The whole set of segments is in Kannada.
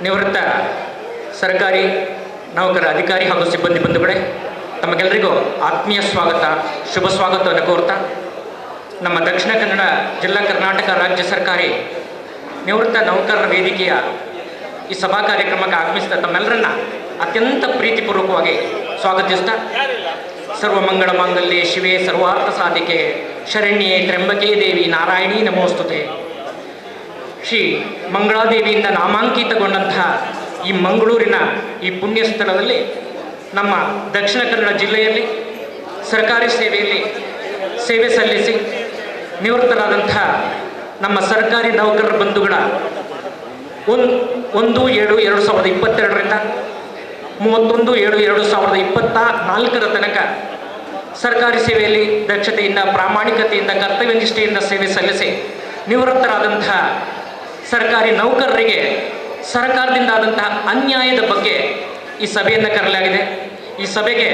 ನಿವೃತ್ತ ಸರ್ಕಾರಿ ನೌಕರ ಅಧಿಕಾರಿ ಹಾಗೂ ಸಿಬ್ಬಂದಿ ಬಂಧುಗಳೇ, ತಮಗೆಲ್ಲರಿಗೂ ಆತ್ಮೀಯ ಸ್ವಾಗತ, ಶುಭ ಸ್ವಾಗತವನ್ನು ಕೋರ್ತಾ ನಮ್ಮ ದಕ್ಷಿಣ ಕನ್ನಡ ಜಿಲ್ಲಾ ಕರ್ನಾಟಕ ರಾಜ್ಯ ಸರ್ಕಾರಿ ನಿವೃತ್ತ ನೌಕರರ ವೇದಿಕೆಯ ಈ ಸಭಾ ಕಾರ್ಯಕ್ರಮಕ್ಕೆ ಆಗಮಿಸಿದ ತಮ್ಮೆಲ್ಲರನ್ನ ಅತ್ಯಂತ ಪ್ರೀತಿಪೂರ್ವಕವಾಗಿ ಸ್ವಾಗತಿಸ್ತಾ, ಸರ್ವಮಂಗಳ ಮಾಂಗಲ್ಯೆ ಶಿವೆ ಸರ್ವಾರ್ಥ ಸಾಧಿಕೆ ಶರಣ್ಯೆ ತ್ರ್ಯಂಬಕೆ ದೇವಿ ನಾರಾಯಣಿ ನಮೋಸ್ತುತೆ. ಶ್ರೀ ಮಂಗಳಾದೇವಿಯಿಂದ ನಾಮಾಂಕಿತಗೊಂಡಂತಹ ಈ ಮಂಗಳೂರಿನ ಈ ಪುಣ್ಯ ಸ್ಥಳದಲ್ಲಿ ನಮ್ಮ ದಕ್ಷಿಣ ಕನ್ನಡ ಜಿಲ್ಲೆಯಲ್ಲಿ ಸರ್ಕಾರಿ ಸೇವೆಯಲ್ಲಿ ಸೇವೆ ಸಲ್ಲಿಸಿ ನಿವೃತ್ತರಾದಂತಹ ನಮ್ಮ ಸರ್ಕಾರಿ ನೌಕರರ ಬಂಧುಗಳ 1/7/2022ರಿಂದ 31/7/2024 ತನಕ ಸರ್ಕಾರಿ ಸೇವೆಯಲ್ಲಿ ದಕ್ಷತೆಯಿಂದ, ಪ್ರಾಮಾಣಿಕತೆಯಿಂದ, ಕರ್ತವ್ಯನಿಷ್ಠೆಯಿಂದ ಸೇವೆ ಸಲ್ಲಿಸಿ ನಿವೃತ್ತರಾದಂತಹ ಸರ್ಕಾರಿ ನೌಕರರಿಗೆ ಸರ್ಕಾರದಿಂದ ಆದಂತಹ ಅನ್ಯಾಯದ ಬಗ್ಗೆ ಈ ಸಭೆಯನ್ನು ಕರೆಯಲಾಗಿದೆ. ಈ ಸಭೆಗೆ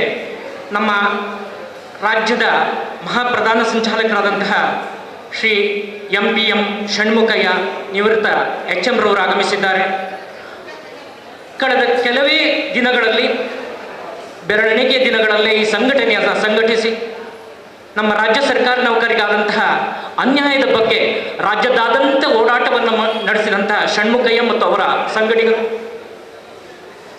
ನಮ್ಮ ರಾಜ್ಯದ ಮಹಾಪ್ರಧಾನ ಸಂಚಾಲಕರಾದಂತಹ ಶ್ರೀ MPM ಷಣ್ಮುಖಯ್ಯ ನಿವೃತ್ತ HM ರವರು ಆಗಮಿಸಿದ್ದಾರೆ. ಕಳೆದ ಕೆಲವೇ ದಿನಗಳಲ್ಲಿ, ಬೆರಳೆಣಿಕೆ ದಿನಗಳಲ್ಲೇ ಈ ಸಂಘಟನೆಯನ್ನು ಸಂಘಟಿಸಿ ನಮ್ಮ ರಾಜ್ಯ ಸರ್ಕಾರಿ ನೌಕರಿಗಾದಂತಹ ಅನ್ಯಾಯದ ಬಗ್ಗೆ ರಾಜ್ಯದಾದ್ಯಂತ ಓಡಾಟವನ್ನು ನಡೆಸಿದಂತಹ ಷಣ್ಮುಖಯ್ಯ ಮತ್ತು ಅವರ ಸಂಘಟನೆಗಳು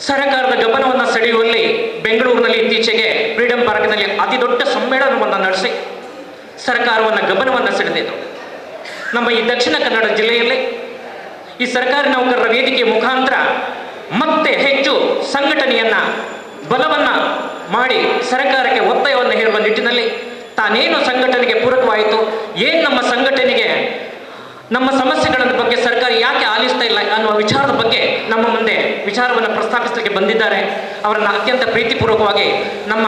ಸರ್ಕಾರದ ಗಮನವನ್ನು ಸೆಳೆಯುವಲ್ಲಿ ಬೆಂಗಳೂರಿನಲ್ಲಿ ಇತ್ತೀಚೆಗೆ ಫ್ರೀಡಂ ಪಾರ್ಕ್ನಲ್ಲಿ ಅತಿ ದೊಡ್ಡ ಸಮ್ಮೇಳನವನ್ನು ನಡೆಸಿ ಸರ್ಕಾರವನ್ನು ಗಮನವನ್ನು ಸೆಳೆದಿದ್ದು. ನಮ್ಮ ಈ ದಕ್ಷಿಣ ಕನ್ನಡ ಜಿಲ್ಲೆಯಲ್ಲಿ ಈ ಸರ್ಕಾರಿ ನೌಕರರ ವೇದಿಕೆ ಮುಖಾಂತರ ಮತ್ತೆ ಹೆಚ್ಚು ಸಂಘಟನೆಯನ್ನು ಬಲವನ್ನು ಮಾಡಿ ಸರ್ಕಾರಕ್ಕೆ ಒತ್ತಾಯವನ್ನು ಹೇರುವ ನಿಟ್ಟಿನಲ್ಲಿ ತಾನೇನು ಸಂಘಟನೆಗೆ ಪೂರಕವಾಯಿತು, ಏನು ನಮ್ಮ ಸಂಘಟನೆಗೆ ನಮ್ಮ ಸಮಸ್ಯೆಗಳ ಬಗ್ಗೆ ಸರ್ಕಾರ ಯಾಕೆ ಆಲಿಸ್ತಾ ಇಲ್ಲ ಅನ್ನುವ ವಿಚಾರದ ಬಗ್ಗೆ ನಮ್ಮ ಮುಂದೆ ವಿಚಾರವನ್ನು ಪ್ರಸ್ತಾಪಿಸಲಿಕ್ಕೆ ಬಂದಿದ್ದಾರೆ. ಅವರನ್ನು ಅತ್ಯಂತ ಪ್ರೀತಿಪೂರ್ವಕವಾಗಿ ನಮ್ಮ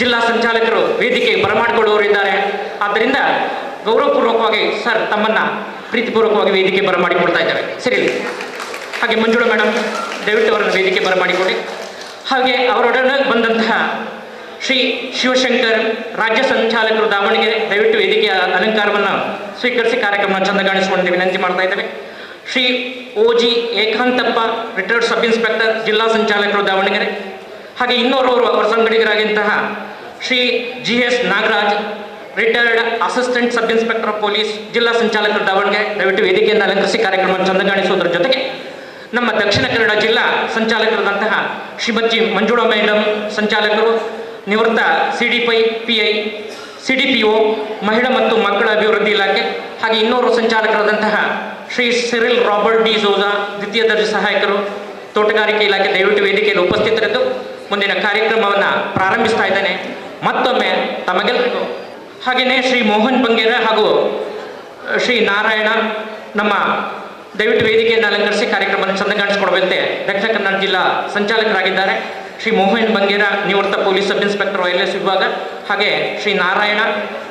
ಜಿಲ್ಲಾ ಸಂಚಾಲಕರು ವೇದಿಕೆಗೆ ಬರಮಾಡಿಕೊಳ್ಳುವವರಿದ್ದಾರೆ. ಆದ್ದರಿಂದ ಗೌರವಪೂರ್ವಕವಾಗಿ ಸರ್ ತಮ್ಮನ್ನು ಪ್ರೀತಿಪೂರ್ವಕವಾಗಿ ವೇದಿಕೆ ಬರಮಾಡಿಕೊಳ್ತಾ ಇದ್ದಾರೆ. ಸರಿ, ಹಾಗೆ ಮಂಜುಳಾ ಮೇಡಮ್ ದಯವಿಟ್ಟು ಅವರನ್ನು ವೇದಿಕೆ ಬರಮಾಡಿಕೊಡಿ. ಹಾಗೆ ಅವರೊಡನೆ ಬಂದಂತಹ ಶ್ರೀ ಶಿವಶಂಕರ್ ರಾಜ್ಯ ಸಂಚಾಲಕರು ದಾವಣಗೆರೆ ದಯವಿಟ್ಟು ವೇದಿಕೆಯ ಅಲಂಕಾರವನ್ನು ಸ್ವೀಕರಿಸಿ ಕಾರ್ಯಕ್ರಮವನ್ನು ಚಂದಗಾಣಿಸಿಕೊಂಡು ವಿನಂತಿ ಮಾಡ್ತಾ ಇದ್ದೇವೆ. Shri OG Ekantappa retired sub inspector ಜಿಲ್ಲಾ ಸಂಚಾಲಕರು ದಾವಣಗೆರೆ. ಹಾಗೆ ಇನ್ನೋರ್ವರು ಅವರ ಸಂಗಡಿಗರಾಗಿಂತಹ Shri GS Nagaraj retired assistant sub inspector of police ಜಿಲ್ಲಾ ಸಂಚಾಲಕರು ದಾವಣಗೆರೆ ದಯವಿಟ್ಟು ವೇದಿಕೆಯನ್ನು ಅಲಂಕರಿಸಿ ಕಾರ್ಯಕ್ರಮವನ್ನು ಚಂದಗಾಣಿಸುವುದರ ಜೊತೆಗೆ ನಮ್ಮ ದಕ್ಷಿಣ ಕನ್ನಡ ಜಿಲ್ಲಾ ಸಂಚಾಲಕರಾದಂತಹ ಶ್ರೀಮತಿ ಮಂಜುಳಾ ಮೇಡಮ್ ಸಂಚಾಲಕರು, ನಿವೃತ್ತ PI CDPO ಮಹಿಳಾ ಮತ್ತು ಮಕ್ಕಳ ಅಭಿವೃದ್ಧಿ ಇಲಾಖೆ, ಹಾಗೆ ಇನ್ನೋರ್ವ ಸಂಚಾಲಕರಾದಂತಹ Shri Cyril Robert D'Souza ದ್ವಿತೀಯ ದರ್ಜೆ ಸಹಾಯಕರು ತೋಟಗಾರಿಕೆ ಇಲಾಖೆ ದಯವಿಟ್ಟು ವೇದಿಕೆಯಲ್ಲಿ ಉಪಸ್ಥಿತರಿದ್ದು ಮುಂದಿನ ಕಾರ್ಯಕ್ರಮವನ್ನು ಪ್ರಾರಂಭಿಸ್ತಾ ಇದ್ದೇನೆ. ಮತ್ತೊಮ್ಮೆ ತಮಗೆಲ್ಲರಿಗೂ ಹಾಗೆಯೇ ಶ್ರೀ ಮೋಹನ್ ಬಂಗೇರ ಹಾಗೂ ಶ್ರೀ ನಾರಾಯಣ ನಮ್ಮ ದಯವಿಟ್ಟು ವೇದಿಕೆಯನ್ನು ಅಲಂಕರಿಸಿ ಕಾರ್ಯಕ್ರಮವನ್ನು ಚಂದಗಾಣಿಸಿಕೊಡುವಂತೆ ದಕ್ಷಿಣ ಕನ್ನಡ ಜಿಲ್ಲಾ ಸಂಚಾಲಕರಾಗಿದ್ದಾರೆ. ಶ್ರೀ ಮೋಹನ್ ಬಂಗೇರ ನಿವೃತ್ತ ಪೊಲೀಸ್ ಸಬ್ ಇನ್ಸ್ಪೆಕ್ಟರ್ ILS ವಿಭಾಗ, ಹಾಗೆ ಶ್ರೀ ನಾರಾಯಣ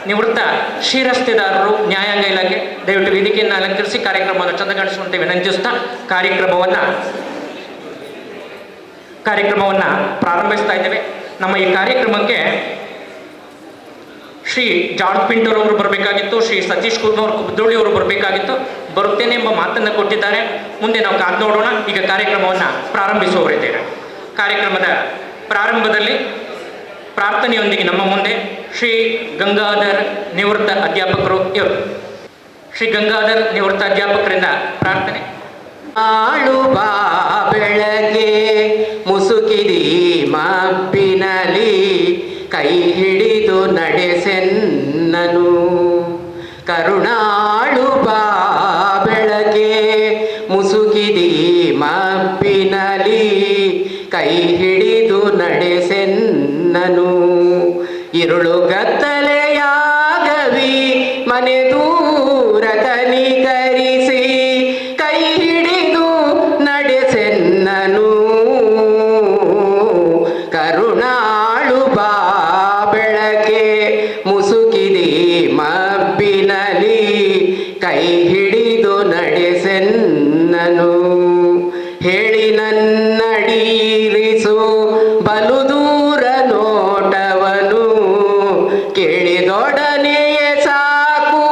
ನಿವೃತ್ತ ಶ್ರೀರಸ್ತೆದಾರರು ನ್ಯಾಯಾಂಗ ಇಲಾಖೆ ದಯವಿಟ್ಟು ವೇದಿಕೆಯನ್ನು ಅಲಂಕರಿಸಿ ಕಾರ್ಯಕ್ರಮವನ್ನು ಚಂದಗಾಣಿಸುವಂತೆ ವಿನಂತಿಸುತ್ತಾ ಕಾರ್ಯಕ್ರಮವನ್ನು ಪ್ರಾರಂಭಿಸ್ತಾ ಇದ್ದೇವೆ. ನಮ್ಮ ಈ ಕಾರ್ಯಕ್ರಮಕ್ಕೆ ಶ್ರೀ ಜಾರ್ಜ್ ಪಿಂಟರ್ ಅವರು ಬರಬೇಕಾಗಿತ್ತು, ಶ್ರೀ ಸತೀಶ್ ಕುಮಾರ್ ಕುಬ್ದೋಳಿ ಅವರು ಬರಬೇಕಾಗಿತ್ತು, ಬರುತ್ತೇನೆ ಎಂಬ ಮಾತನ್ನು ಕೊಟ್ಟಿದ್ದಾರೆ. ಮುಂದೆ ನಾವು ಕಾದು ನೋಡೋಣ. ಈಗ ಕಾರ್ಯಕ್ರಮವನ್ನು ಪ್ರಾರಂಭಿಸುವವರಿದ್ದೇವೆ. ಕಾರ್ಯಕ್ರಮದ ಪ್ರಾರಂಭದಲ್ಲಿ ಪ್ರಾರ್ಥನೆಯೊಂದಿಗೆ ನಮ್ಮ ಮುಂದೆ ಶ್ರೀ ಗಂಗಾಧರ್ ನಿವೃತ್ತ ಅಧ್ಯಾಪಕರು ಇವರು. ಶ್ರೀ ಗಂಗಾಧರ್ ನಿವೃತ್ತ ಅಧ್ಯಾಪಕರಿಂದ ಪ್ರಾರ್ಥನೆ. ಆಳುವ ಬೆಳಗ್ಗೆ ಮುಸುಕಿದಿ ಮಬ್ಬಿನಲಿ ಕೈ ಹಿಡಿದು ನಡೆಸೆನ್ನನು. ಕರುಣಾಳುವ ಬೆಳಗ್ಗೆ ಮುಸುಕಿದಿ ಮಬ್ಬಿನಲಿ ಕೈ ಹಿಡಿದು ನಡೆಸೆನ್ನನು. ಇರುಳು ಗತ್ತಲೆಯಾಗವಿ ಮನೆ ದೂರ ಕನಿಕರಿಸಿ ಕೈ ಹಿಡಿದು ನಡೆಸೆನ್ನನು. ಕರುಣಾಳುವ ಬೆಳಗ್ಗೆ ಮುಸುಕಿದಿ ಮಬ್ಬಿನಲಿ ಕೈ ಹಿಡಿದು ನಡೆಸೆನ್ನನು. ಹೇಳಿ ನನ್ನಡಿಯಿರಿಸು ಬಲು ದೂರ ನೋಟವನು ಕೇಳಿದೊಡನೆಯೇ ಸಾಕು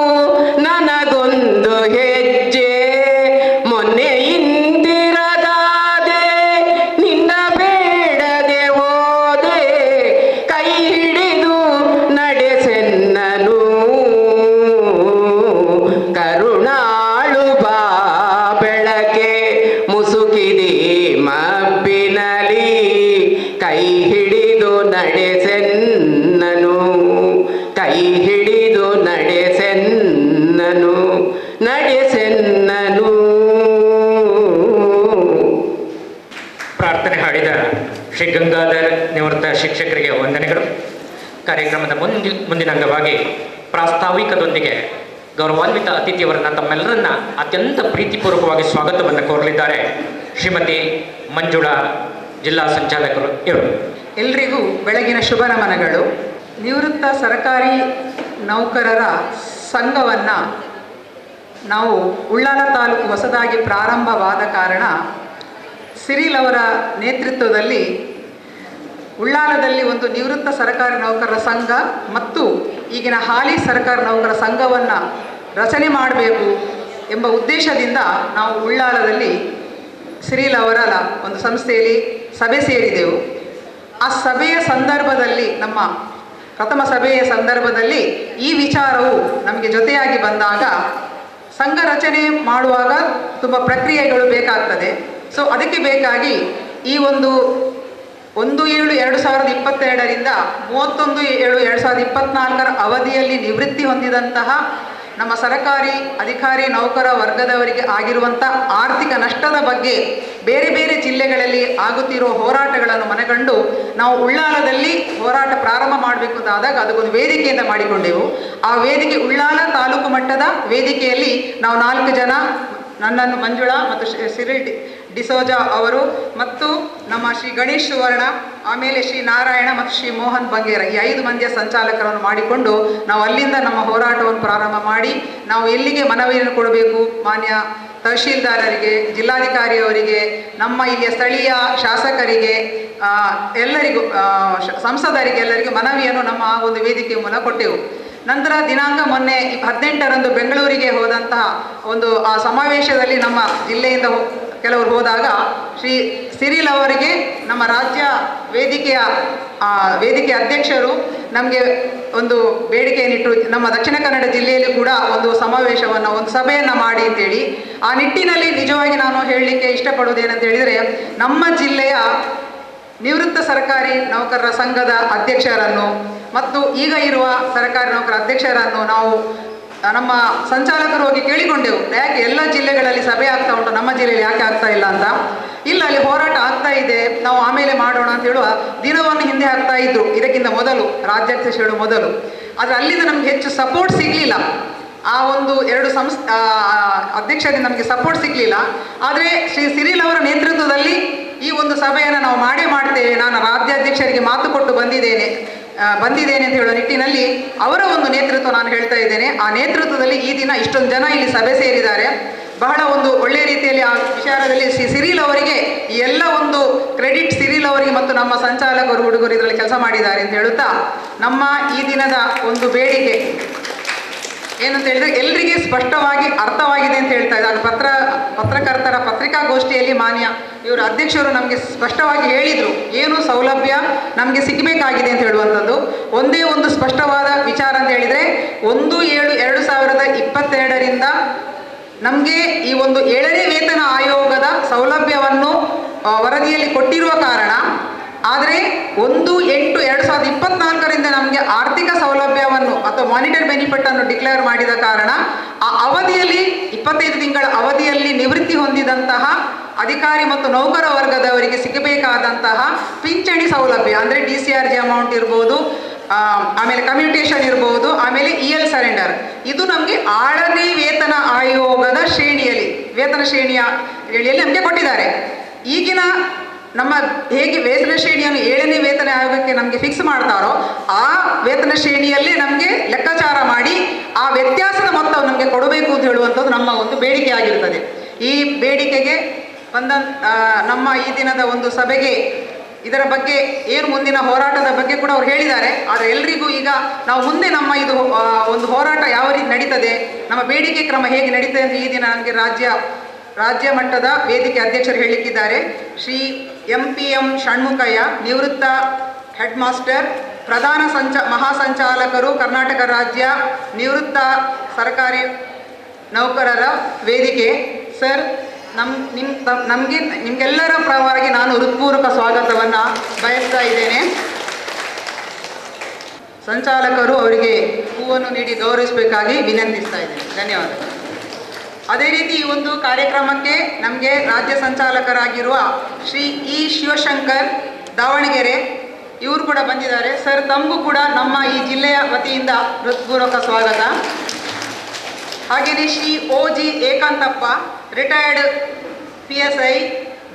ಶ್ರೀ ಗಂಗಾಧರ್ ನಿವೃತ್ತ ಶಿಕ್ಷಕರಿಗೆ ವಂದನೆಗಳು. ಕಾರ್ಯಕ್ರಮದ ಮುಂದಿನ ಅಂಗವಾಗಿ ಪ್ರಾಸ್ತಾವಿಕದೊಂದಿಗೆ ಗೌರವಾನ್ವಿತ ಅತಿಥಿಯವರನ್ನ ತಮ್ಮೆಲ್ಲರನ್ನ ಅತ್ಯಂತ ಪ್ರೀತಿಪೂರ್ವಕವಾಗಿ ಸ್ವಾಗತವನ್ನು ಕೋರಲಿದ್ದಾರೆ ಶ್ರೀಮತಿ ಮಂಜುಳಾ, ಜಿಲ್ಲಾ ಸಂಚಾಲಕರು ಇವರು. ಎಲ್ರಿಗೂ ಬೆಳಗಿನ ಶುಭ ನಮನಗಳು. ನಿವೃತ್ತ ಸರ್ಕಾರಿ ನೌಕರರ ಸಂಘವನ್ನು ನಾವು ಉಳ್ಳಾಲ ತಾಲೂಕು ಹೊಸದಾಗಿ ಪ್ರಾರಂಭವಾದ ಕಾರಣ ಸಿರಿಲ್ ಅವರ ನೇತೃತ್ವದಲ್ಲಿ ಉಳ್ಳಾಲದಲ್ಲಿ ಒಂದು ನಿವೃತ್ತ ಸರ್ಕಾರಿ ನೌಕರರ ಸಂಘ ಮತ್ತು ಈಗಿನ ಹಾಲಿ ಸರ್ಕಾರಿ ನೌಕರರ ಸಂಘವನ್ನು ರಚನೆ ಮಾಡಬೇಕು ಎಂಬ ಉದ್ದೇಶದಿಂದ ನಾವು ಉಳ್ಳಾಲದಲ್ಲಿ ಸಿರಿಲ್ ಅವರ ಒಂದು ಸಂಸ್ಥೆಯಲ್ಲಿ ಸಭೆ ಸೇರಿದೆವು. ಆ ಸಭೆಯ ಸಂದರ್ಭದಲ್ಲಿ, ನಮ್ಮ ಪ್ರಥಮ ಸಭೆಯ ಸಂದರ್ಭದಲ್ಲಿ ಈ ವಿಚಾರವು ನಮಗೆ ಜೊತೆಯಾಗಿ ಬಂದಾಗ ಸಂಘ ರಚನೆ ಮಾಡುವಾಗ ತುಂಬ ಪ್ರಕ್ರಿಯೆಗಳು ಬೇಕಾಗ್ತದೆ. ಸೊ ಅದಕ್ಕೆ ಬೇಕಾಗಿ ಈ 1/7/2022ರಿಂದ 31/7/2024 ಅವಧಿಯಲ್ಲಿ ನಿವೃತ್ತಿ ಹೊಂದಿದಂತಹ ನಮ್ಮ ಸರ್ಕಾರಿ ಅಧಿಕಾರಿ ನೌಕರ ವರ್ಗದವರಿಗೆ ಆಗಿರುವಂಥ ಆರ್ಥಿಕ ನಷ್ಟದ ಬಗ್ಗೆ ಬೇರೆ ಬೇರೆ ಜಿಲ್ಲೆಗಳಲ್ಲಿ ಆಗುತ್ತಿರುವ ಹೋರಾಟಗಳನ್ನು ಮನಗಂಡು ನಾವು ಉಳ್ಳಾಲದಲ್ಲಿ ಹೋರಾಟ ಪ್ರಾರಂಭ ಮಾಡಬೇಕು ಅಂತಾದಾಗ ಅದಕ್ಕೊಂದು ವೇದಿಕೆಯಿಂದ ಮಾಡಿಕೊಂಡೆವು. ಆ ವೇದಿಕೆ ಉಳ್ಳಾಲ ತಾಲೂಕು ಮಟ್ಟದ ವೇದಿಕೆಯಲ್ಲಿ ನಾವು 4 ಜನ, ನನ್ನನ್ನು ಮಂಜುಳಾ ಮತ್ತು ಸಿರಿಲ್ ಡಿಸೋಜಾ ಅವರು ಮತ್ತು ನಮ್ಮ ಶ್ರೀ ಗಣೇಶ್ ಸುವರ್ಣ, ಆಮೇಲೆ ಶ್ರೀ ನಾರಾಯಣ ಮತ್ತು ಶ್ರೀ ಮೋಹನ್ ಬಂಗೇರ, ಈ 5 ಮಂದಿಯ ಸಂಚಾಲಕರನ್ನು ಮಾಡಿಕೊಂಡು ನಾವು ಅಲ್ಲಿಂದ ನಮ್ಮ ಹೋರಾಟವನ್ನು ಪ್ರಾರಂಭ ಮಾಡಿ ನಾವು ಎಲ್ಲಿಗೆ ಮನವಿಯನ್ನು ಕೊಡಬೇಕು, ಮಾನ್ಯ ತಹಶೀಲ್ದಾರರಿಗೆ, ಜಿಲ್ಲಾಧಿಕಾರಿಯವರಿಗೆ, ನಮ್ಮ ಇಲ್ಲಿಯ ಸ್ಥಳೀಯ ಶಾಸಕರಿಗೆ, ಎಲ್ಲರಿಗೂ ಸಂಸದರಿಗೆ ಎಲ್ಲರಿಗೂ ಮನವಿಯನ್ನು ನಮ್ಮ ಒಂದು ವೇದಿಕೆ ಮೂಲಕ ಕೊಟ್ಟೆವು. ನಂತರ ದಿನಾಂಕ ಮೊನ್ನೆ 18ರಂದು ಬೆಂಗಳೂರಿಗೆ ಹೋದಂತಹ ಒಂದು ಆ ಸಮಾವೇಶದಲ್ಲಿ ನಮ್ಮ ಜಿಲ್ಲೆಯಿಂದ ಕೆಲವರು ಹೋದಾಗ ಶ್ರೀ ಸಿರಿಲ್ ಅವರಿಗೆ ನಮ್ಮ ರಾಜ್ಯ ವೇದಿಕೆ ಅಧ್ಯಕ್ಷರು ನಮಗೆ ಒಂದು ಬೇಡಿಕೆಯನ್ನಿಟ್ಟು ನಮ್ಮ ದಕ್ಷಿಣ ಕನ್ನಡ ಜಿಲ್ಲೆಯಲ್ಲಿ ಕೂಡ ಒಂದು ಸಮಾವೇಶವನ್ನು, ಒಂದು ಸಭೆಯನ್ನು ಮಾಡಿ ಅಂತೇಳಿ. ಆ ನಿಟ್ಟಿನಲ್ಲಿ ನಿಜವಾಗಿ ನಾನು ಹೇಳಲಿಕ್ಕೆ ಇಷ್ಟಪಡುವುದೇನಂತ ಹೇಳಿದರೆ, ನಮ್ಮ ಜಿಲ್ಲೆಯ ನಿವೃತ್ತ ಸರ್ಕಾರಿ ನೌಕರರ ಸಂಘದ ಅಧ್ಯಕ್ಷರನ್ನು ಮತ್ತು ಈಗ ಇರುವ ಸರ್ಕಾರಿ ನೌಕರ ಅಧ್ಯಕ್ಷರನ್ನು ನಾವು ನಮ್ಮ ಸಂಚಾಲಕರು ಹೋಗಿ ಕೇಳಿಕೊಂಡೆವು, ಯಾಕೆ ಎಲ್ಲ ಜಿಲ್ಲೆಗಳಲ್ಲಿ ಸಭೆ ಆಗ್ತಾ ಉಂಟು, ನಮ್ಮ ಜಿಲ್ಲೆಯಲ್ಲಿ ಯಾಕೆ ಆಗ್ತಾ ಇಲ್ಲ ಅಂತ. ಇಲ್ಲ, ಅಲ್ಲಿ ಹೋರಾಟ ಆಗ್ತಾ ಇದೆ, ನಾವು ಆಮೇಲೆ ಮಾಡೋಣ ಅಂತ ಹೇಳುವ ದಿನವನ್ನು ಹಿಂದೆ ಹಾಕ್ತಾ ಇದ್ರು, ಇದಕ್ಕಿಂತ ಮೊದಲು ರಾಜ್ಯಾಧ್ಯಕ್ಷರು ಮೊದಲು. ಆದರೆ ಅಲ್ಲಿಂದ ನಮ್ಗೆ ಹೆಚ್ಚು ಸಪೋರ್ಟ್ ಸಿಗಲಿಲ್ಲ. ಆ ಒಂದು 2 ಅಧ್ಯಕ್ಷರಿಂದ ನಮಗೆ ಸಪೋರ್ಟ್ ಸಿಗಲಿಲ್ಲ. ಆದರೆ ಶ್ರೀ ಸಿರಿಲ್ ಅವರ ನೇತೃತ್ವದಲ್ಲಿ ಈ ಒಂದು ಸಭೆಯನ್ನು ನಾವು ಮಾಡ್ತೇವೆ, ನಾನು ರಾಜ್ಯಾಧ್ಯಕ್ಷರಿಗೆ ಮಾತು ಕೊಟ್ಟು ಬಂದಿದ್ದೇನೆ ಅಂತ ಹೇಳೋ ನಿಟ್ಟಿನಲ್ಲಿ ಅವರ ಒಂದು ನೇತೃತ್ವ ನಾನು ಹೇಳ್ತಾ ಇದ್ದೇನೆ. ಆ ನೇತೃತ್ವದಲ್ಲಿ ಈ ದಿನ ಇಷ್ಟೊಂದು ಜನ ಇಲ್ಲಿ ಸಭೆ ಸೇರಿದ್ದಾರೆ. ಬಹಳ ಒಂದು ಒಳ್ಳೆಯ ರೀತಿಯಲ್ಲಿ ಆ ವಿಚಾರದಲ್ಲಿ ಸಿರಿಲ್ ಅವರಿಗೆ ಈ ಎಲ್ಲ ಒಂದು ಕ್ರೆಡಿಟ್ ಸಿರಿಲ್ ಅವರಿಗೆ ಮತ್ತು ನಮ್ಮ ಸಂಚಾಲಕರು ಹುಡುಗರು ಇದರಲ್ಲಿ ಕೆಲಸ ಮಾಡಿದ್ದಾರೆ ಅಂತ ಹೇಳುತ್ತಾ, ನಮ್ಮ ಈ ದಿನದ ಒಂದು ಬೇಡಿಕೆ ಏನಂತ ಹೇಳಿದ್ರೆ ಎಲ್ಲರಿಗೆ ಸ್ಪಷ್ಟವಾಗಿ ಅರ್ಥವಾಗಿದೆ ಅಂತ ಹೇಳ್ತಾ ಇದ್ದಾರೆ. ಪತ್ರಕರ್ತರ ಪತ್ರಿಕಾಗೋಷ್ಠಿಯಲ್ಲಿ ಮಾನ್ಯ ಇವರು ಅಧ್ಯಕ್ಷರು ನಮಗೆ ಸ್ಪಷ್ಟವಾಗಿ ಹೇಳಿದರು, ಏನು ಸೌಲಭ್ಯ ನಮಗೆ ಸಿಗಬೇಕಾಗಿದೆ ಅಂತ ಹೇಳುವಂಥದ್ದು. ಒಂದೇ ಒಂದು ಸ್ಪಷ್ಟವಾದ ವಿಚಾರ ಅಂತ ಹೇಳಿದರೆ, 1/7/2022ರಿಂದ ನಮಗೆ ಈ ಒಂದು 7ನೇ ವೇತನ ಆಯೋಗದ ಸೌಲಭ್ಯವನ್ನು ವರದಿಯಲ್ಲಿ ಕೊಟ್ಟಿರುವ ಕಾರಣ, ಆದರೆ 1/8/2024ರಿಂದ ನಮಗೆ ಆರ್ಥಿಕ ಸೌಲಭ್ಯವನ್ನು ಅಥವಾ ಮಾನಿಟರಿ ಬೆನಿಫಿಟ್ ಅನ್ನು ಡಿಕ್ಲೇರ್ ಮಾಡಿದ ಕಾರಣ ಆ ಅವಧಿಯಲ್ಲಿ 25 ತಿಂಗಳ ಅವಧಿಯಲ್ಲಿ ನಿವೃತ್ತಿ ಹೊಂದಿದಂತಹ ಅಧಿಕಾರಿ ಮತ್ತು ನೌಕರ ವರ್ಗದವರಿಗೆ ಸಿಗಬೇಕಾದಂತಹ ಪಿಂಚಣಿ ಸೌಲಭ್ಯ ಅಂದರೆ DCRG ಅಮೌಂಟ್ ಇರ್ಬೋದು, ಆಮೇಲೆ ಕಮ್ಯುಟೇಷನ್ ಇರ್ಬೋದು, ಆಮೇಲೆ EL ಸರೆಂಡರ್, ಇದು ನಮಗೆ 6ನೇ ವೇತನ ಆಯೋಗದ ವೇತನ ಶ್ರೇಣಿಯಲ್ಲಿ ನಮಗೆ ಕೊಟ್ಟಿದ್ದಾರೆ. ಈಗಿನ ನಮ್ಮ ಹೇಗೆ ವೇತನ ಶ್ರೇಣಿಯನ್ನು 7ನೇ ವೇತನ ಆಯೋಗಕ್ಕೆ ನಮಗೆ ಫಿಕ್ಸ್ ಮಾಡ್ತಾರೋ ಆ ವೇತನ ಶ್ರೇಣಿಯಲ್ಲಿ ನಮಗೆ ಲೆಕ್ಕಾಚಾರ ಮಾಡಿ ಆ ವ್ಯತ್ಯಾಸದ ಮೊತ್ತವನ್ನು ನಮಗೆ ಕೊಡಬೇಕು ಅಂತ ಹೇಳುವಂಥದ್ದು ನಮ್ಮ ಒಂದು ಬೇಡಿಕೆ ಆಗಿರ್ತದೆ. ಈ ಬೇಡಿಕೆಗೆ ಬಂದ ನಮ್ಮ ಈ ದಿನದ ಒಂದು ಸಭೆಗೆ ಇದರ ಬಗ್ಗೆ ಏನು ಮುಂದಿನ ಹೋರಾಟದ ಬಗ್ಗೆ ಕೂಡ ಅವ್ರು ಹೇಳಿದ್ದಾರೆ. ಆದರೆ ಎಲ್ರಿಗೂ ಈಗ ನಾವು ಮುಂದೆ ನಮ್ಮ ಇದು ಒಂದು ಹೋರಾಟ ಯಾವ ರೀತಿ ನಡೀತದೆ, ನಮ್ಮ ಬೇಡಿಕೆ ಕ್ರಮ ಹೇಗೆ ನಡೀತದೆ ಅಂತ ಈ ದಿನ ನನಗೆ ರಾಜ್ಯ ಮಟ್ಟದ ವೇದಿಕೆ ಅಧ್ಯಕ್ಷರು ಹೇಳಲಿಕ್ಕಿದ್ದಾರೆ. ಶ್ರೀ MPM ಷಣ್ಮುಖಯ್ಯ, ನಿವೃತ್ತ ಹೆಡ್ ಮಾಸ್ಟರ್, ಪ್ರಧಾನ ಮಹಾಸಂಚಾಲಕರು, ಕರ್ನಾಟಕ ರಾಜ್ಯ ನಿವೃತ್ತ ಸರ್ಕಾರಿ ನೌಕರರ ವೇದಿಕೆ. ಸರ್, ನಿಮಗೆಲ್ಲರ ಪರವಾಗಿ ನಾನು ಹೃತ್ಪೂರ್ವಕ ಸ್ವಾಗತವನ್ನು ಬಯಸ್ತಾ ಇದ್ದೇನೆ. ಸಂಚಾಲಕರು ಅವರಿಗೆ ಹೂವನ್ನು ನೀಡಿ ಗೌರವಿಸಬೇಕಾಗಿ ವಿನಂತಿಸ್ತಾ ಇದ್ದೇನೆ. ಧನ್ಯವಾದಗಳು. ಅದೇ ರೀತಿ ಈ ಒಂದು ಕಾರ್ಯಕ್ರಮಕ್ಕೆ ನಮಗೆ ರಾಜ್ಯ ಸಂಚಾಲಕರಾಗಿರುವ ಶ್ರೀ ಶಿವಶಂಕರ್, ದಾವಣಗೆರೆ ಇವರು ಕೂಡ ಬಂದಿದ್ದಾರೆ. ಸರ್, ತಮಗೂ ಕೂಡ ನಮ್ಮ ಈ ಜಿಲ್ಲೆಯ ವತಿಯಿಂದ ಹೃತ್ಪೂರ್ವಕ ಸ್ವಾಗತ. ಹಾಗೆಯೇ Shri OG Ekantappa, retired PSI,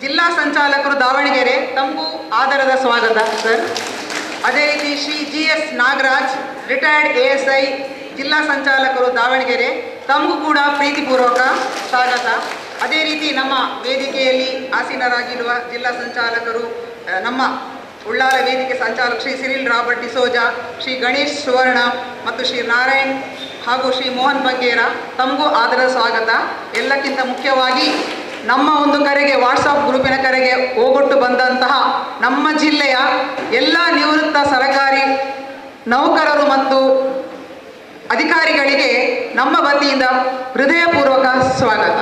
ಜಿಲ್ಲಾ ಸಂಚಾಲಕರು ದಾವಣಗೆರೆ, ತಮಗೂ ಆದರದ ಸ್ವಾಗತ ಸರ್. ಅದೇ ರೀತಿ Shri GS Nagaraj, retired ASI, ಜಿಲ್ಲಾ ಸಂಚಾಲಕರು ದಾವಣಗೆರೆ, ತಮಗೂ ಕೂಡ ಪ್ರೀತಿಪೂರ್ವಕ ಸ್ವಾಗತ. ಅದೇ ರೀತಿ ನಮ್ಮ ವೇದಿಕೆಯಲ್ಲಿ ಆಸೀನರಾಗಿರುವ ಜಿಲ್ಲಾ ಸಂಚಾಲಕರು, ನಮ್ಮ ಉಳ್ಳಾಲ ವೇದಿಕೆ ಸಂಚಾಲಕ ಶ್ರೀ ಸಿರಿಲ್ ರಾಬರ್ಟ್ ಡಿಸೋಜಾ, ಶ್ರೀ ಗಣೇಶ್ ಸುವರ್ಣ ಮತ್ತು ಶ್ರೀ ನಾರಾಯಣ್ ಹಾಗೂ ಶ್ರೀ ಮೋಹನ್ ಬಂಗೇರ, ತಮಗೂ ಆದರ ಸ್ವಾಗತ. ಎಲ್ಲಕ್ಕಿಂತ ಮುಖ್ಯವಾಗಿ ನಮ್ಮ ಒಂದು ಕರೆಗೆ, ವಾಟ್ಸಪ್ ಗ್ರೂಪಿನ ಕರೆಗೆ ಓಗೊಟ್ಟು ಬಂದಂತಹ ನಮ್ಮ ಜಿಲ್ಲೆಯ ಎಲ್ಲ ನಿವೃತ್ತ ಸರ್ಕಾರಿ ನೌಕರರು ಮತ್ತು ಅಧಿಕಾರಿಗಳಿಗೆ ನಮ್ಮ ವತಿಯಿಂದ ಹೃದಯಪೂರ್ವಕ ಸ್ವಾಗತ.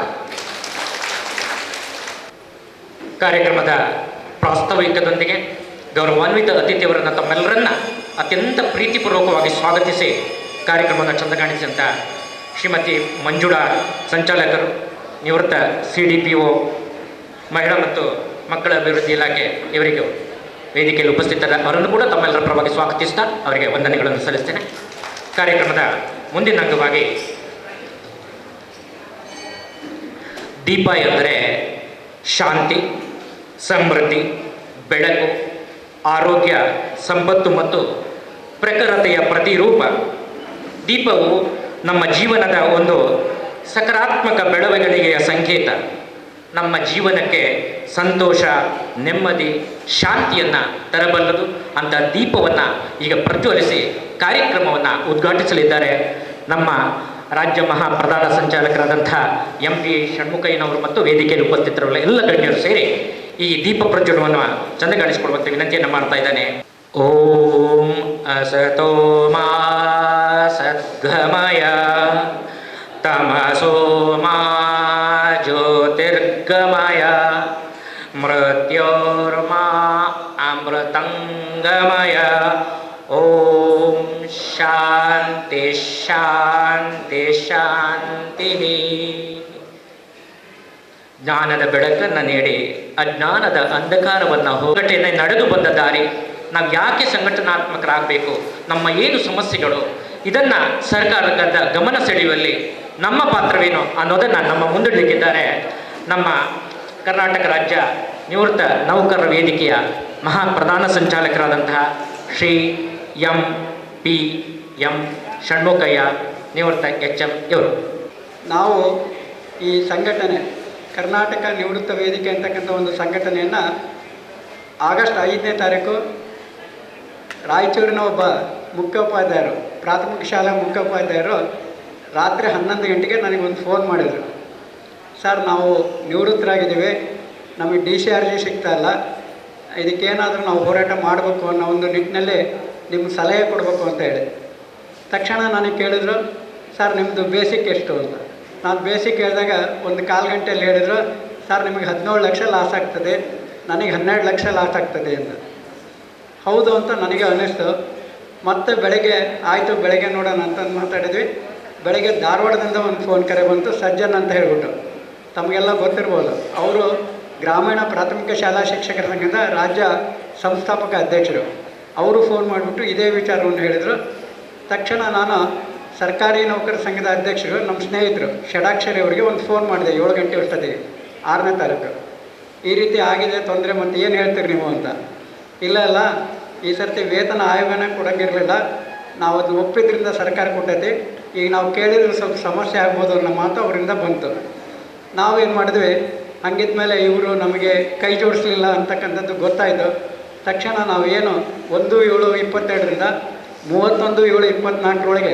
ಕಾರ್ಯಕ್ರಮದ ಪ್ರಾಸ್ತಾವಿಕದೊಂದಿಗೆ ಗೌರವಾನ್ವಿತ ಅತಿಥಿಯವರನ್ನು ತಮ್ಮೆಲ್ಲರನ್ನ ಅತ್ಯಂತ ಪ್ರೀತಿಪೂರ್ವಕವಾಗಿ ಸ್ವಾಗತಿಸಿ ಕಾರ್ಯಕ್ರಮವನ್ನು ಚಂದಗಾಣಿಸಿದಂಥ ಶ್ರೀಮತಿ ಮಂಜುಳಾ ಸಂಚಾಲಕರು, ನಿವೃತ್ತ CDPO, ಮಹಿಳಾ ಮತ್ತು ಮಕ್ಕಳ ಅಭಿವೃದ್ಧಿ ಇಲಾಖೆ ಇವರಿಗೆ ವೇದಿಕೆಯಲ್ಲಿ ಉಪಸ್ಥಿತರ ಅವರನ್ನು ಕೂಡ ತಮ್ಮೆಲ್ಲರ ಪರವಾಗಿ ಸ್ವಾಗತಿಸ್ತಾ ಅವರಿಗೆ ವಂದನೆಗಳನ್ನು ಸಲ್ಲಿಸ್ತೇನೆ. ಕಾರ್ಯಕ್ರಮದ ಮುಂದಿನ ಅಂಗವಾಗಿ ದೀಪ ಎಂದರೆ ಶಾಂತಿ, ಸಮೃದ್ಧಿ, ಬೆಳಕು, ಆರೋಗ್ಯ, ಸಂಪತ್ತು ಮತ್ತು ಪ್ರಖರತೆಯ ಪ್ರತಿರೂಪ. ದೀಪವು ನಮ್ಮ ಜೀವನದ ಒಂದು ಸಕಾರಾತ್ಮಕ ಬೆಳವಣಿಗೆಯ ಸಂಕೇತ. ನಮ್ಮ ಜೀವನಕ್ಕೆ ಸಂತೋಷ, ನೆಮ್ಮದಿ, ಶಾಂತಿಯನ್ನು ತರಬಲ್ಲದು. ಅಂಥ ದೀಪವನ್ನು ಈಗ ಪ್ರಜ್ವಲಿಸಿ ಕಾರ್ಯಕ್ರಮವನ್ನು ಉದ್ಘಾಟಿಸಲಿದ್ದಾರೆ ನಮ್ಮ ರಾಜ್ಯ ಮಹಾಪ್ರಧಾನ ಸಂಚಾಲಕರಾದಂಥ MP ಷಣ್ಮುಖಯ್ಯನವರು ಮತ್ತು ವೇದಿಕೆಯಲ್ಲಿ ಉಪಸ್ಥಿತರಲ್ಲ ಎಲ್ಲ ಗಣ್ಯರು ಸೇರಿ ಈ ದೀಪ ಪ್ರಜ್ವಲನವನ್ನು ಚಂದಗಾಣಿಸಿಕೊಡುವಂತೆ ವಿನಂತಿಯನ್ನು ಮಾಡ್ತಾ ಇದ್ದಾನೆ. ಓಂ ಅಸತೋ ಮಾ ಸದ್ಗಮಯ ತಮಸೋ ಮಾ ಜ್ಯೋತಿರ್ಗಮಯ ಮೃತ್ಯೋರ್ಮಾ ಅಮೃತಂಗಮಯ. ಓಂ ಶಾಂತಿ ಶಾಂತಿ ಶಾಂತಿ. ಜ್ಞಾನದ ಬೆಳಕನ್ನು ನೀಡಿ ಅಜ್ಞಾನದ ಅಂಧಕಾರವನ್ನು ಹೋಗಟೆನೆ ನಡೆದು ಬಂದ ದಾರಿ. ನಾವು ಯಾಕೆ ಸಂಘಟನಾತ್ಮಕರಾಗಬೇಕು, ನಮ್ಮ ಏನು ಸಮಸ್ಯೆಗಳು, ಇದನ್ನು ಸರ್ಕಾರದ ಗಮನ ಸೆಳೆಯುವಲ್ಲಿ ನಮ್ಮ ಪಾತ್ರವೇನು ಅನ್ನೋದನ್ನು ನಮ್ಮ ಮುಂದಿಡಲಿಕ್ಕಿದ್ದಾರೆ ನಮ್ಮ ಕರ್ನಾಟಕ ರಾಜ್ಯ ನಿವೃತ್ತ ನೌಕರರ ವೇದಿಕೆಯ ಮಹಾಪ್ರಧಾನ ಸಂಚಾಲಕರಾದಂತಹ ಶ್ರೀ MP.M. ಷಣ್ಮುಖಯ್ಯ, ನಿವೃತ್ತ HM ಇವರು. ನಾವು ಈ ಸಂಘಟನೆ ಕರ್ನಾಟಕ ನಿವೃತ್ತ ವೇದಿಕೆ ಅಂತಕ್ಕಂಥ ಒಂದು ಸಂಘಟನೆಯನ್ನು ಆಗಸ್ಟ್ 5ನೇ ತಾರೀಕು ರಾಯಚೂರಿನ ಒಬ್ಬ ಮುಖ್ಯೋಪಾಧ್ಯಾಯರು, ಪ್ರಾಥಮಿಕ ಶಾಲಾ ಮುಖ್ಯೋಪಾಧ್ಯಾಯರು ರಾತ್ರಿ 11 ಗಂಟೆಗೆ ನನಗೊಂದು ಫೋನ್ ಮಾಡಿದರು. ಸರ್, ನಾವು ನಿವೃತ್ತರಾಗಿದ್ದೀವಿ, ನಮಗೆ DCRG ಸಿಗ್ತಾ ಇಲ್ಲ, ಇದಕ್ಕೇನಾದರೂ ನಾವು ಹೋರಾಟ ಮಾಡಬೇಕು ಅನ್ನೋ ಒಂದು ನಿಟ್ಟಿನಲ್ಲಿ ನಿಮ್ಗೆ ಸಲಹೆ ಕೊಡಬೇಕು ಅಂತ ಹೇಳಿ. ತಕ್ಷಣ ನನಗೆ ಕೇಳಿದ್ರು, ಸರ್ ನಿಮ್ಮದು ಬೇಸಿಕ್ ಎಷ್ಟು ಅಂತ. ನಾನು ಬೇಸಿಕ್ ಹೇಳಿದಾಗ ಒಂದು 1/4 ಗಂಟೆಯಲ್ಲಿ ಹೇಳಿದ್ರು, ಸರ್ ನಿಮಗೆ 17 ಲಕ್ಷ ಲಾಸ್ ಆಗ್ತದೆ, ನನಗೆ 12 ಲಕ್ಷ ಲಾಸ್ ಆಗ್ತದೆ ಅಂತ. ಹೌದು ಅಂತ ನನಗೆ ಅನ್ನಿಸ್ತು. ಮತ್ತು ಬೆಳಗ್ಗೆ ಆಯಿತು, ಬೆಳಗ್ಗೆ ನೋಡೋಣ ಅಂತ ಮಾತಾಡಿದ್ವಿ. ಬೆಳಗ್ಗೆ ಧಾರವಾಡದಿಂದ ಒಂದು ಫೋನ್ ಕರೆ ಬಂತು, ಸಜ್ಜನ್ ಅಂತ ಹೇಳ್ಬಿಟ್ಟು, ತಮಗೆಲ್ಲ ಗೊತ್ತಿರ್ಬೋದು, ಅವರು ಗ್ರಾಮೀಣ ಪ್ರಾಥಮಿಕ ಶಾಲಾ ಶಿಕ್ಷಕರ ಸಂಘದ ರಾಜ್ಯ ಸಂಸ್ಥಾಪಕ ಅಧ್ಯಕ್ಷರು. ಅವರು ಫೋನ್ ಮಾಡಿಬಿಟ್ಟು ಇದೇ ವಿಚಾರವನ್ನು ಹೇಳಿದರು. ತಕ್ಷಣ ನಾನು ಸರ್ಕಾರಿ ನೌಕರರ ಸಂಘದ ಅಧ್ಯಕ್ಷರು, ನಮ್ಮ ಸ್ನೇಹಿತರು ಷಡಾಕ್ಷರಿ ಅವರಿಗೆ ಒಂದು ಫೋನ್ ಮಾಡಿದೆ 7 ಗಂಟೆ ಅಷ್ಟೊತ್ತಿಗೆ 6ನೇ ತಾರೀಕು. ಈ ರೀತಿ ಆಗಿದೆ ತೊಂದರೆ, ಮತ್ತು ಏನು ಹೇಳ್ತೀರಿ ನೀವು ಅಂತ. ಇಲ್ಲ ಈ ಸರ್ತಿ ವೇತನ ಆಯೋಗನೇ ಕೊಡೋಂಗಿರಲಿಲ್ಲ, ನಾವು ಅದನ್ನ ಒಪ್ಪಿದ್ರಿಂದ ಸರ್ಕಾರ ಕೊಟ್ಟೈತಿ, ಈಗ ನಾವು ಕೇಳಿದ್ರೆ ಸ್ವಲ್ಪ ಸಮಸ್ಯೆ ಆಗ್ಬೋದು ಅನ್ನೋ ಮಾತು ಅವರಿಂದ ಬಂತು. ನಾವೇನು ಮಾಡಿದ್ವಿ, ಹಂಗಿದ್ಮೇಲೆ ಇವರು ನಮಗೆ ಕೈ ಜೋಡಿಸಲಿಲ್ಲ ಅಂತಕ್ಕಂಥದ್ದು ಗೊತ್ತಾಯಿತು. ತಕ್ಷಣ ನಾವು ಏನು 1/7/22ರಿಂದ 31/7/24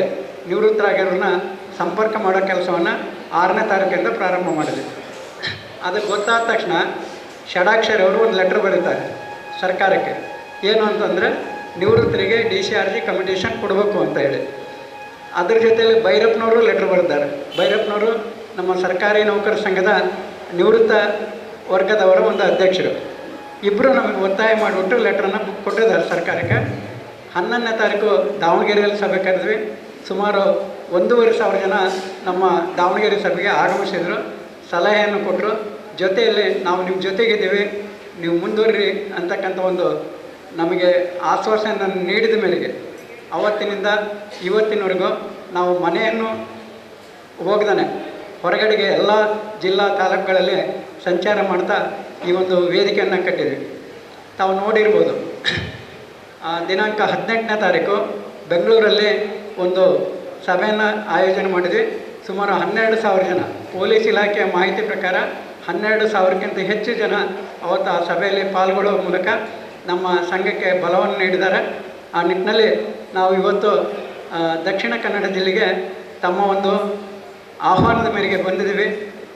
ನಿವೃತ್ತರಾಗಿರೋರನ್ನ ಸಂಪರ್ಕ ಮಾಡೋ ಕೆಲಸವನ್ನು 6ನೇ ತಾರೀಕಿಂದ ಪ್ರಾರಂಭ ಮಾಡಿದ್ವಿ. ಅದಕ್ಕೆ ಗೊತ್ತಾದ ತಕ್ಷಣ ಷಡಾಕ್ಷರಿ ಅವರು ಒಂದು ಲೆಟ್ರ್ ಬರೀತಾರೆ ಸರ್ಕಾರಕ್ಕೆ. ಏನು ಅಂತಂದರೆ ನಿವೃತ್ತರಿಗೆ DCRG ಕಮಿಟೇಷನ್ ಕೊಡಬೇಕು ಅಂತ ಹೇಳಿ. ಅದ್ರ ಜೊತೆಯಲ್ಲಿ ಭೈರಪ್ಪನವರು ಲೆಟ್ರ್ ಬರೆದಿದ್ದಾರೆ. ಭೈರಪ್ಪನವರು ನಮ್ಮ ಸರ್ಕಾರಿ ನೌಕರ ಸಂಘದ ನಿವೃತ್ತ ವರ್ಗದವರ ಒಂದು ಅಧ್ಯಕ್ಷರು. ಇಬ್ಬರು ನಮಗೆ ಒತ್ತಾಯ ಮಾಡಿಬಿಟ್ಟು ಲೆಟ್ರನ್ನು ಕೊಟ್ಟಿದ್ದಾರೆ ಸರ್ಕಾರಕ್ಕೆ. 11ನೇ ತಾರೀಕು ದಾವಣಗೆರೆಯಲ್ಲಿ ಸಭೆ ಕರೆದ್ವಿ. ಸುಮಾರು 1,500 ಜನ ನಮ್ಮ ದಾವಣಗೆರೆ ಸಭೆಗೆ ಆಗಮಿಸಿದರು, ಸಲಹೆಯನ್ನು ಕೊಟ್ಟರು. ಜೊತೆಯಲ್ಲಿ ನಾವು ನಿಮ್ಮ ಜೊತೆಗಿದ್ದೀವಿ, ನೀವು ಮುಂದುವರಿರಿ ಅಂತಕ್ಕಂಥ ಒಂದು ನಮಗೆ ಆಶ್ವಾಸನೆ ನೀಡಿದ ಮೇರೆಗೆ ಅವತ್ತಿನಿಂದ ಇವತ್ತಿನವರೆಗೂ ನಾವು ಮನೆಯನ್ನು ಹೋಗ್ದಾನೆ ಹೊರಗಡೆಗೆ ಎಲ್ಲ ಜಿಲ್ಲಾ ತಾಲೂಕುಗಳಲ್ಲಿ ಸಂಚಾರ ಮಾಡ್ತಾ ಈ ಒಂದು ವೇದಿಕೆಯನ್ನು ಕಟ್ಟಿದ್ವಿ. ತಾವು ನೋಡಿರ್ಬೋದು, ದಿನಾಂಕ 18ನೇ ತಾರೀಕು ಬೆಂಗಳೂರಲ್ಲಿ ಒಂದು ಸಭೆಯನ್ನು ಆಯೋಜನೆ ಮಾಡಿದ್ವಿ. ಸುಮಾರು 12,000 ಜನ, ಪೊಲೀಸ್ ಇಲಾಖೆಯ ಮಾಹಿತಿ ಪ್ರಕಾರ 12,000ಕ್ಕಿಂತ ಹೆಚ್ಚು ಜನ ಅವತ್ತು ಆ ಸಭೆಯಲ್ಲಿ ಪಾಲ್ಗೊಳ್ಳುವ ಮೂಲಕ ನಮ್ಮ ಸಂಘಕ್ಕೆ ಬಲವನ್ನು ನೀಡಿದ್ದಾರೆ. ಆ ನಿಟ್ಟಿನಲ್ಲಿ ನಾವು ಇವತ್ತು ದಕ್ಷಿಣ ಕನ್ನಡ ಜಿಲ್ಲೆಗೆ ತಮ್ಮ ಒಂದು ಆಹ್ವಾನದ ಮೇರೆಗೆ ಬಂದಿದ್ದೀವಿ.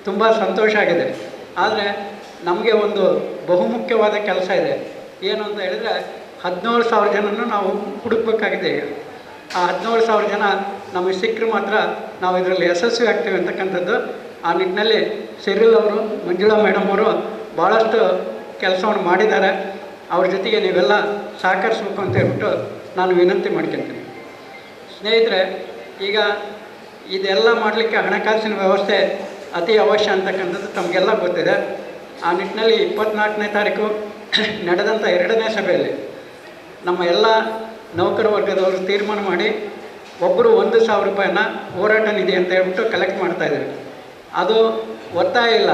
ತುಂಬ ಸಂತೋಷ ಆಗಿದೆ. ಆದರೆ ನಮಗೆ ಒಂದು ಬಹುಮುಖ್ಯವಾದ ಕೆಲಸ ಇದೆ. ಏನು ಅಂತ ಹೇಳಿದರೆ 17,000 ಜನನ್ನು ನಾವು ಹುಡುಕಬೇಕಾಗಿದೆ. ಈಗ ಆ 17,000 ಜನ ನಮಗೆ ಸಿಕ್ಕರೆ ಮಾತ್ರ ನಾವು ಇದರಲ್ಲಿ ಯಶಸ್ವಿ ಆಗ್ತೀವಿ ಅಂತಕ್ಕಂಥದ್ದು. ಆ ನಿಟ್ಟಿನಲ್ಲಿ ಸಿರಿಲ್ ಅವರು, ಮಂಜುಳಾ ಮೇಡಮ್ ಅವರು ಭಾಳಷ್ಟು ಕೆಲಸವನ್ನು ಮಾಡಿದ್ದಾರೆ. ಅವ್ರ ಜೊತೆಗೆ ನೀವೆಲ್ಲ ಸಹಕರಿಸ್ಬೇಕು ಅಂತ ಹೇಳ್ಬಿಟ್ಟು ನಾನು ವಿನಂತಿ ಮಾಡ್ಕೊತೀನಿ. ಸ್ನೇಹಿತರೆ, ಈಗ ಇದೆಲ್ಲ ಮಾಡಲಿಕ್ಕೆ ಹಣಕಾಸಿನ ವ್ಯವಸ್ಥೆ ಅತಿ ಅವಶ್ಯ ಅಂತಕ್ಕಂಥದ್ದು ತಮಗೆಲ್ಲ ಗೊತ್ತಿದೆ. ಆ ನಿಟ್ಟಿನಲ್ಲಿ 24ನೇ ತಾರೀಕು ನಡೆದಂಥ 2ನೇ ಸಭೆಯಲ್ಲಿ ನಮ್ಮ ಎಲ್ಲ ನೌಕರ ವರ್ಗದವರು ತೀರ್ಮಾನ ಮಾಡಿ ಒಬ್ಬರು 1,000 ರೂಪಾಯಿನ ಹೋರಾಟ ನಿಧಿ ಅಂತ ಹೇಳ್ಬಿಟ್ಟು ಕಲೆಕ್ಟ್ ಮಾಡ್ತಾಯಿದ್ದೀವಿ. ಅದು ಒತ್ತಾಯ ಇಲ್ಲ,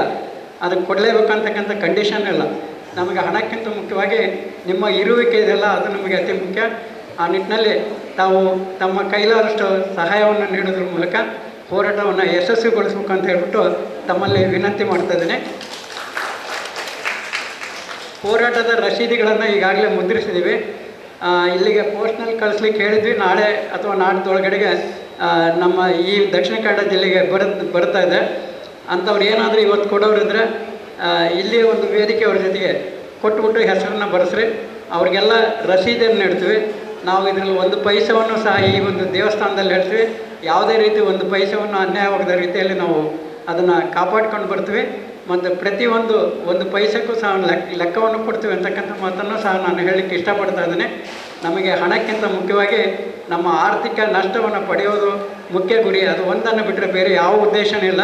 ಅದಕ್ಕೆ ಕೊಡಲೇಬೇಕಂತಕ್ಕಂಥ ಕಂಡೀಷನ್ ಇಲ್ಲ. ನಮಗೆ ಹಣಕ್ಕಿಂತ ಮುಖ್ಯವಾಗಿ ನಿಮ್ಮ ಇರುವಿಕೆ ಇದೆಲ್ಲ ಅದು ನಮಗೆ ಅತಿ ಮುಖ್ಯ. ಆ ನಿಟ್ಟಿನಲ್ಲಿ ತಾವು ತಮ್ಮ ಕೈಲಾದಷ್ಟು ಸಹಾಯವನ್ನು ನೀಡೋದ್ರ ಮೂಲಕ ಹೋರಾಟವನ್ನು ಯಶಸ್ವಿಗೊಳಿಸ್ಬೇಕು ಅಂತ ಹೇಳ್ಬಿಟ್ಟು ತಮ್ಮಲ್ಲಿ ವಿನಂತಿ ಮಾಡ್ತಾಯಿದ್ದೀನಿ. ಹೋರಾಟದ ರಸೀದಿಗಳನ್ನು ಈಗಾಗಲೇ ಮುದ್ರಿಸಿದ್ದೀವಿ. ಇಲ್ಲಿಗೆ ಪೋಸ್ಟ್ನಲ್ಲಿ ಕಳಿಸ್ಲಿಕ್ಕೆ ಹೇಳಿದ್ವಿ. ನಾಳೆ ಅಥವಾ ನಾಡ್ದೊಳಗಡೆಗೆ ನಮ್ಮ ಈ ದಕ್ಷಿಣ ಕನ್ನಡ ಜಿಲ್ಲೆಗೆ ಬರ್ತಾ ಇದೆ. ಅಂಥವ್ರು ಏನಾದರೂ ಇವತ್ತು ಕೊಡೋರಿದ್ರೆ ಇಲ್ಲಿ ಒಂದು ವೇದಿಕೆ ಅವ್ರ ಜೊತೆಗೆ ಕೊಟ್ಬಿಟ್ಟು ಹೆಸರನ್ನು ಬರೆಸ್ರಿ. ಅವ್ರಿಗೆಲ್ಲ ರಸೀದಿಯನ್ನು ನೀಡ್ತೀವಿ. ನಾವು ಇದರಲ್ಲಿ 1 ಪೈಸವನ್ನು ಸಹ ಈ ಒಂದು ದೇವಸ್ಥಾನದಲ್ಲಿ ಹೇಳ್ತೀವಿ. ಯಾವುದೇ ರೀತಿ 1 ಪೈಸವನ್ನು ಅನ್ಯಾಯವಾಗದ ರೀತಿಯಲ್ಲಿ ನಾವು ಅದನ್ನು ಕಾಪಾಡ್ಕೊಂಡು ಬರ್ತೀವಿ. ಮತ್ತು ಪ್ರತಿಯೊಂದು 1 ಪೈಸೆಗೂ ಸಹ ಲೆಕ್ಕವನ್ನು ಕೊಡ್ತೀವಿ ಅಂತಕ್ಕಂಥ ಮಾತನ್ನು ಸಹ ನಾನು ಹೇಳಲಿಕ್ಕೆ ಇಷ್ಟಪಡ್ತಾ ಇದ್ದೇನೆ. ನಮಗೆ ಹಣಕ್ಕಿಂತ ಮುಖ್ಯವಾಗಿ ನಮ್ಮ ಆರ್ಥಿಕ ನಷ್ಟವನ್ನು ಪಡೆಯೋದು ಮುಖ್ಯ ಗುರಿ. ಅದು ಒಂದನ್ನು ಬಿಟ್ಟರೆ ಬೇರೆ ಯಾವ ಉದ್ದೇಶನೂ ಇಲ್ಲ.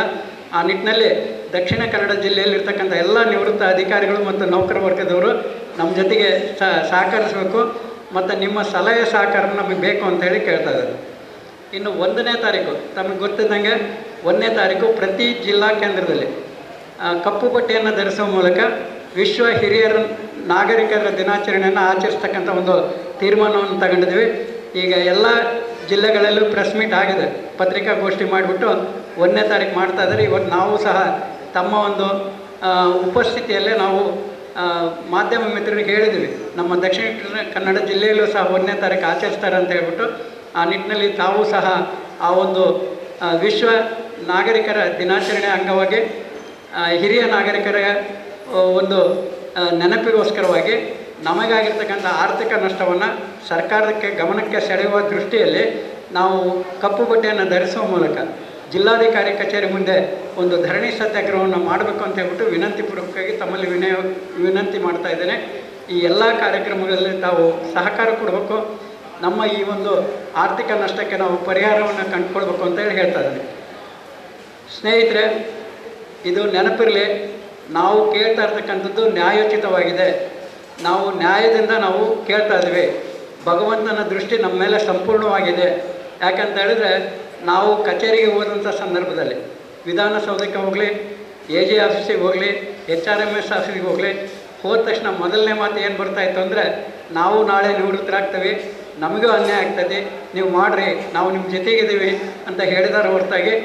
ಆ ನಿಟ್ಟಿನಲ್ಲಿ ದಕ್ಷಿಣ ಕನ್ನಡ ಜಿಲ್ಲೆಯಲ್ಲಿರ್ತಕ್ಕಂಥ ಎಲ್ಲ ನಿವೃತ್ತ ಅಧಿಕಾರಿಗಳು ಮತ್ತು ನೌಕರ ವರ್ಗದವರು ನಮ್ಮ ಜೊತೆಗೆ ಸಹಕರಿಸಬೇಕು. ಮತ್ತು ನಿಮ್ಮ ಸಲಹೆ ಸಹಕಾರ ನಮಗೆ ಬೇಕು ಅಂತೇಳಿ ಕೇಳ್ತಾ ಇದ್ದಾರೆ. ಇನ್ನು 1ನೇ ತಾರೀಕು ತಮಗೆ ಗೊತ್ತಿದ್ದಂಗೆ 1ನೇ ತಾರೀಕು ಪ್ರತಿ ಜಿಲ್ಲಾ ಕೇಂದ್ರದಲ್ಲಿ ಕಪ್ಪು ಬಟ್ಟೆಯನ್ನು ಧರಿಸುವ ಮೂಲಕ ವಿಶ್ವ ಹಿರಿಯರ ನಾಗರಿಕರ ದಿನಾಚರಣೆಯನ್ನು ಆಚರಿಸ್ತಕ್ಕಂಥ ಒಂದು ತೀರ್ಮಾನವನ್ನು ತಗೊಂಡಿದ್ವಿ. ಈಗ ಎಲ್ಲ ಜಿಲ್ಲೆಗಳಲ್ಲೂ ಪ್ರೆಸ್ ಮೀಟ್ ಆಗಿದೆ, ಪತ್ರಿಕಾಗೋಷ್ಠಿ ಮಾಡಿಬಿಟ್ಟು 1ನೇ ತಾರೀಕು ಮಾಡ್ತಾ ಇದ್ದಾರೆ. ಇವತ್ತು ನಾವು ಸಹ ತಮ್ಮ ಒಂದು ಉಪಸ್ಥಿತಿಯಲ್ಲೇ ನಾವು ಮಾಧ್ಯಮ ಮಿತ್ರರಿಗೆ ಹೇಳಿದ್ವಿ, ನಮ್ಮ ದಕ್ಷಿಣ ಕನ್ನಡ ಜಿಲ್ಲೆಯಲ್ಲೂ ಸಹ 1ನೇ ತಾರೀಕು ಆಚರಿಸ್ತಾರೆ ಅಂತ ಹೇಳ್ಬಿಟ್ಟು. ಆ ನಿಟ್ಟಿನಲ್ಲಿ ತಾವು ಸಹ ಆ ಒಂದು ವಿಶ್ವ ನಾಗರಿಕರ ದಿನಾಚರಣೆ ಅಂಗವಾಗಿ ಹಿರಿಯ ನಾಗರಿಕರ ಒಂದು ನೆನಪಿಗೋಸ್ಕರವಾಗಿ ನಮಗಾಗಿರ್ತಕ್ಕಂಥ ಆರ್ಥಿಕ ನಷ್ಟವನ್ನು ಸರ್ಕಾರಕ್ಕೆ ಗಮನಕ್ಕೆ ಸೆಳೆಯುವ ದೃಷ್ಟಿಯಲ್ಲಿ ನಾವು ಕಪ್ಪು ಬಟ್ಟೆಯನ್ನು ಧರಿಸುವ ಮೂಲಕ ಜಿಲ್ಲಾಧಿಕಾರಿ ಕಚೇರಿ ಮುಂದೆ ಒಂದು ಧರಣಿ ಸತ್ಯಾಗ್ರಹವನ್ನು ಮಾಡಬೇಕು ಅಂತ ಹೇಳ್ಬಿಟ್ಟು ವಿನಂತಿಪೂರ್ವಕವಾಗಿ ತಮ್ಮಲ್ಲಿ ವಿನಂತಿ ಮಾಡ್ತಾ ಇದ್ದೇನೆ. ಈ ಎಲ್ಲ ಕಾರ್ಯಕ್ರಮಗಳಲ್ಲಿ ತಾವು ಸಹಕಾರ ಕೊಡಬೇಕು. ನಮ್ಮ ಈ ಒಂದು ಆರ್ಥಿಕ ನಷ್ಟಕ್ಕೆ ನಾವು ಪರಿಹಾರವನ್ನು ಕಂಡುಕೊಳ್ಬೇಕು ಅಂತೇಳಿ ಹೇಳ್ತಾ ಇದ್ದೀನಿ. ಸ್ನೇಹಿತರೆ, ಇದು ನೆನಪಿರಲಿ, ನಾವು ಕೇಳ್ತಾ ಇರ್ತಕ್ಕಂಥದ್ದು ನ್ಯಾಯೋಚಿತವಾಗಿದೆ. ನಾವು ನ್ಯಾಯದಿಂದ ನಾವು ಕೇಳ್ತಾ ಇದ್ದೀವಿ. ಭಗವಂತನ ದೃಷ್ಟಿ ನಮ್ಮ ಮೇಲೆ ಸಂಪೂರ್ಣವಾಗಿದೆ. ಯಾಕಂತ ಹೇಳಿದ್ರೆ ನಾವು ಕಚೇರಿಗೆ ಹೋದಂಥ ಸಂದರ್ಭದಲ್ಲಿ ವಿಧಾನಸೌಧಕ್ಕೆ ಹೋಗಲಿ, AG ಆಫೀಸಿಗೆ ಹೋಗಲಿ, HRMS ಆಫೀಸಿಗೆ ಹೋಗಲಿ, ಹೋದ ತಕ್ಷಣ ಮೊದಲನೇ ಮಾತು ಏನು ಬರ್ತಾಯಿತ್ತು ಅಂದರೆ, ನಾವು ನಾಳೆ ನಿವೃತ್ತರಾಗ್ತೀವಿ, ನಮಗೂ ಅನ್ಯಾಯ ಆಗ್ತದೆ, ನೀವು ಮಾಡಿರಿ, ನಾವು ನಿಮ್ಮ ಜೊತೆಗಿದ್ದೀವಿ ಅಂತ ಹೇಳಿದಾರ ಹೊರತಾಗಿ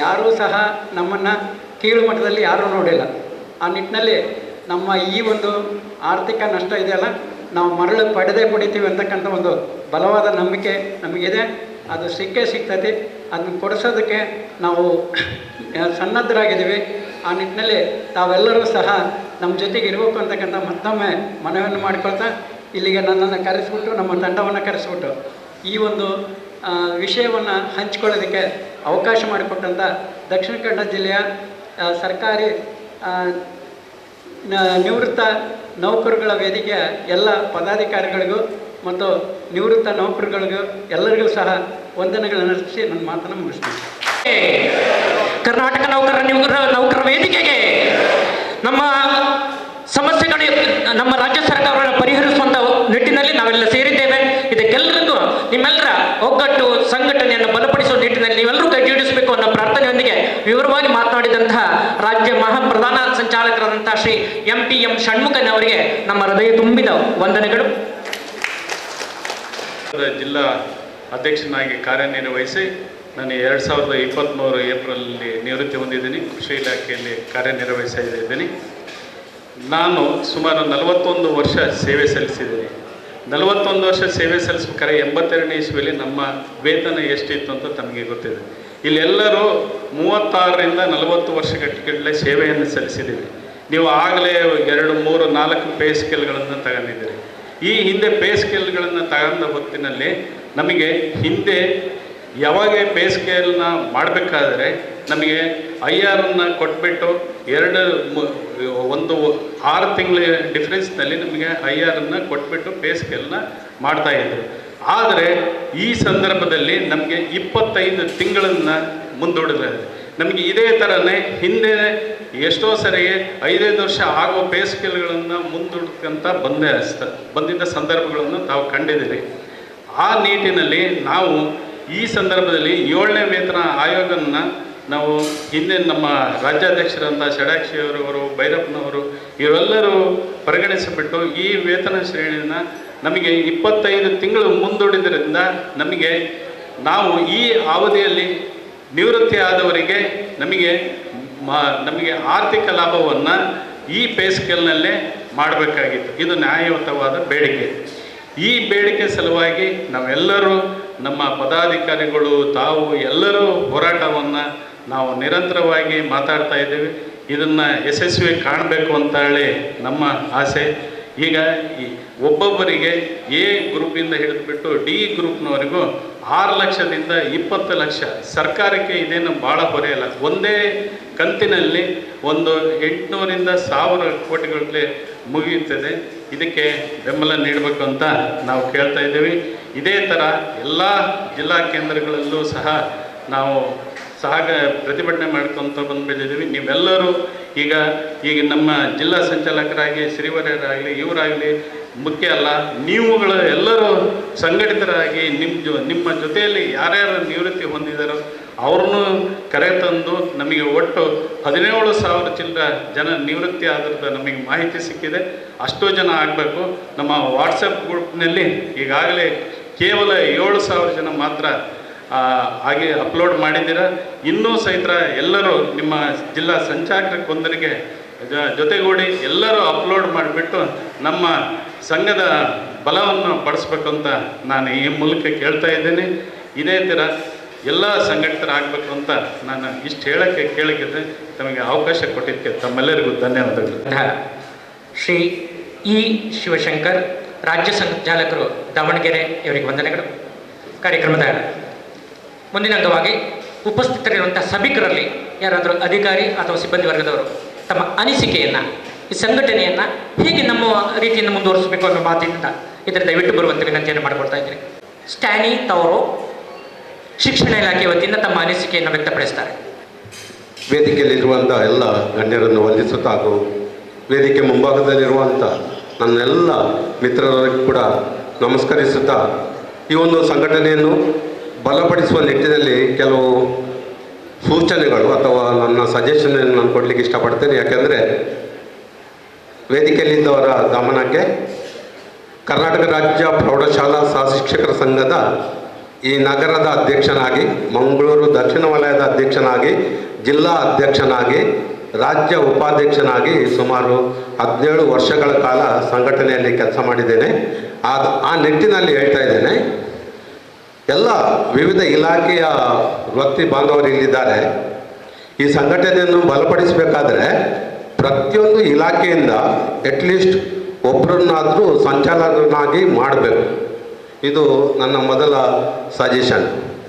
ಯಾರೂ ಸಹ ನಮ್ಮನ್ನು ಕೀಳು ಮಟ್ಟದಲ್ಲಿ ಯಾರೂ ನೋಡಿಲ್ಲ. ಆ ನಿಟ್ಟಿನಲ್ಲಿ ನಮ್ಮ ಈ ಒಂದು ಆರ್ಥಿಕ ನಷ್ಟ ಇದೆಯಲ್ಲ, ನಾವು ಮರಳು ಪಡಿತೀವಿ ಅಂತಕ್ಕಂಥ ಒಂದು ಬಲವಾದ ನಂಬಿಕೆ ನಮಗಿದೆ. ಅದು ಸಿಗ್ತದೆ. ಅದನ್ನು ಕೊಡಿಸೋದಕ್ಕೆ ನಾವು ಸನ್ನದ್ಧರಾಗಿದ್ದೀವಿ. ಆ ನಿಟ್ಟಿನಲ್ಲಿ ತಾವೆಲ್ಲರೂ ಸಹ ನಮ್ಮ ಜೊತೆಗೆ ಇರಬೇಕು ಅಂತಕ್ಕಂಥ ಮತ್ತೊಮ್ಮೆ ಮನವಿಯನ್ನು ಮಾಡಿಕೊಳ್ತಾ ಇಲ್ಲಿಗೆ ನನ್ನನ್ನು ಕರೆಸಿಬಿಟ್ಟು, ನಮ್ಮ ತಂಡವನ್ನು ಕರೆಸಿಬಿಟ್ಟು ಈ ಒಂದು ವಿಷಯವನ್ನು ಹಂಚಿಕೊಳ್ಳೋದಕ್ಕೆ ಅವಕಾಶ ಮಾಡಿಕೊಟ್ಟಂಥ ದಕ್ಷಿಣ ಕನ್ನಡ ಜಿಲ್ಲೆಯ ಸರ್ಕಾರಿ ನಿವೃತ್ತ ನೌಕರರುಗಳ ವೇದಿಕೆಯ ಎಲ್ಲ ಪದಾಧಿಕಾರಿಗಳಿಗೂ ಮತ್ತು ನಿವೃತ್ತ ನೌಕರರಿಗಳಿಗೂ ಎಲ್ಲರಿಗೂ ಸಹ ವಂದನೆಗಳನ್ನು ಅರ್ಪಿಸಿ ನನ್ನ ಮಾತನ್ನು ಮುಗಿಸ್ತೀನಿ. ಕರ್ನಾಟಕ ನೌಕರ ವೇದಿಕೆಗೆ ನಮ್ಮ ಸಮಸ್ಯೆಗಳು ನಮ್ಮ ರಾಜ್ಯ ಸರ್ಕಾರವನ್ನು ಪರಿಹರಿಸುವಂಥ ನಿಟ್ಟಿನಲ್ಲಿ ನಿಟ್ಟಿನಲ್ಲಿ ನಾವೆಲ್ಲ ಸೇರಿದ್ದೇವೆ. ಇದಕ್ಕೆಲ್ಲರಿಗೂ ನಿಮ್ಮೆಲ್ಲರ ಒಗ್ಗಟ್ಟು ಸಂಘಟನೆಯನ್ನು ಬಲಪಡಿಸುವ ನಿಟ್ಟಿನಲ್ಲಿ ನೀವೆಲ್ಲರೂ ಕೈ ಜೋಡಿಸಬೇಕು ಅನ್ನೋ ಪ್ರಾರ್ಥನೆಯೊಂದಿಗೆ ವಿವರವಾಗಿ ಮಾತನಾಡಿದಂತಹ ರಾಜ್ಯ ಪ್ರಧಾನ ಸಂಚಾಲಕರಾದಂತಹ ಶ್ರೀ MPM ಷಣ್ಮುಖನ್ ಅವರಿಗೆ ನಮ್ಮ ಹೃದಯ ತುಂಬಿದ ವಂದನೆಗಳು. ಜಿಲ್ಲಾ ಅಧ್ಯಕ್ಷನಾಗಿ ಕಾರ್ಯನಿರ್ವಹಿಸಿ ನಾನು 2023 ಏಪ್ರಿಲಲ್ಲಿ ನಿವೃತ್ತಿ ಹೊಂದಿದ್ದೀನಿ. ಕೃಷಿ ಇಲಾಖೆಯಲ್ಲಿ ಕಾರ್ಯನಿರ್ವಹಿಸಿದ್ದೀನಿ. ನಾನು ಸುಮಾರು 41 ವರ್ಷ ಸೇವೆ ಸಲ್ಲಿಸಿದ್ದೀನಿ. 41 ವರ್ಷ ಸೇವೆ ಸಲ್ಲಿಸ್ಬೇಕಾದ್ರೆ 82ನೇ ಇಸ್ವಿಯಲ್ಲಿ ನಮ್ಮ ವೇತನ ಎಷ್ಟಿತ್ತು ಅಂತ ತಮಗೆ ಗೊತ್ತಿದೆ. ಇಲ್ಲೆಲ್ಲರೂ 36ರಿಂದ 40 ವರ್ಷಗಟ್ಟಲೆ ಸೇವೆಯನ್ನು ಸಲ್ಲಿಸಿದ್ದೀವಿ. ನೀವು ಆಗಲೇ 2, 3, 4 ಪೇ ಸ್ಕೇಲ್ಗಳನ್ನು ತಗೊಂಡಿದ್ದೀರಿ. ಈ ಹಿಂದೆ ಪೇ ಸ್ಕೇಲ್ಗಳನ್ನು ತಗೊಂಡ ಹೊತ್ತಿನಲ್ಲಿ ನಮಗೆ ಹಿಂದೆ ಯಾವಾಗ ಪೇ ಸ್ಕೇಲ್ನ ಮಾಡಬೇಕಾದ್ರೆ ನಮಗೆ IRನ್ನು ಕೊಟ್ಬಿಟ್ಟು 6 ತಿಂಗಳ ಡಿಫ್ರೆನ್ಸ್ನಲ್ಲಿ ನಮಗೆ IRನ್ನು ಕೊಟ್ಬಿಟ್ಟು ಪೇ ಸ್ಕೇಲ್ನ ಮಾಡ್ತಾಯಿದ್ರು. ಆದರೆ ಈ ಸಂದರ್ಭದಲ್ಲಿ ನಮಗೆ 25 ತಿಂಗಳನ್ನು ಮುಂದೂಡಿದ್ರೆ ನಮಗೆ ಇದೇ ಥರನೇ ಹಿಂದೆ ಎಷ್ಟೋ ಸರಿಗೆ 5 ವರ್ಷ ಆಗೋ ಪೇ ಸ್ಕೇಲ್ಗಳನ್ನು ಮುಂದೂಡ್ಕಂತ ಬಂದಿದ್ದ ಸಂದರ್ಭಗಳನ್ನು ತಾವು ಕಂಡಿದ್ದೀರಿ. ಆ ನಿಟ್ಟಿನಲ್ಲಿ ನಾವು ಈ ಸಂದರ್ಭದಲ್ಲಿ 7ನೇ ವೇತನ ಆಯೋಗವನ್ನು ನಾವು ಹಿಂದೆ ನಮ್ಮ ರಾಜ್ಯಾಧ್ಯಕ್ಷರಂಥ ಷಡಾಕ್ಷಿಯವರು, ಭೈರಪ್ಪನವರು ಇವರೆಲ್ಲರೂ ಪರಿಗಣಿಸಿಬಿಟ್ಟು ಈ ವೇತನ ಶ್ರೇಣಿಯನ್ನು ನಮಗೆ 25 ತಿಂಗಳು ಮುಂದೂಡಿದ್ರಿಂದ ನಾವು ಈ ಅವಧಿಯಲ್ಲಿ ನಿವೃತ್ತಿ ಆದವರಿಗೆ ನಮಗೆ ಆರ್ಥಿಕ ಲಾಭವನ್ನು ಈ ಪೇ ಸ್ಕೇಲ್ನಲ್ಲೇ ಮಾಡಬೇಕಾಗಿತ್ತು. ಇದು ನ್ಯಾಯಯುತವಾದ ಬೇಡಿಕೆ. ಈ ಬೇಡಿಕೆ ಸಲುವಾಗಿ ನಾವೆಲ್ಲರೂ ನಮ್ಮ ಪದಾಧಿಕಾರಿಗಳು ತಾವು ಎಲ್ಲರೂ ಹೋರಾಟವನ್ನು ನಾವು ನಿರಂತರವಾಗಿ ಮಾತಾಡ್ತಾ ಇದ್ದೀವಿ. ಇದನ್ನು ಯಶಸ್ವಿ ಕಾಣಬೇಕು ಅಂತ ಹೇಳಿ ನಮ್ಮ ಆಸೆ. ಈಗ ಒಬ್ಬೊಬ್ಬರಿಗೆ ಎ ಗ್ರೂಪಿಂದ ಹಿಡಿದುಬಿಟ್ಟು ಡಿ ಗ್ರೂಪ್ನವರೆಗೂ 6 ಲಕ್ಷದಿಂದ 20 ಲಕ್ಷ ಸರ್ಕಾರಕ್ಕೆ ಇದೇನು ಭಾಳ ಹೊರೆಯಲ್ಲ. ಒಂದೇ ಕಂತಿನಲ್ಲಿ ಒಂದು 800ರಿಂದ 1000 ಕೋಟಿಗಟ್ಟಲೆ ಮುಗಿಯುತ್ತದೆ. ಇದಕ್ಕೆ ಬೆಂಬಲ ನೀಡಬೇಕು ಅಂತ ನಾವು ಕೇಳ್ತಾ ಇದ್ದೀವಿ. ಇದೇ ಥರ ಎಲ್ಲ ಜಿಲ್ಲಾ ಕೇಂದ್ರಗಳಲ್ಲೂ ಸಹ ನಾವು ಪ್ರತಿಭಟನೆ ಮಾಡ್ಕೊತ ಬಂದುಬಿಟ್ಟಿದ್ದೀವಿ. ನೀವೆಲ್ಲರೂ ಈಗ ನಮ್ಮ ಜಿಲ್ಲಾ ಸಂಚಾಲಕರಾಗಿ ಶ್ರೀವರ್ಯರಾಗಲಿ ಇವರಾಗಲಿ ಮುಖ್ಯ ಅಲ್ಲ, ನೀವುಗಳು ಎಲ್ಲರೂ ಸಂಘಟಿತರಾಗಿ ನಿಮ್ಮ ಜೊತೆಯಲ್ಲಿ ಯಾರ್ಯಾರು ನಿವೃತ್ತಿ ಹೊಂದಿದ್ದಾರೋ ಅವ್ರನ್ನೂ ಕರೆ ತಂದು ನಮಗೆ ಒಟ್ಟು 17,000 ಚಿಲ್ಲರ ಜನ ನಿವೃತ್ತಿ ಆದ್ರದ್ದು ನಮಗೆ ಮಾಹಿತಿ ಸಿಕ್ಕಿದೆ. ಅಷ್ಟೋ ಜನ ಆಗಬೇಕು. ನಮ್ಮ ವಾಟ್ಸಪ್ ಗ್ರೂಪ್ನಲ್ಲಿ ಈಗಾಗಲೇ ಕೇವಲ 7,000 ಜನ ಮಾತ್ರ ಹಾಗೆ ಅಪ್ಲೋಡ್ ಮಾಡಿದ್ದೀರ. ಇನ್ನೂ ಸಹಿತ ಎಲ್ಲರೂ ನಿಮ್ಮ ಜಿಲ್ಲಾ ಸಂಚಾಲಕರಿಗೆ ಜೊತೆಗೂಡಿ ಎಲ್ಲರೂ ಅಪ್ಲೋಡ್ ಮಾಡಿಬಿಟ್ಟು ನಮ್ಮ ಸಂಘದ ಬಲವನ್ನು ಪಡಿಸ್ಬೇಕು ಅಂತ ನಾನು ಈ ಮೂಲಕ ಕೇಳ್ತಾ ಇದ್ದೇನೆ. ಇದೇ ಥರ ಎಲ್ಲ ಸಂಘಟಿತರಾಗಬೇಕು ಅಂತ ನಾನು ಇಷ್ಟು ಕೇಳಕ್ಕಿದ್ದೆ. ತಮಗೆ ಅವಕಾಶ ಕೊಟ್ಟಿದ್ದಕ್ಕೆ ತಮ್ಮೆಲ್ಲರಿಗೂ ಧನ್ಯವಾದಗಳು. ಶ್ರೀ ಇ ಶಿವಶಂಕರ್, ರಾಜ್ಯ ಸಂಚಾಲಕರು, ದಾವಣಗೆರೆ ಇವರಿಗೆ ವಂದನೆಗಳು. ಕಾರ್ಯಕ್ರಮದ ಮುಂದಿನ ಅಂಗವಾಗಿ ಉಪಸ್ಥಿತರಿರುವಂಥ ಸಭಿಕರಲ್ಲಿ ಯಾರಾದರೂ ಅಧಿಕಾರಿ ಅಥವಾ ಸಿಬ್ಬಂದಿ ವರ್ಗದವರು ತಮ್ಮ ಅನಿಸಿಕೆಯನ್ನು, ಈ ಸಂಘಟನೆಯನ್ನು ಹೇಗೆ ನಮ್ಮ ರೀತಿಯಿಂದ ಮುಂದುವರಿಸಬೇಕು ಅನ್ನೋ ಮಾತಿನಿಂದ ಇದರ ದಯವಿಟ್ಟು ಬರುವಂತೆ ವಿನಂತಿಯನ್ನು ಮಾಡಿಕೊಳ್ತಾ ಇದ್ದೀನಿ. ಸ್ಟ್ಯಾನಿ ತವರು ಶಿಕ್ಷಣ ಇಲಾಖೆ ವತಿಯಿಂದ ತಮ್ಮ ಅನಿಸಿಕೆಯನ್ನು ವ್ಯಕ್ತಪಡಿಸ್ತಾರೆ. ವೇದಿಕೆಯಲ್ಲಿರುವಂಥ ಎಲ್ಲ ಗಣ್ಯರನ್ನು ವಂದಿಸುತ್ತಾ ಹಾಗೂ ವೇದಿಕೆ ಮುಂಭಾಗದಲ್ಲಿರುವಂಥ ನನ್ನೆಲ್ಲ ಮಿತ್ರರಿಗೂ ಕೂಡ ನಮಸ್ಕರಿಸುತ್ತಾ ಈ ಒಂದು ಸಂಘಟನೆಯನ್ನು ಬಲಪಡಿಸುವ ನಿಟ್ಟಿನಲ್ಲಿ ಕೆಲವು ಸೂಚನೆಗಳು ಅಥವಾ ನನ್ನ ಸಜೆಷನನ್ನು ನಾನು ಕೊಡಲಿಕ್ಕೆ ಇಷ್ಟಪಡ್ತೇನೆ. ಯಾಕೆಂದರೆ ವೇದಿಕೆಯಲ್ಲಿದ್ದವರ ಗಮನಕ್ಕೆ ಕರ್ನಾಟಕ ರಾಜ್ಯ ಪ್ರೌಢಶಾಲಾ ಸಹಶಿಕ್ಷಕರ ಸಂಘದ ಈ ನಗರದ ಅಧ್ಯಕ್ಷನಾಗಿ, ಮಂಗಳೂರು ದಕ್ಷಿಣ ವಲಯದ ಅಧ್ಯಕ್ಷನಾಗಿ, ಜಿಲ್ಲಾ ಅಧ್ಯಕ್ಷನಾಗಿ, ರಾಜ್ಯ ಉಪಾಧ್ಯಕ್ಷನಾಗಿ ಸುಮಾರು 17 ವರ್ಷಗಳ ಕಾಲ ಸಂಘಟನೆಯಲ್ಲಿ ಕೆಲಸ ಮಾಡಿದ್ದೇನೆ. ಆ ನಿಟ್ಟಿನಲ್ಲಿ ಹೇಳ್ತಾ ಇದ್ದೇನೆ, ಎಲ್ಲ ವಿವಿಧ ಇಲಾಖೆಯ ವೃತ್ತಿ ಬಾಂಧವರು ಇಲ್ಲಿದ್ದಾರೆ. ಈ ಸಂಘಟನೆಯನ್ನು ಬಲಪಡಿಸಬೇಕಾದ್ರೆ ಪ್ರತಿಯೊಂದು ಇಲಾಖೆಯಿಂದ ಅಟ್ಲೀಸ್ಟ್ ಒಬ್ಬರನ್ನಾದರೂ ಸಂಚಾಲಕನಾಗಿ ಮಾಡಬೇಕು. ಇದು ನನ್ನ ಮೊದಲ ಸಜೆಷನ್.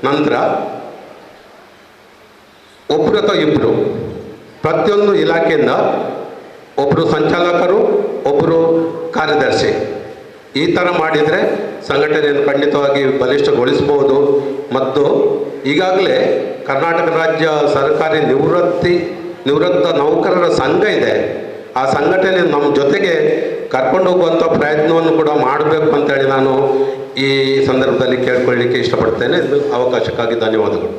ನಂತರ ಒಬ್ಬರು ಅಥವಾ ಇಬ್ಬರು ಪ್ರತಿಯೊಂದು ಇಲಾಖೆಯಿಂದ ಒಬ್ಬರು ಸಂಚಾಲಕರು, ಒಬ್ಬರು ಕಾರ್ಯದರ್ಶಿ, ಈ ಥರ ಮಾಡಿದರೆ ಸಂಘಟನೆಯನ್ನು ಖಂಡಿತವಾಗಿ ಬಲಿಷ್ಠಗೊಳಿಸಬಹುದು. ಮತ್ತು ಈಗಾಗಲೇ ಕರ್ನಾಟಕ ರಾಜ್ಯ ಸರ್ಕಾರಿ ನಿವೃತ್ತ ನೌಕರರ ಸಂಘ ಇದೆ. ಆ ಸಂಘಟನೆ ನಮ್ಮ ಜೊತೆಗೆ ಕರ್ಕೊಂಡು ಹೋಗುವಂಥ ಪ್ರಯತ್ನವನ್ನು ಕೂಡ ಮಾಡಬೇಕು ಅಂತೇಳಿ ನಾನು ಈ ಸಂದರ್ಭದಲ್ಲಿ ಕೇಳ್ಕೊಳ್ಳಿಕ್ಕೆ ಇಷ್ಟಪಡ್ತೇನೆ. ಇದು ಅವಕಾಶಕ್ಕಾಗಿ ಧನ್ಯವಾದಗಳು.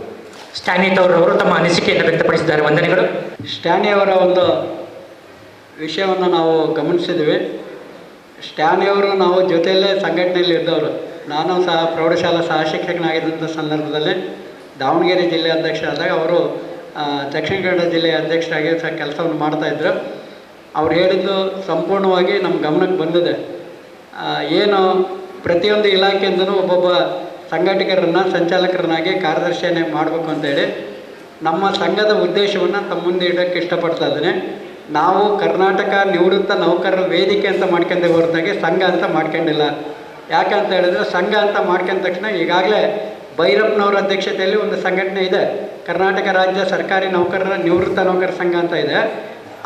ಸ್ಟ್ಯಾನಿ ಅವರು ತಮ್ಮ ಅನಿಸಿಕೆಯನ್ನು ವ್ಯಕ್ತಪಡಿಸಿದ್ದಾರೆ. ವಂದನೆಗಳು. ಸ್ಟ್ಯಾನಿಯವರ ಒಂದು ವಿಷಯವನ್ನು ನಾವು ಗಮನಿಸಿದ್ವಿ. ಸ್ಟ್ಯಾನಿಯವರು ನಾವು ಜೊತೆಯಲ್ಲೇ ಸಂಘಟನೆಯಲ್ಲಿ ಇದ್ದವರು. ನಾನು ಸಹ ಪ್ರೌಢಶಾಲಾ ಸಹ ಶಿಕ್ಷಕನಾಗಿದ್ದಂಥ ಸಂದರ್ಭದಲ್ಲಿ ದಾವಣಗೆರೆ ಜಿಲ್ಲೆ ಅಧ್ಯಕ್ಷರಾದಾಗ ಅವರು ದಕ್ಷಿಣ ಕನ್ನಡ ಜಿಲ್ಲೆಯ ಅಧ್ಯಕ್ಷರಾಗಿ ಸಹ ಕೆಲಸವನ್ನು ಮಾಡ್ತಾಯಿದ್ರು. ಅವ್ರು ಹೇಳಿದ್ದು ಸಂಪೂರ್ಣವಾಗಿ ನಮ್ಮ ಗಮನಕ್ಕೆ ಬಂದಿದೆ. ಏನು ಪ್ರತಿಯೊಂದು ಇಲಾಖೆಯಿಂದಲೂ ಒಬ್ಬೊಬ್ಬ ಸಂಘಟಕರನ್ನು ಸಂಚಾಲಕರನ್ನಾಗಿ ಕಾರ್ಯದರ್ಶಿಯನ್ನೇ ಮಾಡಬೇಕು ಅಂತೇಳಿ ನಮ್ಮ ಸಂಘದ ಉದ್ದೇಶವನ್ನು ತಮ್ಮ ಮುಂದೆ ಇಡೋಕ್ಕೆ ಇಷ್ಟಪಡ್ತಾ ಇದ್ದೇನೆ. ನಾವು ಕರ್ನಾಟಕ ನಿವೃತ್ತ ನೌಕರರ ವೇದಿಕೆ ಅಂತ ಮಾಡ್ಕೊಂಡೆ ಹೊರತಾಗಿ ಸಂಘ ಅಂತ ಮಾಡ್ಕೊಂಡಿಲ್ಲ. ಯಾಕಂತ ಹೇಳಿದ್ರೆ ಸಂಘ ಅಂತ ಮಾಡ್ಕೊಂಡ ತಕ್ಷಣ ಈಗಾಗಲೇ ಭೈರಪ್ಪನವರ ಅಧ್ಯಕ್ಷತೆಯಲ್ಲಿ ಒಂದು ಸಂಘಟನೆ ಇದೆ, ಕರ್ನಾಟಕ ರಾಜ್ಯ ಸರ್ಕಾರಿ ನೌಕರರ ನಿವೃತ್ತ ನೌಕರ ಸಂಘ ಅಂತ ಇದೆ.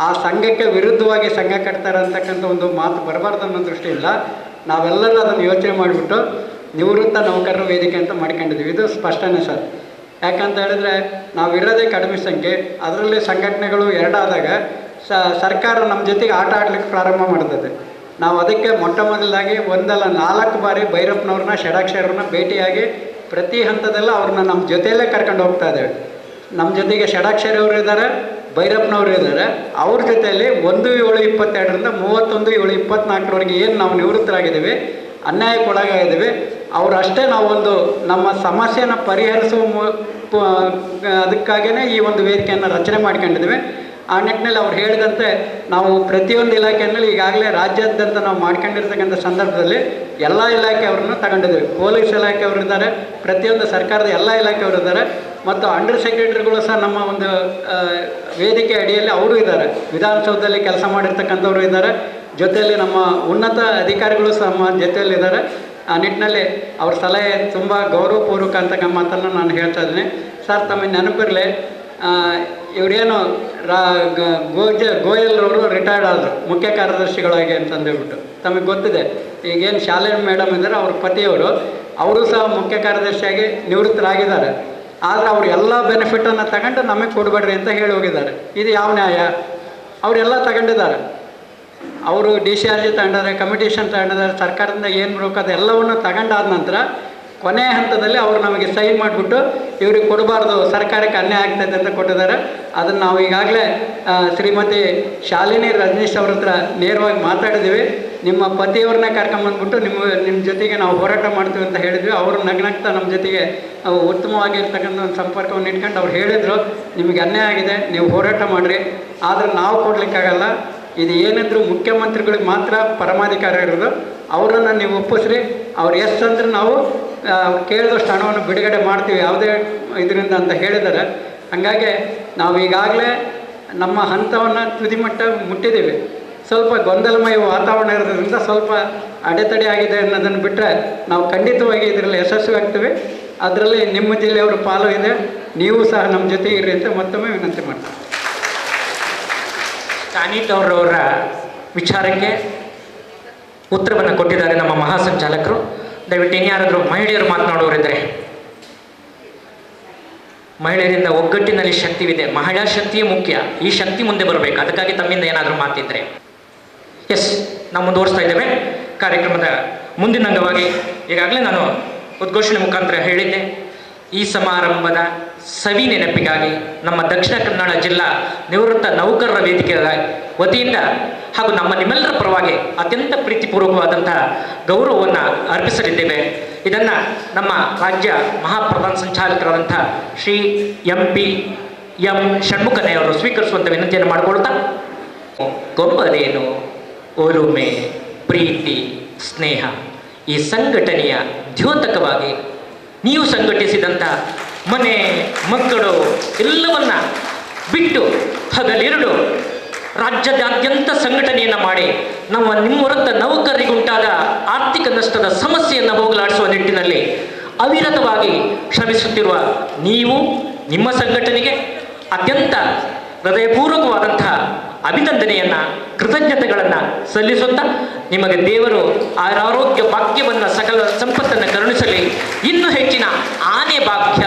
ಆ ಸಂಘಕ್ಕೆ ವಿರುದ್ಧವಾಗಿ ಸಂಘ ಕಟ್ತಾರೆ ಅಂತಕ್ಕಂಥ ಒಂದು ಮಾತು ಬರಬಾರ್ದು ಅನ್ನೋ ದೃಷ್ಟಿಯಿಂದ ನಾವೆಲ್ಲರೂ ಅದನ್ನು ಯೋಚನೆ ಮಾಡಿಬಿಟ್ಟು ನಿವೃತ್ತ ನೌಕರರ ವೇದಿಕೆ ಅಂತ ಮಾಡ್ಕೊಂಡಿದ್ದೀವಿ. ಇದು ಸ್ಪಷ್ಟನೇ ಸರ್. ಯಾಕಂತ ಹೇಳಿದ್ರೆ ನಾವಿರೋದೇ ಕಡಿಮೆ ಸಂಖ್ಯೆ, ಅದರಲ್ಲಿ ಸಂಘಟನೆಗಳು ಎರಡಾದಾಗ ಸರ್ಕಾರ ನಮ್ಮ ಜೊತೆಗೆ ಆಟ ಆಡಲಿಕ್ಕೆ ಪ್ರಾರಂಭ ಮಾಡ್ತದೆ. ನಾವು ಅದಕ್ಕೆ ಮೊಟ್ಟ ಮೊದಲಾಗಿ ಒಂದಲ್ಲ 4 ಬಾರಿ ಭೈರಪ್ಪನವ್ರನ್ನ ಷಡಾಕ್ಷರನ್ನ ಭೇಟಿಯಾಗಿ ಪ್ರತಿ ಹಂತದಲ್ಲ ಅವ್ರನ್ನ ನಮ್ಮ ಜೊತೆಯಲ್ಲೇ ಕರ್ಕೊಂಡು ಹೋಗ್ತಾ ಇದ್ದೇವೆ. ನಮ್ಮ ಜೊತೆಗೆ ಷಡಾಕ್ಷರಿ ಅವರು ಇದ್ದಾರೆ, ಭೈರಪ್ಪನವರು ಇದ್ದಾರೆ. ಅವ್ರ ಜೊತೆಯಲ್ಲಿ 1/7/22ರಿಂದ 31/7/24 ಏನು ನಾವು ನಿವೃತ್ತರಾಗಿದ್ದೀವಿ, ಅನ್ಯಾಯಕ್ಕೆ ಒಳಗಾಗಿದ್ದೀವಿ, ಅವರಷ್ಟೇ ನಾವು ಒಂದು ನಮ್ಮ ಸಮಸ್ಯೆನ ಪರಿಹರಿಸುವ ಅದಕ್ಕಾಗಿಯೇ ಈ ಒಂದು ವೇದಿಕೆಯನ್ನು ರಚನೆ ಮಾಡ್ಕೊಂಡಿದ್ದೀವಿ. ಆ ನಿಟ್ಟಿನಲ್ಲಿ ಅವ್ರು ಹೇಳಿದಂತೆ ನಾವು ಪ್ರತಿಯೊಂದು ಇಲಾಖೆಯಲ್ಲಿ ಈಗಾಗಲೇ ರಾಜ್ಯಾದ್ಯಂತ ನಾವು ಮಾಡ್ಕೊಂಡಿರ್ತಕ್ಕಂಥ ಸಂದರ್ಭದಲ್ಲಿ ಎಲ್ಲ ಇಲಾಖೆಯವ್ರನ್ನ ತಗೊಂಡಿದ್ದೀವಿ. ಪೊಲೀಸ್ ಇಲಾಖೆಯವರು ಇದ್ದಾರೆ, ಪ್ರತಿಯೊಂದು ಸರ್ಕಾರದ ಎಲ್ಲ ಇಲಾಖೆಯವರು ಇದ್ದಾರೆ, ಮತ್ತು ಅಂಡರ್ ಸೆಕ್ರೆಟರಿಗಳು ಸಹ ನಮ್ಮ ಒಂದು ವೇದಿಕೆ ಅಡಿಯಲ್ಲಿ ಅವರು ಇದ್ದಾರೆ. ವಿಧಾನಸೌಧದಲ್ಲಿ ಕೆಲಸ ಮಾಡಿರ್ತಕ್ಕಂಥವ್ರು ಇದ್ದಾರೆ, ಜೊತೆಯಲ್ಲಿ ನಮ್ಮ ಉನ್ನತ ಅಧಿಕಾರಿಗಳು ಸಹ ನಮ್ಮ ಜೊತೆಯಲ್ಲಿದ್ದಾರೆ. ಆ ನಿಟ್ಟಿನಲ್ಲಿ ಅವ್ರ ಸಲಹೆ ತುಂಬ ಗೌರವಪೂರ್ವಕ ಅಂತ ಮಾತನ್ನು ನಾನು ಹೇಳ್ತಾ ಇದ್ದೀನಿ. ಸರ್, ತಮಗೆ ನೆನಪಿರಲಿ, ಇವರೇನು ಗೋಯಲ್ ಅವರು ರಿಟೈರ್ಡ್ ಆದರು ಮುಖ್ಯ ಕಾರ್ಯದರ್ಶಿಗಳಾಗಿ ಅಂತಂದೇಳ್ಬಿಟ್ಟು ತಮಗೆ ಗೊತ್ತಿದೆ. ಈಗೇನು ಶಾಲೆ ಮೇಡಮ್ ಇದ್ದಾರೆ, ಅವ್ರ ಪತಿಯವರು, ಅವರು ಸಹ ಮುಖ್ಯ ಕಾರ್ಯದರ್ಶಿಯಾಗಿ ನಿವೃತ್ತರಾಗಿದ್ದಾರೆ. ಆದರೆ ಅವರು ಎಲ್ಲ ಬೆನಿಫಿಟನ್ನು ತಗೊಂಡು ನಮಗೆ ಕೊಡಬೇಡ್ರಿ ಅಂತ ಹೇಳಿ ಹೋಗಿದ್ದಾರೆ. ಇದು ಯಾವ ನ್ಯಾಯ? ಅವರೆಲ್ಲ ತಗೊಂಡಿದ್ದಾರೆ. ಅವರು DCRG ತಗೊಂಡಿದ್ದಾರೆ, ಕಮಿಟೇಷನ್ ತಗೊಂಡಿದ್ದಾರೆ, ಸರ್ಕಾರದಿಂದ ಏನು ಬರಬೇಕು ಅದೆಲ್ಲವನ್ನು ತಗೊಂಡಾದ ನಂತರ ಕೊನೆಯ ಹಂತದಲ್ಲಿ ಅವರು ನಮಗೆ ಸೈನ್ ಮಾಡಿಬಿಟ್ಟು ಇವ್ರಿಗೆ ಕೊಡಬಾರ್ದು, ಸರ್ಕಾರಕ್ಕೆ ಅನ್ಯಾಯ ಆಗ್ತೈತೆ ಅಂತ ಕೊಟ್ಟಿದ್ದಾರೆ. ಅದನ್ನು ನಾವು ಈಗಾಗಲೇ ಶ್ರೀಮತಿ ಶಾಲಿನಿ ರಜನೀಶ್ ಅವ್ರ ಹತ್ರ ನೇರವಾಗಿ ಮಾತಾಡಿದ್ದೀವಿ. ನಿಮ್ಮ ಪತಿಯವ್ರನ್ನೇ ಕರ್ಕೊಂಬಂದ್ಬಿಟ್ಟು ನಿಮ್ಮ ಜೊತೆಗೆ ನಾವು ಹೋರಾಟ ಮಾಡ್ತೀವಿ ಅಂತ ಹೇಳಿದ್ವಿ. ಅವರು ನಗ್ನಗ್ತಾ ನಮ್ಮ ಜೊತೆಗೆ ಉತ್ತಮವಾಗಿರ್ತಕ್ಕಂಥ ಒಂದು ಸಂಪರ್ಕವನ್ನು ಇಟ್ಕೊಂಡು ಅವ್ರು ಹೇಳಿದರು, ನಿಮಗೆ ಅನ್ಯಾಯ ಆಗಿದೆ, ನೀವು ಹೋರಾಟ ಮಾಡಿರಿ, ಆದರೆ ನಾವು ಕೊಡಲಿಕ್ಕಾಗಲ್ಲ, ಇದು ಏನಿದ್ರು ಮುಖ್ಯಮಂತ್ರಿಗಳಿಗೆ ಮಾತ್ರ ಪರಮಾಧಿಕಾರ ಇರೋದು, ಅವರನ್ನು ನೀವು ಒಪ್ಪಿಸ್ರಿ, ಅವ್ರು ಎಷ್ಟು ಅಂದ್ರೆ ನಾವು ಕೇಳಿದಷ್ಟು ಹಣವನ್ನು ಬಿಡುಗಡೆ ಮಾಡ್ತೀವಿ ಯಾವುದೇ ಇದರಿಂದ ಅಂತ ಹೇಳಿದ್ದಾರೆ. ಹಾಗಾಗಿ ನಾವು ಈಗಾಗಲೇ ನಮ್ಮ ಹಂತವನ್ನು ತುದಿಮಟ್ಟ ಮುಟ್ಟಿದ್ದೀವಿ. ಸ್ವಲ್ಪ ಗೊಂದಲಮಯ ವಾತಾವರಣ ಇರೋದ್ರಿಂದ ಸ್ವಲ್ಪ ಅಡೆತಡೆ ಆಗಿದೆ ಅನ್ನೋದನ್ನು ಬಿಟ್ಟರೆ ನಾವು ಖಂಡಿತವಾಗಿ ಇದರಲ್ಲಿ ಯಶಸ್ವಿ ಆಗ್ತೀವಿ. ಅದರಲ್ಲಿ ನಿಮ್ಮ ಜಿಲ್ಲೆಯವರ ಪಾಲು ಇದೆ, ನೀವು ಸಹ ನಮ್ಮ ಜೊತೆ ಇರ್ರಿ ಅಂತ ಮತ್ತೊಮ್ಮೆ ವಿನಂತಿ ಮಾಡ್ತೀನಿ. ಅನಿತ್ ಅವರವರ ವಿಚಾರಕ್ಕೆ ಉತ್ತರವನ್ನು ಕೊಟ್ಟಿದ್ದಾರೆ ನಮ್ಮ ಮಹಾಸಂಚಾಲಕರು. ದಯವಿಟ್ಟು ಇನ್ಯಾರಾದರೂ ಮಹಿಳೆಯರು ಮಾತನಾಡೋರಿದ್ದರೆ. ಮಹಿಳೆಯರಿಂದ ಒಗ್ಗಟ್ಟಿನಲ್ಲಿ ಶಕ್ತಿವಿದೆ, ಮಹಿಳಾ ಶಕ್ತಿಯೇ ಮುಖ್ಯ, ಈ ಶಕ್ತಿ ಮುಂದೆ ಬರಬೇಕು. ಅದಕ್ಕಾಗಿ ತಮ್ಮಿಂದ ಏನಾದರೂ ಮಾತಿದ್ರೆ. ಎಸ್, ನಾವು ಮುಂದುವರಿಸ್ತಾ ಇದ್ದೇವೆ ಕಾರ್ಯಕ್ರಮದ ಮುಂದಿನ ಅಂಗವಾಗಿ. ಈಗಾಗಲೇ ನಾನು ಉದ್ಘೋಷಣೆ ಮುಖಾಂತರ ಹೇಳಿದ್ದೆ, ಈ ಸಮಾರಂಭದ ಸವಿ ನೆನಪಿಗಾಗಿ ನಮ್ಮ ದಕ್ಷಿಣ ಕನ್ನಡ ಜಿಲ್ಲಾ ನಿವೃತ್ತ ನೌಕರರ ವೇದಿಕೆ ವತಿಯಿಂದ ಹಾಗೂ ನಿಮ್ಮೆಲ್ಲರ ಪರವಾಗಿ ಅತ್ಯಂತ ಪ್ರೀತಿಪೂರ್ವಕವಾದಂತಹ ಗೌರವವನ್ನು ಅರ್ಪಿಸಲಿದ್ದೇವೆ. ಇದನ್ನು ನಮ್ಮ ರಾಜ್ಯ ಮಹಾಪ್ರಧಾನ ಸಂಚಾಲಕರಾದಂಥ ಶ್ರೀ MP M ಷಣ್ಮುಖನೆಯವರು ಸ್ವೀಕರಿಸುವಂಥ ವಿನಂತಿಯನ್ನು ಮಾಡಿಕೊಳ್ತಾ, ಗೊಂಬದೇನು ಒಲುಮೆ, ಪ್ರೀತಿ, ಸ್ನೇಹ ಈ ಸಂಘಟನೆಯ ದ್ಯೋತಕವಾಗಿ ನೀವು ಸಂಘಟಿಸಿದಂಥ ಮನೆ ಮಕ್ಕಳು ಎಲ್ಲವನ್ನ ಬಿಟ್ಟು ಹಗಲಿರುಳು ರಾಜ್ಯದಾದ್ಯಂತ ಸಂಘಟನೆಯನ್ನು ಮಾಡಿ ನಿಮ್ಮವರಂಥ ನೌಕರರಿಗುಂಟಾದ ಆರ್ಥಿಕ ನಷ್ಟದ ಸಮಸ್ಯೆಯನ್ನು ಹೋಗಲಾಡಿಸುವ ನಿಟ್ಟಿನಲ್ಲಿ ಅವಿರತವಾಗಿ ಶ್ರಮಿಸುತ್ತಿರುವ ನೀವು, ನಿಮ್ಮ ಸಂಘಟನೆಗೆ ಅತ್ಯಂತ ಹೃದಯಪೂರ್ವಕವಾದಂತಹ ಅಭಿನಂದನೆಯನ್ನು, ಕೃತಜ್ಞತೆಗಳನ್ನು ಸಲ್ಲಿಸುತ್ತಾ, ನಿಮಗೆ ದೇವರು ಆರೋಗ್ಯ ಭಾಗ್ಯವನ್ನು, ಸಕಲ ಸಂಪತ್ತನ್ನು ಕರುಣಿಸಲಿ. ಇನ್ನೂ ಹೆಚ್ಚಿನ ಆನೆ ಭಾಗ್ಯ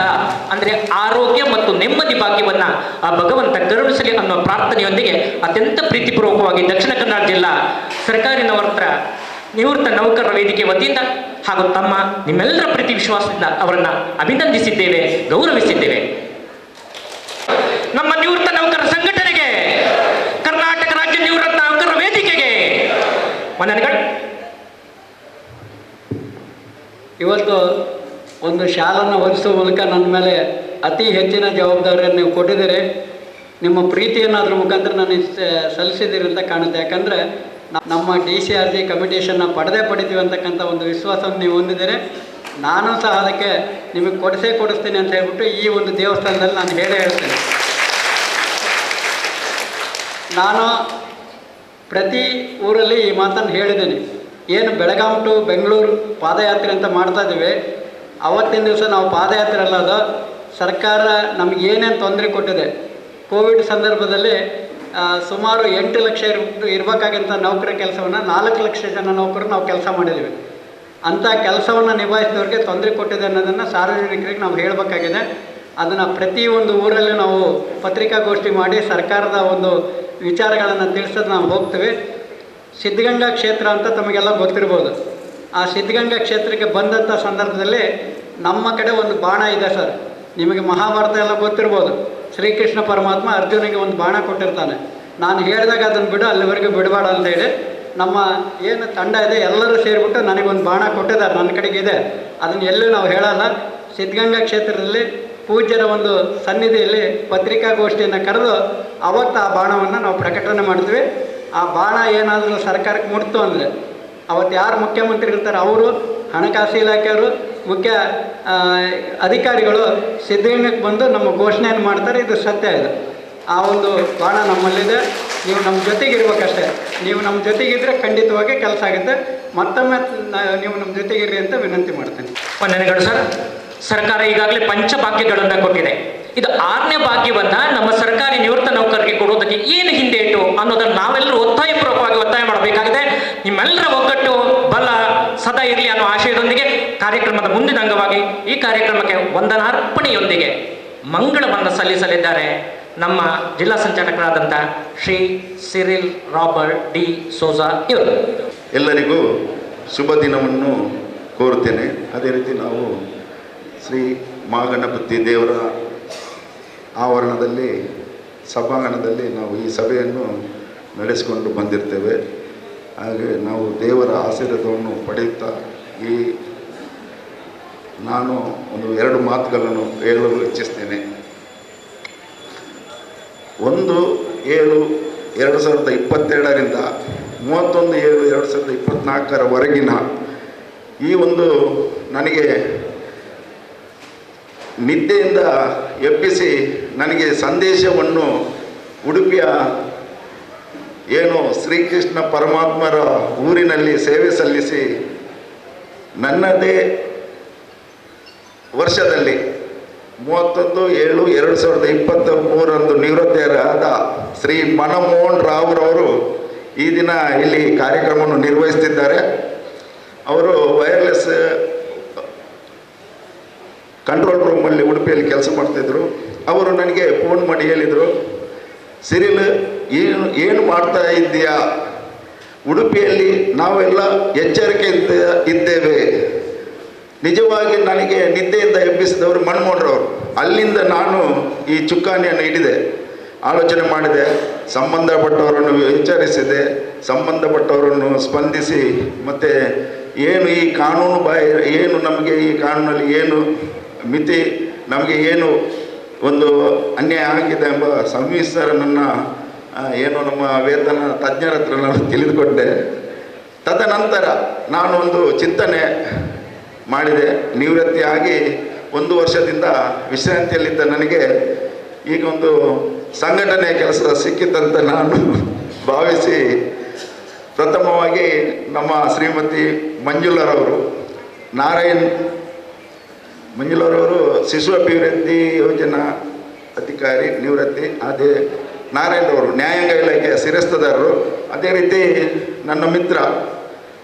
ಅಂದರೆ ಆರೋಗ್ಯ ಮತ್ತು ನೆಮ್ಮದಿ ಭಾಗ್ಯವನ್ನು ಆ ಭಗವಂತ ಕರುಣಿಸಲಿ ಅನ್ನೋ ಪ್ರಾರ್ಥನೆಯೊಂದಿಗೆ ಅತ್ಯಂತ ಪ್ರೀತಿಪೂರ್ವಕವಾಗಿ ದಕ್ಷಿಣ ಕನ್ನಡ ಜಿಲ್ಲಾ ಸರ್ಕಾರಿ ನಿವೃತ್ತ ನೌಕರರ ವೇದಿಕೆ ವತಿಯಿಂದ ಹಾಗೂ ನಿಮ್ಮೆಲ್ಲರ ಪ್ರೀತಿ ವಿಶ್ವಾಸದಿಂದ ಅವರನ್ನು ಅಭಿನಂದಿಸಿದ್ದೇವೆ, ಗೌರವಿಸಿದ್ದೇವೆ. ನಮ್ಮ ನಿವೃತ್ತ ನೌಕರರ ಸಂಘಟನೆಗೆ, ಕರ್ನಾಟಕ ರಾಜ್ಯ ನಿವೃತ್ತ ನೌಕರರ ವೇದಿಕೆಗೆ ವಂದನೆಗಳು. ಇವತ್ತು ಒಂದು ಶಾಲನ್ನು ಹೊರಿಸುವ ಮೂಲಕ ನನ್ನ ಮೇಲೆ ಅತಿ ಹೆಚ್ಚಿನ ಜವಾಬ್ದಾರಿಯನ್ನು ನೀವು ಕೊಟ್ಟಿದ್ದೀರಿ. ನಿಮ್ಮ ಪ್ರೀತಿಯನ್ನು ಅದರ ಮುಖಾಂತರ ನನಗೆ ಸಲ್ಲಿಸಿದ್ದೀರಿ ಅಂತ ಕಾಣುತ್ತೆ. ಯಾಕಂದರೆ ನಮ್ಮ DCRG ಕಮಿಟೇಷನ್ನ ಪಡಿತೀವಿ ಅಂತಕ್ಕಂಥ ಒಂದು ವಿಶ್ವಾಸವನ್ನು ನೀವು ಹೊಂದಿದ್ದೀರಿ. ನಾನು ಸಹ ಅದಕ್ಕೆ ನಿಮಗೆ ಕೊಡಿಸ್ತೀನಿ ಅಂತ ಹೇಳ್ಬಿಟ್ಟು ಈ ಒಂದು ದೇವಸ್ಥಾನದಲ್ಲಿ ನಾನು ಹೇಳ್ತೇನೆ. ನಾನು ಪ್ರತಿ ಊರಲ್ಲಿ ಈ ಮಾತನ್ನು ಹೇಳಿದ್ದೀನಿ. ಏನು ಬೆಳಗಾಂ ಟು ಬೆಂಗಳೂರು ಪಾದಯಾತ್ರೆ ಅಂತ ಮಾಡ್ತಾ ಇದ್ದೀವಿ, ಅವತ್ತಿನ ದಿವಸ ನಾವು ಪಾದಯಾತ್ರೆ ಅಲ್ಲದು ಸರ್ಕಾರ ನಮಗೆ ಏನೇನು ತೊಂದರೆ ಕೊಟ್ಟಿದೆ. ಕೋವಿಡ್ ಸಂದರ್ಭದಲ್ಲಿ ಸುಮಾರು 8 ಲಕ್ಷ ಇರಬೇಕಾಗಿಂಥ ನೌಕರ ಕೆಲಸವನ್ನು 4 ಲಕ್ಷ ಜನ ನೌಕರರು ನಾವು ಕೆಲಸ ಮಾಡಿದ್ದೀವಿ. ಅಂಥ ಕೆಲಸವನ್ನು ನಿಭಾಯಿಸಿದವ್ರಿಗೆ ತೊಂದರೆ ಕೊಟ್ಟಿದೆ ಅನ್ನೋದನ್ನು ಸಾರ್ವಜನಿಕರಿಗೆ ನಾವು ಹೇಳಬೇಕಾಗಿದೆ. ಅದನ್ನು ಪ್ರತಿಯೊಂದು ಊರಲ್ಲಿ ನಾವು ಪತ್ರಿಕಾಗೋಷ್ಠಿ ಮಾಡಿ ಸರ್ಕಾರದ ಒಂದು ವಿಚಾರಗಳನ್ನು ತಿಳಿಸೋದು ನಾವು ಹೋಗ್ತೀವಿ. ಸಿದ್ಧಗಂಗಾ ಕ್ಷೇತ್ರ ಅಂತ ತಮಗೆಲ್ಲ ಗೊತ್ತಿರ್ಬೋದು. ಆ ಸಿದ್ಧಗಂಗಾ ಕ್ಷೇತ್ರಕ್ಕೆ ಬಂದಂಥ ಸಂದರ್ಭದಲ್ಲಿ ನಮ್ಮ ಕಡೆ ಒಂದು ಬಾಣ ಇದೆ ಸರ್. ನಿಮಗೆ ಮಹಾಭಾರತ ಎಲ್ಲ ಗೊತ್ತಿರ್ಬೋದು. ಶ್ರೀಕೃಷ್ಣ ಪರಮಾತ್ಮ ಅರ್ಜುನಿಗೆ ಒಂದು ಬಾಣ ಕೊಟ್ಟಿರ್ತಾನೆ. ನಾನು ಹೇಳಿದಾಗ ಅದನ್ನು ಬಿಡು, ಅಲ್ಲಿವರೆಗೂ ಬಿಡಬೇಡ ಅಂತೇಳಿ ನಮ್ಮ ಏನು ತಂಡ ಇದೆ ಎಲ್ಲರೂ ಸೇರಿಬಿಟ್ಟು ನನಗೊಂದು ಬಾಣ ಕೊಟ್ಟಿದ್ದಾರೆ, ನನ್ನ ಕಡೆಗೆ ಇದೆ. ಅದನ್ನು ಎಲ್ಲೂ ನಾವು ಹೇಳಲ್ಲ. ಸಿದ್ಧಗಂಗಾ ಕ್ಷೇತ್ರದಲ್ಲಿ ಪೂಜ್ಯರ ಒಂದು ಸನ್ನಿಧಿಯಲ್ಲಿ ಪತ್ರಿಕಾಗೋಷ್ಠಿಯನ್ನು ಕರೆದು ಅವತ್ತು ಆ ಬಾಣವನ್ನು ನಾವು ಪ್ರಕಟಣೆ ಮಾಡ್ತೀವಿ. ಆ ಬಾಣ ಏನಾದರೂ ಸರ್ಕಾರಕ್ಕೆ ಮುಟ್ತು ಅಂದರೆ ಅವತ್ತು ಯಾರು ಮುಖ್ಯಮಂತ್ರಿ ಇರ್ತಾರೆ ಅವರು, ಹಣಕಾಸು ಇಲಾಖೆಯವರು, ಮುಖ್ಯ ಅಧಿಕಾರಿಗಳು ಸಿದ್ಧಗಂಗಕ್ಕೆ ಬಂದು ನಮ್ಮ ಘೋಷಣೆಯನ್ನು ಮಾಡ್ತಾರೆ. ಇದು ಸತ್ಯ. ಇದು ಆ ಒಂದು ಬಾಣ ನಮ್ಮಲ್ಲಿದೆ. ನೀವು ನಮ್ಮ ಜೊತೆಗಿರ್ಬೇಕಷ್ಟೇ. ನೀವು ನಮ್ಮ ಜೊತೆಗಿದ್ರೆ ಖಂಡಿತವಾಗಿ ಕೆಲಸ ಆಗುತ್ತೆ. ಮತ್ತೊಮ್ಮೆ ನೀವು ನಮ್ಮ ಜೊತೆಗಿರ್ರಿ ಅಂತ ವಿನಂತಿ ಮಾಡ್ತೇನೆ. ವಂದನೆಗಳು ಸರ್. ಸರ್ಕಾರ ಈಗಾಗಲೇ ಪಂಚಭಾಗ್ಯಗಳನ್ನು ಕೊಟ್ಟಿದೆ. ಇದು 6ನೇ ಭಾಗ್ಯವನ್ನು ನಮ್ಮ ಸರ್ಕಾರಿ ನಿವೃತ್ತ ನೌಕರರಿಗೆ ಕೊಡುವುದಕ್ಕೆ ಏನು ಹಿಂದೆ ಇಟ್ಟು ಅನ್ನೋದನ್ನು ನಾವೆಲ್ಲರೂ ಒತ್ತಾಯಪೂರ್ವಕವಾಗಿ ಒತ್ತಾಯ ಮಾಡಬೇಕಾಗಿದೆ. ನಿಮ್ಮೆಲ್ಲರ ಒಗ್ಗಟ್ಟು ಬಲ ಸದಾ ಇರಲಿ ಅನ್ನೋ ಆಶಯದೊಂದಿಗೆ ಕಾರ್ಯಕ್ರಮದ ಮುಂದಿನ ಅಂಗವಾಗಿ ಈ ಕಾರ್ಯಕ್ರಮಕ್ಕೆ ವಂದನಾರ್ಪಣೆಯೊಂದಿಗೆ ಮಂಗಳವನ್ನು ಸಲ್ಲಿಸಲಿದ್ದಾರೆ ನಮ್ಮ ಜಿಲ್ಲಾ ಸಂಚಾಲಕರಾದಂಥ Shri Cyril Robert D'Souza ಇವರು. ಎಲ್ಲರಿಗೂ ಶುಭ ದಿನವನ್ನು ಕೋರುತ್ತೇನೆ. ಅದೇ ರೀತಿ ನಾವು ಶ್ರೀ ಮಹಾಗಣಪತಿ ದೇವರ ಆವರಣದಲ್ಲಿ ಸಭಾಂಗಣದಲ್ಲಿ ನಾವು ಈ ಸಭೆಯನ್ನು ನಡೆಸಿಕೊಂಡು ಬಂದಿರ್ತೇವೆ. ಹಾಗೆ ನಾವು ದೇವರ ಆಶೀರ್ವಾದವನ್ನು ಪಡೆಯುತ್ತಾ ನಾನು ಒಂದು 2 ಮಾತುಗಳನ್ನು ಹೇಳಲು ಇಚ್ಛಿಸ್ತೇನೆ. 1/7/2022ರಿಂದ 31/7/2024 ಈ ಒಂದು ನನಗೆ ನಿದ್ದೆಯಿಂದ ಎಬ್ಬಿಸಿ ನನಗೆ ಸಂದೇಶವನ್ನು ಉಡುಪಿಯ ಶ್ರೀಕೃಷ್ಣ ಪರಮಾತ್ಮರ ಊರಿನಲ್ಲಿ ಸೇವೆ ಸಲ್ಲಿಸಿ ನನ್ನದೇ ವರ್ಷದಲ್ಲಿ 31/7/2023 ನಿವೃತ್ತರಾದ ಶ್ರೀ ಮನಮೋಹನ್ ರಾವ್ರವರು ಈ ದಿನ ಇಲ್ಲಿ ಕಾರ್ಯಕ್ರಮವನ್ನು ನಿರ್ವಹಿಸುತ್ತಿದ್ದಾರೆ. ಅವರು ವೈರ್ಲೆಸ್ ಕಂಟ್ರೋಲ್ ರೂಮಲ್ಲಿ ಉಡುಪಿಯಲ್ಲಿ ಕೆಲಸ ಮಾಡ್ತಾಯಿದ್ರು. ಅವರು ನನಗೆ ಫೋನ್ ಮಾಡಿ ಹೇಳಿದರು, ಸಿರಿಲ್ ಏನು ಮಾಡ್ತಾ ಇದ್ದೀಯಾ? ಉಡುಪಿಯಲ್ಲಿ ನಾವೆಲ್ಲ ಎಚ್ಚರಿಕೆಯಿಂದ ಇದ್ದೇವೆ. ನಿಜವಾಗಿ ನನಗೆ ನಿದ್ದೆಯಿಂದ ಎಬ್ಬಿಸಿದವರು ಮನಮೋಹನ್ರವರು. ಅಲ್ಲಿಂದ ನಾನು ಈ ಚುಕ್ಕಾಣಿಯನ್ನು ಹಿಡಿದೆ, ಆಲೋಚನೆ ಮಾಡಿದೆ, ಸಂಬಂಧಪಟ್ಟವರನ್ನು ವಿಚಾರಿಸಿದೆ, ಸಂಬಂಧಪಟ್ಟವರನ್ನು ಸ್ಪಂದಿಸಿ ಮತ್ತು ಏನು ಈ ಕಾನೂನು ಏನು ನಮಗೆ ಈ ಕಾನೂನಲ್ಲಿ ಏನು ಮಿತಿ, ನಮಗೆ ಏನು ಒಂದು ಅನ್ಯಾಯ ಆಗಿದೆ ಎಂಬ ಸವಿಸ್ತಾರನನ್ನು ನಮ್ಮ ವೇತನ ತಜ್ಞರ ಹತ್ರ ನಾನು ತಿಳಿದುಕೊಂಡೆ. ತದನಂತರ ನಾನು ಒಂದು ಚಿಂತನೆ ಮಾಡಿದೆ. ನಿವೃತ್ತಿಯಾಗಿ 1 ವರ್ಷದಿಂದ ವಿಶ್ರಾಂತಿಯಲ್ಲಿದ್ದ ನನಗೆ ಈಗ ಒಂದು ಸಂಘಟನೆಯ ಕೆಲಸ ಸಿಕ್ಕಿತಂತ ನಾನು ಭಾವಿಸಿ ಪ್ರಥಮವಾಗಿ ನಮ್ಮ ಶ್ರೀಮತಿ ಮಂಜುಳರವರು ಮಂಜುಳರವರು ಶಿಶು ಅಭಿವೃದ್ಧಿ ಯೋಜನಾ ಅಧಿಕಾರಿ ನಿವೃತ್ತಿ. ಅದೇ ನಾರಾಯಣರವರು ನ್ಯಾಯಾಂಗ ಇಲಾಖೆಯ ಶಿರಸ್ತದಾರರು. ಅದೇ ರೀತಿ ನನ್ನ ಮಿತ್ರ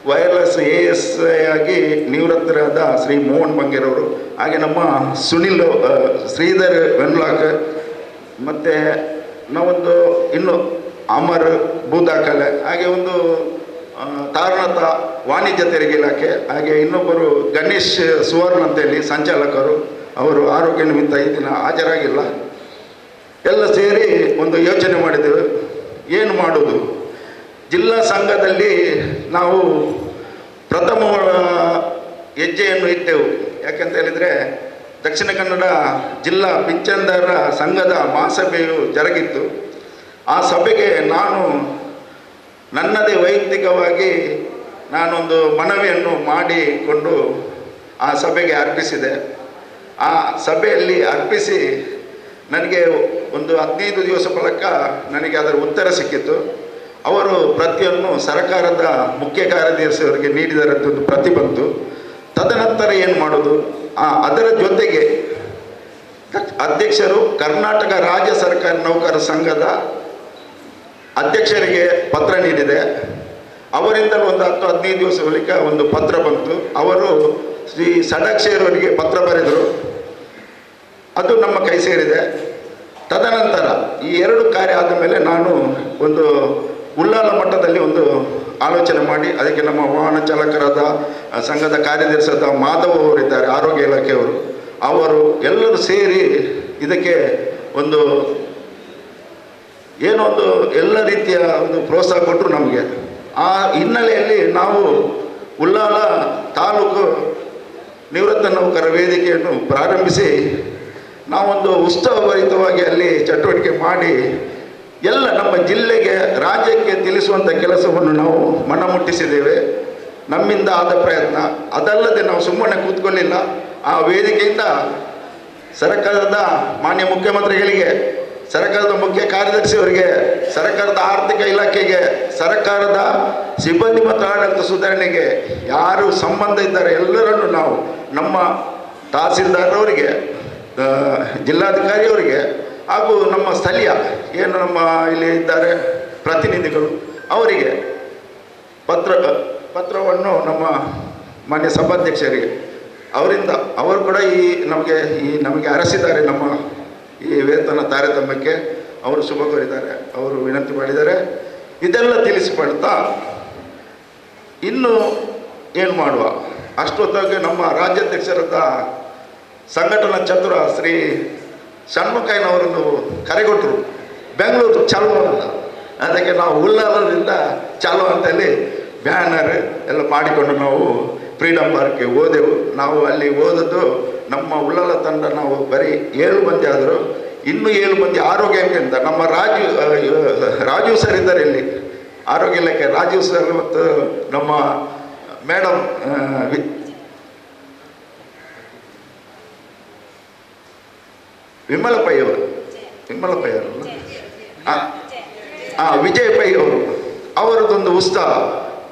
ವೈರ್ಲೆಸ್ ASI ಆಗಿ ನಿವೃತ್ತರಾದ ಶ್ರೀ ಮೋಹನ್ ಬಂಗೇರವರು, ಹಾಗೆ ನಮ್ಮ ಶ್ರೀಧರ್ ವೆನ್ಲಾಕ್, ಮತ್ತು ನಾವೊಂದು ಇನ್ನು ಅಮರ್ ಭೂದಾಖಲೆ, ಹಾಗೆ ಒಂದು ತಾರಣತ ವಾಣಿಜ್ಯ ತೆರಿಗೆ ಇಲಾಖೆ, ಹಾಗೆ ಇನ್ನೊಬ್ಬರು ಗಣೇಶ್ ಸುವರ್ಣ ಅಂತೇಳಿ ಸಂಚಾಲಕರು, ಅವರು ಆರೋಗ್ಯ ನಿಮಿತ್ತ ಈ ದಿನ ಹಾಜರಾಗಿಲ್ಲ. ಎಲ್ಲ ಸೇರಿ ಒಂದು ಯೋಚನೆ ಮಾಡಿದೆವು, ಏನು ಮಾಡೋದು. ಜಿಲ್ಲಾ ಸಂಘದಲ್ಲಿ ನಾವು ಪ್ರಥಮ ಹೆಜ್ಜೆಯನ್ನು ಇಟ್ಟೆವು. ಯಾಕೆಂತ ಹೇಳಿದರೆ ದಕ್ಷಿಣ ಕನ್ನಡ ಜಿಲ್ಲಾ ಪಿಂಚಣಿದಾರರ ಸಂಘದ ಮಹಾಸಭೆಯು ಜರುಗಿತ್ತು. ಆ ಸಭೆಗೆ ನಾನು ನನ್ನದೇ ವೈಯಕ್ತಿಕವಾಗಿ ನಾನೊಂದು ಮನವಿಯನ್ನು ಮಾಡಿಕೊಂಡು ಆ ಸಭೆಗೆ ಅರ್ಪಿಸಿದೆ. ಆ ಸಭೆಯಲ್ಲಿ ಅರ್ಪಿಸಿ ನನಗೆ ಒಂದು 15 ದಿವಸ ಬಳಿಕ ನನಗೆ ಅದರ ಉತ್ತರ ಸಿಕ್ಕಿತ್ತು. ಅವರು ಪ್ರತಿಯನ್ನು ಸರ್ಕಾರದ ಮುಖ್ಯ ಕಾರ್ಯದರ್ಶಿಯವರಿಗೆ ನೀಡಿದರದ್ದು ಪ್ರತಿ ಬಂತು. ತದನಂತರ ಏನು ಮಾಡೋದು, ಅದರ ಜೊತೆಗೆ ಅಧ್ಯಕ್ಷರು ಕರ್ನಾಟಕ ರಾಜ್ಯ ಸರ್ಕಾರಿ ನೌಕರರ ಸಂಘದ ಅಧ್ಯಕ್ಷರಿಗೆ ಪತ್ರ ನೀಡಿದೆ. ಅವರಿಂದಲೂ ಒಂದು 10-15 ದಿವಸ ಬಳಿಕ ಒಂದು ಪತ್ರ ಬಂತು. ಅವರು ಶ್ರೀ ಷಡಕ್ಷರವರಿಗೆ ಪತ್ರ ಬರೆದರು, ಅದು ನಮ್ಮ ಕೈ ಸೇರಿದೆ. ತದನಂತರ ಈ 2 ಕಾರ್ಯ ಆದ ಮೇಲೆ ನಾನು ಒಂದು ಉಳ್ಳಾಲ ಮಟ್ಟದಲ್ಲಿ ಒಂದು ಆಲೋಚನೆ ಮಾಡಿ ಅದಕ್ಕೆ ನಮ್ಮ ವಾಹನ ಚಾಲಕರಾದ ಸಂಘದ ಕಾರ್ಯದರ್ಶಿಯಾದ ಮಾಧವ್ ಅವರಿದ್ದಾರೆ, ಆರೋಗ್ಯ ಇಲಾಖೆಯವರು, ಅವರು ಎಲ್ಲರೂ ಸೇರಿ ಇದಕ್ಕೆ ಒಂದು ಏನೋ ಒಂದು ಎಲ್ಲ ರೀತಿಯ ಒಂದು ಪ್ರೋತ್ಸಾಹ ಕೊಟ್ಟರು ನಮಗೆ. ಆ ಹಿನ್ನೆಲೆಯಲ್ಲಿ ನಾವು ಉಳ್ಳಾಲ ತಾಲೂಕು ನಿವೃತ್ತ ನೌಕರರ ವೇದಿಕೆಯನ್ನು ಪ್ರಾರಂಭಿಸಿ ನಾವೊಂದು ಉತ್ಸವಭರಿತವಾಗಿ ಅಲ್ಲಿ ಚಟುವಟಿಕೆ ಮಾಡಿ ಎಲ್ಲ ನಮ್ಮ ಜಿಲ್ಲೆಗೆ ರಾಜ್ಯಕ್ಕೆ ತಿಳಿಸುವಂಥ ಕೆಲಸವನ್ನು ನಾವು ಮನಮುಟ್ಟಿಸಿದ್ದೇವೆ. ನಮ್ಮಿಂದ ಆದ ಪ್ರಯತ್ನ. ಅದಲ್ಲದೆ ನಾವು ಸುಮ್ಮನೆ ಕೂತ್ಕೊಳ್ಳಿಲ್ಲ. ಆ ವೇದಿಕೆಯಿಂದ ಸರ್ಕಾರದ ಮಾನ್ಯ ಮುಖ್ಯಮಂತ್ರಿಗಳಿಗೆ, ಸರ್ಕಾರದ ಮುಖ್ಯ ಕಾರ್ಯದರ್ಶಿಯವರಿಗೆ, ಸರ್ಕಾರದ ಆರ್ಥಿಕ ಇಲಾಖೆಗೆ, ಸರ್ಕಾರದ ಸಿಬ್ಬಂದಿ ಮತ್ತು ಆಡಳಿತ ಸುಧಾರಣೆಗೆ ಯಾರು ಸಂಬಂಧ ಇದ್ದಾರೆ ಎಲ್ಲರನ್ನು ನಾವು ನಮ್ಮ ತಹಸೀಲ್ದಾರವರಿಗೆ, ಜಿಲ್ಲಾಧಿಕಾರಿಯವರಿಗೆ ಹಾಗೂ ನಮ್ಮ ಸ್ಥಳೀಯ ಏನು ನಮ್ಮ ಇಲ್ಲಿ ಇದ್ದಾರೆ ಪ್ರತಿನಿಧಿಗಳು ಅವರಿಗೆ ಪತ್ರವನ್ನು ನಮ್ಮ ಮಾನ್ಯ ಸಭಾಧ್ಯಕ್ಷರಿಗೆ ಅವರಿಂದ ಅವರು ಕೂಡ ನಮಗೆ ಅರಸಿದ್ದಾರೆ. ನಮ್ಮ ಈ ವೇತನ ತಾರತಮ್ಯಕ್ಕೆ ಅವರು ಶುಭ ಕೋರಿದ್ದಾರೆ, ಅವರು ವಿನಂತಿ ಮಾಡಿದ್ದಾರೆ. ಇದೆಲ್ಲ ತಿಳಿಸಿಕೊಳ್ತಾ ಇನ್ನು ಏನು ಮಾಡುವ ಅಷ್ಟೊತ್ತಾಗಿ ನಮ್ಮ ರಾಜ್ಯಾಧ್ಯಕ್ಷರಾದ ಸಂಘಟನಾ ಚತುರ ಶ್ರೀ ಷಣ್ಮುಖಯ್ಯನವರನ್ನು ಕರೆಗೊಟ್ಟರು. ಬೆಂಗಳೂರು ಚಾಲೋ ಅಂತ, ಅದಕ್ಕೆ ನಾವು ಉಳ್ಳಾಲದಿಂದ ಚಾಲೋ ಅಂತೇಳಿ ಬ್ಯಾನರ್ ಎಲ್ಲ ಮಾಡಿಕೊಂಡು ನಾವು ಫ್ರೀಡಮ್ ಪಾರ್ಕ್ಗೆ ಹೋದೆವು. ನಾವು ಅಲ್ಲಿ ಹೋದದ್ದು ನಮ್ಮ ಉಳ್ಳಾಲ ತಂಡ ನಾವು ಬರೀ 7 ಮಂದಿ ಆದರು. ಇನ್ನೂ 7 ಮಂದಿ ಆರೋಗ್ಯ ಇಲಾಖೆಯಿಂದ ನಮ್ಮ ರಾಜೀವ್ ಸರ್ ಇದ್ದಾರೆ ಇಲ್ಲಿ, ಆರೋಗ್ಯ ಇಲಾಖೆ ರಾಜೀವ್ ಸರ್ ಮತ್ತು ನಮ್ಮ ಮೇಡಮ್ ವಿಮಲ ಪೈ ಅವರು ವಿಜಯ್ ಪೈ ಅವರು, ಅವರದೊಂದು ಉತ್ಸಾಹ,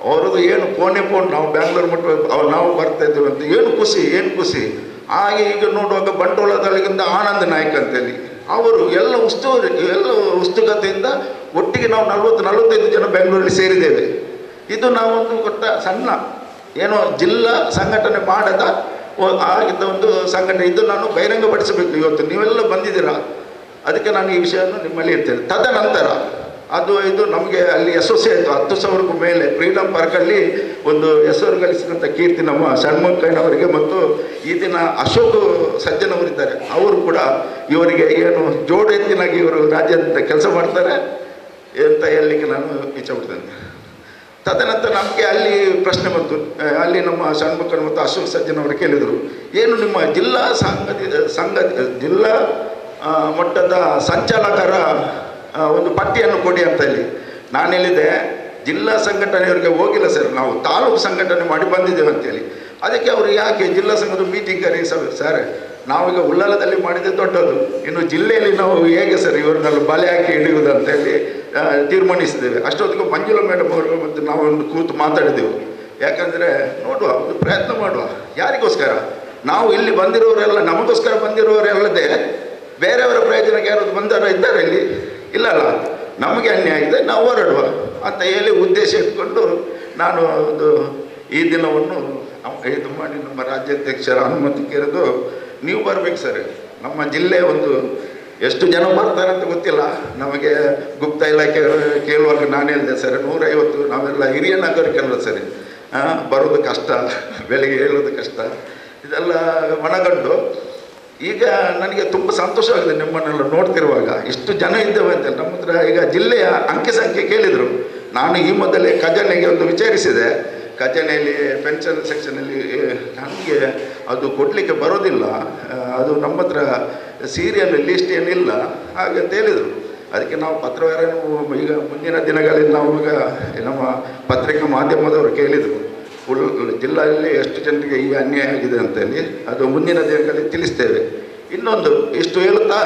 ಅವರದ್ದು ಏನು ಫೋನ್ ನಾವು ಬ್ಯಾಂಗ್ಳೂರು ಮಟ್ಟ ನಾವು ಬರ್ತಾ ಇದ್ದೇವೆ ಅಂತ ಏನು ಖುಷಿ. ಹಾಗೆ ಈಗ ನೋಡುವಾಗ ಬಂಟ್ವಾಳದಲ್ಲಿಂದ ಆನಂದ್ ನಾಯ್ಕ ಅಂತೇಳಿ ಅವರು ಎಲ್ಲ ಉತ್ಸುಕತೆಯಿಂದ ಒಟ್ಟಿಗೆ ನಾವು 40-45 ಜನ ಬೆಂಗಳೂರಲ್ಲಿ ಸೇರಿದ್ದೇವೆ. ಇದು ನಾವೊಂದು ಕೊಟ್ಟ ಸಣ್ಣ ಏನೋ ಜಿಲ್ಲಾ ಸಂಘಟನೆ ಮಾಡದ ಆಗಿದ್ದ ಒಂದು ಸಂಘಟನೆ. ಇದು ನಾನು ಬಹಿರಂಗಪಡಿಸಬೇಕು. ಇವತ್ತು ನೀವೆಲ್ಲ ಬಂದಿದ್ದೀರಾ, ಅದಕ್ಕೆ ನಾನು ಈ ವಿಷಯವನ್ನು ನಿಮ್ಮಲ್ಲಿ ಇರ್ತೇನೆ. ತದನಂತರ ಇದು ನಮಗೆ ಅಲ್ಲಿ ಯಶಸ್ವಿ ಆಯಿತು. 10,000ಕ್ಕೂ ಮೇಲೆ ಫ್ರೀಡಮ್ ಪಾರ್ಕಲ್ಲಿ ಒಂದು ಹೆಸರು ಗಳಿಸಿದಂಥ ಕೀರ್ತಿ ನಮ್ಮ ಷಣ್ಮುಖಯ್ಯನವರಿಗೆ ಮತ್ತು ಈ ದಿನ ಅಶೋಕ್ ಸಜ್ಜನವರಿದ್ದಾರೆ, ಅವರು ಕೂಡ ಇವರಿಗೆ ಏನು ಜೋಡು ಎತ್ತಿನಾಗಿ ಇವರು ರಾಜ್ಯಾದ್ಯಂತ ಕೆಲಸ ಮಾಡ್ತಾರೆ ಅಂತ ಹೇಳಲಿಕ್ಕೆ ನಾನು ಇಚ್ಛೆಪಡ್ತೇನೆ. ತದನಂತರ ನಮಗೆ ಅಲ್ಲಿ ಪ್ರಶ್ನೆ ಬಂತು. ಅಲ್ಲಿ ನಮ್ಮ ಷಣ್ಮುಖನ್ ಮತ್ತು ಅಶೋಕ್ ಸಜ್ಜನವರು ಕೇಳಿದರು, ಏನು ನಿಮ್ಮ ಜಿಲ್ಲಾ ಜಿಲ್ಲಾ ಮಟ್ಟದ ಸಂಚಾಲಕರ ಒಂದು ಪಟ್ಟಿಯನ್ನು ಕೊಡಿ ಅಂತ ಹೇಳಿ. ನಾನು ಹೇಳಿದೆ, ಜಿಲ್ಲಾ ಸಂಘಟನೆಯವರಿಗೆ ಹೋಗಿಲ್ಲ ಸರ್, ನಾವು ತಾಲೂಕು ಸಂಘಟನೆ ಮಾಡಿ ಬಂದಿದ್ದೇವೆ ಅಂತೇಳಿ. ಅದಕ್ಕೆ ಅವರು ಯಾಕೆ ಜಿಲ್ಲಾ ಸಂಘದ ಮೀಟಿಂಗ್ ಕರೆಯಿಸ ಸರ್, ನಾವೀಗ ಉಳ್ಳಾಲದಲ್ಲಿ ಮಾಡಿದ್ದೆ ದೊಡ್ಡದು, ಇನ್ನು ಜಿಲ್ಲೆಯಲ್ಲಿ ನಾವು ಹೇಗೆ ಸರ್ ಇವರನ್ನೆಲ್ಲ ಬಲೆ ಹಾಕಿ ಹಿಡಿಯುವುದು ಅಂತೇಳಿ ತೀರ್ಮಾನಿಸಿದ್ದೇವೆ. ಅಷ್ಟೊತ್ತಿಗೆ ಮಂಜುಳಾ ಮೇಡಮ್ ಅವರು ಮತ್ತು ನಾವು ಒಂದು ಕೂತು ಮಾತಾಡಿದೆವು. ಯಾಕಂದರೆ ನೋಡುವ, ಒಂದು ಪ್ರಯತ್ನ ಮಾಡುವ. ಯಾರಿಗೋಸ್ಕರ ನಾವು ಇಲ್ಲಿ ಬಂದಿರೋರೆಲ್ಲ ನಮಗೋಸ್ಕರ ಬಂದಿರೋರೆಲ್ಲದೆ ಬೇರೆಯವರ ಪ್ರಯೋಜನಕ್ಕೆ ಯಾರು ಬಂದವರು ಇದ್ದಾರೆ ಇಲ್ಲಿ? ಇಲ್ಲಲ್ಲ, ನಮಗೆ ಅನ್ಯಾಯ ಇದೆ, ನಾವು ಹೊರಡುವ ಅಂತ ಹೇಳಿ ಉದ್ದೇಶ ಇಟ್ಕೊಂಡು ನಾನು ಒಂದು ಈ ದಿನವನ್ನು ಇದು ಮಾಡಿ ನಮ್ಮ ರಾಜ್ಯಾಧ್ಯಕ್ಷರ ಅನುಮತಿ ಕೇಳಿದು, ನೀವು ಬರಬೇಕು ಸರ್, ನಮ್ಮ ಜಿಲ್ಲೆ ಒಂದು ಎಷ್ಟು ಜನ ಬರ್ತಾರೆ ಅಂತ ಗೊತ್ತಿಲ್ಲ. ನಮಗೆ ಗುಪ್ತ ಇಲಾಖೆ ಕೇಳುವಾಗ ನಾನು ಹೇಳಿದೆ ಸರ್ 150, ನಾವೆಲ್ಲ ಹಿರಿಯ ನಾಗರಿಕರಲ್ಲ ಸರಿ, ಬರೋದು ಕಷ್ಟ, ಬೆಳಿಗ್ಗೆ ಹೇಳೋದು ಕಷ್ಟ, ಇದೆಲ್ಲ ಮನಗಂಡು ಈಗ ನನಗೆ ತುಂಬ ಸಂತೋಷವಾಗಿದೆ ನಿಮ್ಮನ್ನೆಲ್ಲ ನೋಡ್ತಿರುವಾಗ. ಇಷ್ಟು ಜನ ಇದ್ದೇವೆ ಅಂತ ನಮ್ಮ ಹತ್ರ ಈಗ ಜಿಲ್ಲೆಯ ಅಂಕಿ ಸಂಖ್ಯೆ ಕೇಳಿದರು. ನಾನು ಈ ಮೊದಲೇ ಖಜಾನೆಗೆ ಒಂದು ವಿಚಾರಿಸಿದೆ, ಖಜಾನೆಯಲ್ಲಿ ಪೆನ್ಷನ್ ಸೆಕ್ಷನಲ್ಲಿ ನಮಗೆ ಅದು ಕೊಡಲಿಕ್ಕೆ ಬರೋದಿಲ್ಲ, ಅದು ನಮ್ಮ ಹತ್ರ ಸೀರಿಯಲ್ ಲಿಸ್ಟ್ ಏನಿಲ್ಲ ಹಾಗೆ ಅಂತ ಹೇಳಿದರು. ಅದಕ್ಕೆ ನಾವು ಪತ್ರವ್ಯಾರನ್ನು ಈಗ ಮುಂದಿನ ದಿನಗಳಲ್ಲಿ ನಾವು ಈಗ ನಮ್ಮ ಪತ್ರಿಕಾ ಮಾಧ್ಯಮದವರು ಕೇಳಿದರು ಜಿಲ್ಲೆಯಲ್ಲಿ ಎಷ್ಟು ಜನರಿಗೆ ಈ ಅನ್ಯಾಯ ಆಗಿದೆ ಅಂತೇಳಿ, ಅದು ಮುಂದಿನ ದಿನಗಳಲ್ಲಿ ತಿಳಿಸ್ತೇವೆ. ಇನ್ನೊಂದು ಇಷ್ಟು ಹೇಳುತ್ತಾ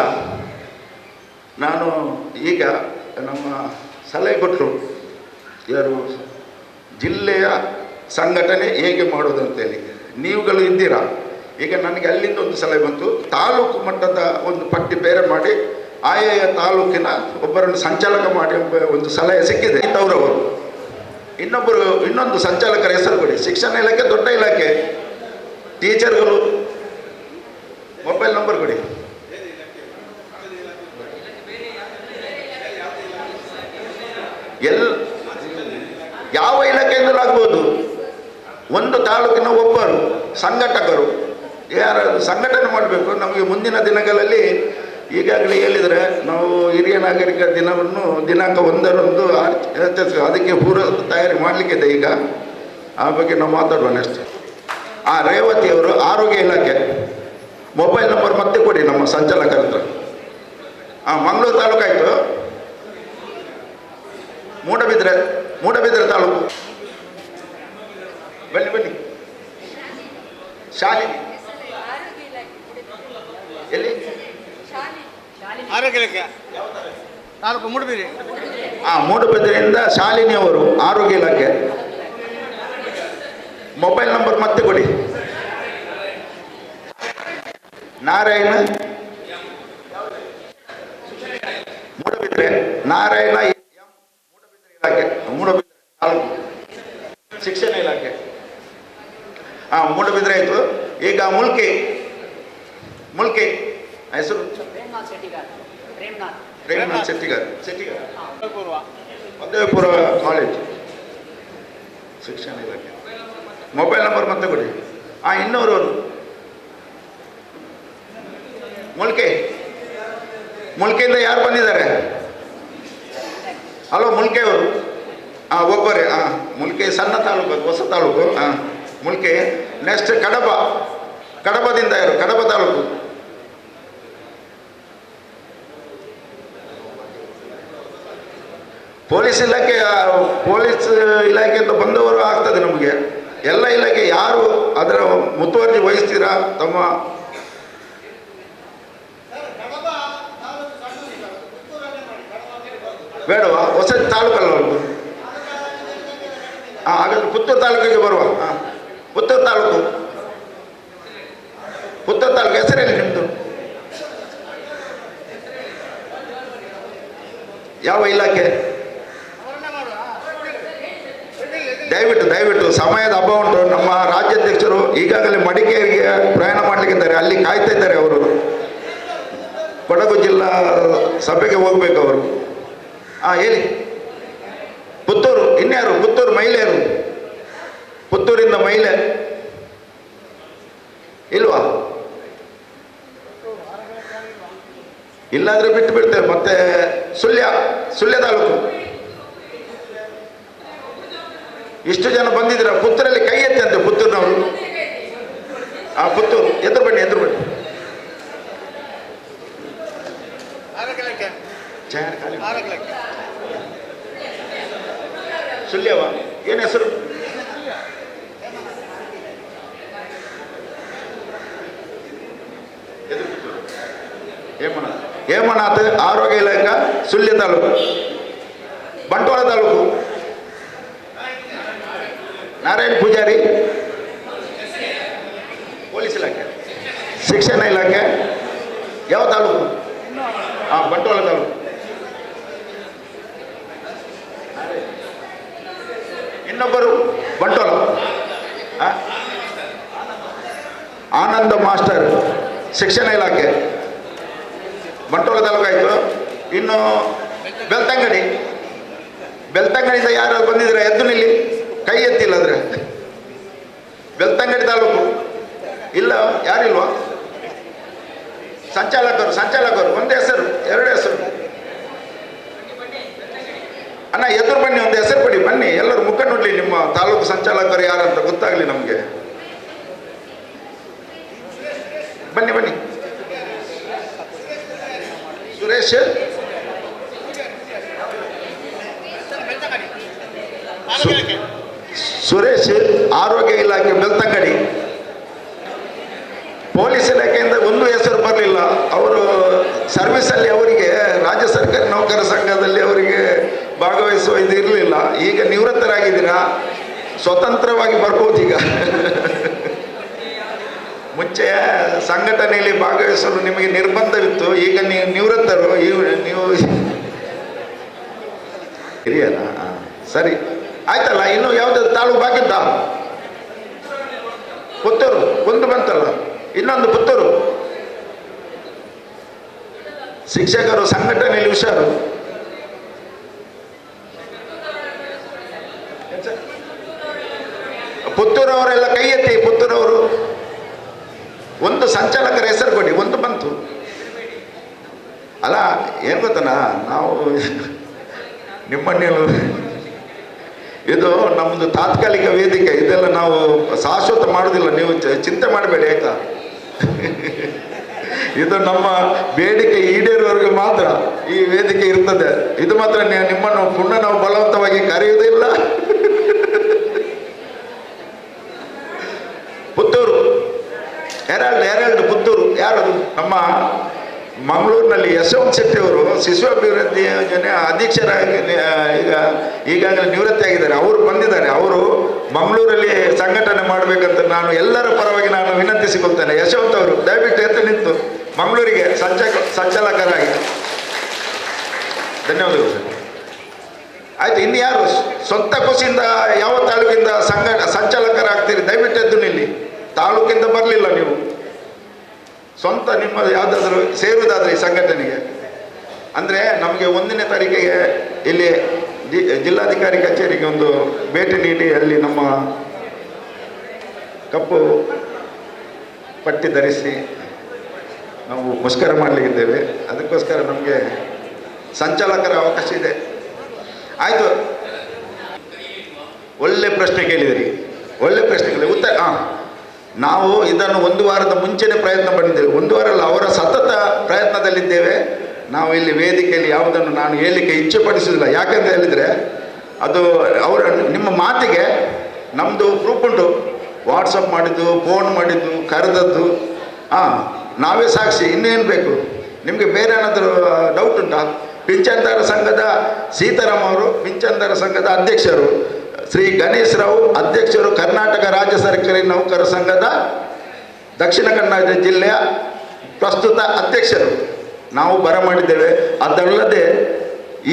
ನಾನು ಈಗ ನಮ್ಮ ಸಲಹೆ ಕೊಟ್ಟರು, ಯಾರು ಜಿಲ್ಲೆಯ ಸಂಘಟನೆ ಹೇಗೆ ಮಾಡೋದು ಅಂತೇಳಿ. ನೀವುಗಳು ಇದ್ದೀರಾ, ಈಗ ನನಗೆ ಅಲ್ಲಿಂದ ಒಂದು ಸಲಹೆ ಬಂತು, ತಾಲೂಕು ಮಟ್ಟದ ಒಂದು ಪಟ್ಟಿ ಬೇರೆ ಮಾಡಿ ಆಯಾಯ ತಾಲೂಕಿನ ಒಬ್ಬರನ್ನು ಸಂಚಾಲಕ ಮಾಡಿ ಒಂದು ಸಲಹೆ ಸಿಕ್ಕಿದೆ ಅವರವರು. ಇನ್ನೊಂದು ಸಂಚಾಲಕರ ಹೆಸರು ಕೊಡಿ. ಶಿಕ್ಷಣ ಇಲಾಖೆ ದೊಡ್ಡ ಇಲಾಖೆ, ಟೀಚರ್ಗಳು ಮೊಬೈಲ್ ನಂಬರ್ ಕೊಡಿ. ಯಾವ ಇಲಾಖೆಯಿಂದಲೂ ಆಗ್ಬೋದು. ಒಂದು ತಾಲೂಕಿನ ಒಬ್ಬರು ಸಂಘಟಕರು ಯಾರು ಸಂಘಟನೆ ಮಾಡಬೇಕು. ನಮಗೆ ಮುಂದಿನ ದಿನಗಳಲ್ಲಿ ಈಗಾಗಲೇ ಹೇಳಿದರೆ ನಾವು ಹಿರಿಯ ನಾಗರಿಕ ದಿನವನ್ನು ದಿನಾಂಕ 1ರಂದು ಅದಕ್ಕೆ ಪೂರ್ವ ತಯಾರಿ ಮಾಡಲಿಕ್ಕಿದೆ. ಈಗ ಆ ಬಗ್ಗೆ ನಾವು ಮಾತಾಡುವ ನೆಕ್ಸ್ಟ್. ರೇವತಿಯವರು ಆರೋಗ್ಯ ಇಲಾಖೆ ಮೊಬೈಲ್ ನಂಬರ್ ಮತ್ತೆ ಕೊಡಿ ನಮ್ಮ ಸಂಚಾಲಕರ ಹತ್ರ. ಮಂಗಳೂರು ತಾಲೂಕಾಯಿತು, ಮೂಡಬಿದ್ರೆ ತಾಲೂಕು. ಬನ್ನಿ ಶಾಲಿನಿ ಎಲ್ಲಿ ಆರೋಗ್ಯ ಇಲಾಖೆ ತಾಲೂಕು ಮೂಡುಬಿದ್ರೆ. ಮೂಡುಬಿದ್ರೆಯಿಂದ ಶಾಲಿನಿ ಅವರು ಆರೋಗ್ಯ ಇಲಾಖೆ ಮೊಬೈಲ್ ನಂಬರ್ ಮತ್ತೆ ಕೊಡಿ. ನಾರಾಯಣ ಮೂಡಬಿದ್ರೆ, ನಾರಾಯಣ ಮೂಡಬಿದ್ರೆ ಇಲಾಖೆ, ಮೂಡಬಿದ್ರೆ ತಾಲೂಕು ಶಿಕ್ಷಣ ಇಲಾಖೆ. ಮೂಡಬಿದ್ರೆ ಆಯಿತು. ಈಗ ಮುಲ್ಕಿ ಹೆಸರು ಪ್ರೇಮ್ನಾಥ್ ಶೆಟ್ಟಿಗಾರ್ ಪದವಿ ಪೂರ್ವ ಕಾಲೇಜ್ ಶಿಕ್ಷಣ ಇಲಾಖೆ ಮೊಬೈಲ್ ನಂಬರ್ ಮತ್ತೆ ಕೊಡಿ. ಇನ್ನೂರು ಮುಲ್ಕೆಯಿಂದ ಯಾರು ಬಂದಿದ್ದಾರೆ? ಹಲೋ ಮುಲ್ಕೆಯವರು. ಒಬ್ಬರೇ. ಮುಲ್ಕೆ ಸಣ್ಣ ತಾಲೂಕು, ಹೊಸ ತಾಲೂಕು. ಮುಲ್ಕೆ. ನೆಕ್ಸ್ಟ್ ಕಡಬದಿಂದ ಯಾರು? ಕಡಬ ತಾಲೂಕು. ಪೊಲೀಸ್ ಇಲಾಖೆಯಿಂದ ಬಂದವರು ಆಗ್ತದೆ ನಮಗೆ. ಎಲ್ಲ ಇಲಾಖೆ ಯಾರು ಅದರ ಮುತುವರ್ಜಿ ವಹಿಸ್ತೀರಾ ತಮ್ಮ? ಬೇಡವಾ? ಹೊಸ ತಾಲೂಕಲ್ಲ ಒಂದು. ಹಾಗಾದ್ರೆ ಪುತ್ತೂರು ತಾಲೂಕಿಗೆ ಬರುವ. ಪುತ್ತೂರು ತಾಲೂಕು ಹೆಸರೇನು ನಿಮ್ಮದು? ಯಾವ ಇಲಾಖೆ? ದಯವಿಟ್ಟು ಸಮಯದ ಅಭಾವ ಉಂಟು. ನಮ್ಮ ರಾಜ್ಯಾಧ್ಯಕ್ಷರು ಈಗಾಗಲೇ ಮಡಿಕೇರಿಗೆ ಪ್ರಯಾಣ ಮಾಡಲಿಕ್ಕಿದ್ದಾರೆ, ಅಲ್ಲಿ ಕಾಯ್ತಾ ಇದ್ದಾರೆ. ಅವರು ಕೊಡಗು ಜಿಲ್ಲಾ ಸಭೆಗೆ ಹೋಗ್ಬೇಕು ಅವರು. ಹೇಳಿ. ಪುತ್ತೂರು ಇನ್ಯಾರು? ಪುತ್ತೂರು ಮಹಿಳೆಯರು. ಪುತ್ತೂರಿಂದ ಮಹಿಳೆ ಇಲ್ವಾ? ಇಲ್ಲಾಂದ್ರೆ ಬಿಟ್ಟು ಬಿಡ್ತೇವೆ. ಮತ್ತೆ ಸುಳ್ಯ ತಾಲೂಕು. ಇಷ್ಟು ಜನ ಬಂದಿದ್ದೀರ. ಪುತ್ತೂರಲ್ಲಿ ಕೈ ಎತ್ತಿ ಅಂತೆ ಪುತ್ತೂರಿನವರು. ಪುತ್ತೂರು ಎದುರು ಬನ್ನಿ. ಸುಳ್ಯವ ಏನು ಹೆಸರು? ಹೇಮನಾಥ್ ಆರೋಗ್ಯ ಇಲಾಖೆ ಸುಳ್ಯ ತಾಲೂಕು. ಬಂಟ್ವಾಳ ತಾಲೂಕು ನಾರಾಯಣ ಪೂಜಾರಿ ಪೊಲೀಸ್ ಇಲಾಖೆ. ಶಿಕ್ಷಣ ಇಲಾಖೆ ಯಾವ ತಾಲೂಕು? ಬಂಟ್ವಾಳ ತಾಲೂಕು. ಇನ್ನೊಬ್ಬರು ಬಂಟ್ವಾಳ. ಆನಂದ ಮಾಸ್ಟರ್ ಶಿಕ್ಷಣ ಇಲಾಖೆ ಬಂಟ್ವಾಳ ತಾಲೂಕು ಆಯಿತು. ಇನ್ನು ಬೆಳ್ತಂಗಡಿಯಿಂದ ಯಾರು ಬಂದಿದ್ರೆ ಎದ್ದು ನಿಲ್ಲಿ, ಕೈ ಎತ್ತಿಲ್ಲ ಅಂದರೆ. ಬೆಳ್ತಂಗಡಿ ತಾಲೂಕು ಇಲ್ಲ, ಯಾರಿಲ್ವಾ? ಸಂಚಾಲಕರು ಒಂದು ಹೆಸರು, 2 ಹೆಸರು. ಅಣ್ಣ ಎದುರು ಬನ್ನಿ, ಒಂದು ಹೆಸರು ಕೊಡಿ, ಬನ್ನಿ ಎಲ್ಲರೂ ಮುಖ ನೋಡ್ಲಿ, ನಿಮ್ಮ ತಾಲೂಕು ಸಂಚಾಲಕರು ಯಾರಂತ ಗೊತ್ತಾಗಲಿ ನಮಗೆ. ಬನ್ನಿ. ಸುರೇಶ್ ಆರೋಗ್ಯ ಇಲಾಖೆ ಬೆಳ್ತಂಗಡಿ. ಪೊಲೀಸ್ ಇಲಾಖೆಯಿಂದ ಒಂದು ಹೆಸರು ಬರಲಿಲ್ಲ. ಅವರು ಸರ್ವಿಸಲ್ಲಿ ಅವರಿಗೆ ರಾಜ್ಯ ಸರ್ಕಾರಿ ನೌಕರ ಸಂಘದಲ್ಲಿ ಅವರಿಗೆ ಭಾಗವಹಿಸುವ ಇದು ಇರಲಿಲ್ಲ. ಈಗ ನಿವೃತ್ತರಾಗಿದ್ದೀರಾ, ಸ್ವತಂತ್ರವಾಗಿ ಬರ್ಬೋದು ಈಗ. ಮುಂಚೆ ಸಂಘಟನೆಯಲ್ಲಿ ಭಾಗವಹಿಸಲು ನಿಮಗೆ ನಿರ್ಬಂಧವಿತ್ತು, ಈಗ ನೀವು ನಿವೃತ್ತರು. ನೀವು ಹಿರಿಯಲ್ಲ, ಸರಿ ಆಯ್ತಲ್ಲ. ಇನ್ನು ಯಾವ್ದು ತಾಲೂಕು ಬಾಕಿದ್ದ? ಪುತ್ತೂರು ಒಂದು ಬಂತಲ್ಲ, ಇನ್ನೊಂದು ಪುತ್ತೂರು. ಶಿಕ್ಷಕರು ಸಂಘಟನೆಯಲ್ಲಿ ಹುಷಾರು. ಪುತ್ತೂರವರೆಲ್ಲ ಕೈ ಎತ್ತಿ. ಪುತ್ತೂರವರು ಒಂದು ಸಂಚಾಲಕರ ಹೆಸರು ಕೊಡಿ, ಒಂದು ಬಂತು ಅಲ್ಲ. ಏನು ಗೊತ್ತನ, ನಾವು ನಿಮ್ಮನ್ನು ಇದು ನಮ್ಮದು ತಾತ್ಕಾಲಿಕ ವೇದಿಕೆ, ಇದೆಲ್ಲ ನಾವು ಶಾಶ್ವತ ಮಾಡೋದಿಲ್ಲ, ನೀವು ಚಿಂತೆ ಮಾಡಬೇಡಿ ಆಯ್ತಾ. ಇದು ನಮ್ಮ ಬೇಡಿಕೆ ಈಡೇರುವವರೆಗೆ ಮಾತ್ರ ಈ ವೇದಿಕೆ ಇರ್ತದೆ. ಇದು ಮಾತ್ರ ನಿಮ್ಮನ್ನು ಪುನಃ ನಾವು ಬಲವಂತವಾಗಿ ಕರೆಯುವುದಿಲ್ಲ. ಪುತ್ತೂರು ಹೆರಾಲ್ಡ್ ಪುತ್ತೂರು. ಯಾರದು? ನಮ್ಮ ಮಂಗಳೂರಿನಲ್ಲಿ ಯಶವಂತ್ ಶೆಟ್ಟಿ ಅವರು ಶಿಶು ಅಭಿವೃದ್ಧಿ ಯೋಜನೆ ಅಧ್ಯಕ್ಷರಾಗಿ ಈಗಾಗಲೇ ನಿವೃತ್ತಿಯಾಗಿದ್ದಾರೆ. ಅವರು ಬಂದಿದ್ದಾರೆ. ಅವರು ಮಂಗಳೂರಲ್ಲಿ ಸಂಘಟನೆ ಮಾಡಬೇಕಂತ ನಾನು ಎಲ್ಲರ ಪರವಾಗಿ ನಾನು ವಿನಂತಿಸಿಕೊಳ್ತೇನೆ. ಯಶವಂತ್ ಅವರು ದಯವಿಟ್ಟು ಎದ್ದು ನಿಂತು ಮಂಗಳೂರಿಗೆ ಸಂಚಾಲಕರಾಗಿ. ಧನ್ಯವಾದಗಳು ಸರ್. ಆಯ್ತು, ಇನ್ನು ಯಾರು ಸ್ವಂತ ಖುಷಿಯಿಂದ ಯಾವ ತಾಲೂಕಿಂದ ಸಂಚಾಲಕರಾಗ್ತೀರಿ? ದಯವಿಟ್ಟು ಎದ್ದು ನಿಲ್ಲಿ. ತಾಲೂಕಿಂದ ಬರಲಿಲ್ಲ ನೀವು, ಸ್ವಂತ ನಿಮ್ಮ ಯಾವುದಾದ್ರೂ ಸೇರುವುದಾದ್ರೆ ಈ ಸಂಘಟನೆಗೆ. ಅಂದರೆ ನಮಗೆ 1ನೇ ತಾರೀಕಿಗೆ ಇಲ್ಲಿ ಜಿಲ್ಲಾಧಿಕಾರಿ ಕಚೇರಿಗೆ ಒಂದು ಭೇಟಿ ನೀಡಿ ಅಲ್ಲಿ ನಮ್ಮ ಕಪ್ಪು ಪಟ್ಟಿ ಧರಿಸಿ ನಾವು ಮುಷ್ಕರ ಮಾಡಲಿಕ್ಕಿದ್ದೇವೆ. ಅದಕ್ಕೋಸ್ಕರ ನಮಗೆ ಸಂಚಾಲಕರ ಅವಕಾಶ ಇದೆ. ಆಯಿತು, ಒಳ್ಳೆ ಪ್ರಶ್ನೆ ಕೇಳಿದಿರಿ, ಒಳ್ಳೆ ಪ್ರಶ್ನೆಗಳು ಉತ್ತರ. ನಾವು ಇದನ್ನು 1 ವಾರದ ಮುಂಚೆನೇ ಪ್ರಯತ್ನ ಪಟ್ಟಿದ್ದೇವೆ. 1 ವಾರ ಅಲ್ಲ, ಅವರ ಸತತ ಪ್ರಯತ್ನದಲ್ಲಿದ್ದೇವೆ. ನಾವು ಇಲ್ಲಿ ವೇದಿಕೆಯಲ್ಲಿ ಯಾವುದನ್ನು ನಾನು ಹೇಳಲಿಕ್ಕೆ ಇಚ್ಛೆ ಪಡಿಸೋದಿಲ್ಲ. ಯಾಕಂತ ಹೇಳಿದರೆ ಅದು ಅವರ ನಿಮ್ಮ ಮಾತಿಗೆ ನಮ್ಮದು ಪ್ರೂಫ್ ಉಂಟು. ವಾಟ್ಸಪ್ ಮಾಡಿದ್ದು, ಫೋನ್ ಮಾಡಿದ್ದು, ಕರೆದದ್ದು, ನಾವೇ ಸಾಕ್ಷಿ. ಇನ್ನೇನು ಬೇಕು ನಿಮಗೆ? ಬೇರೆ ಏನಾದರೂ ಡೌಟ್ ಉಂಟಾ? ಪಿಂಚಣಿದಾರ ಸಂಘದ ಸೀತಾರಾಮ್ ಅವರು ಪಿಂಚಣಿದಾರ ಸಂಘದ ಅಧ್ಯಕ್ಷರು, ಶ್ರೀ ಗಣೇಶ್ ರಾವ್ ಅಧ್ಯಕ್ಷರು, ಕರ್ನಾಟಕ ರಾಜ್ಯ ಸರ್ಕಾರಿ ನೌಕರ ಸಂಘದ ದಕ್ಷಿಣ ಕನ್ನಡ ಜಿಲ್ಲೆಯ ಪ್ರಸ್ತುತ ಅಧ್ಯಕ್ಷರು. ನಾವು ಬರಮಾಡಿದ್ದೇವೆ. ಅದಲ್ಲದೆ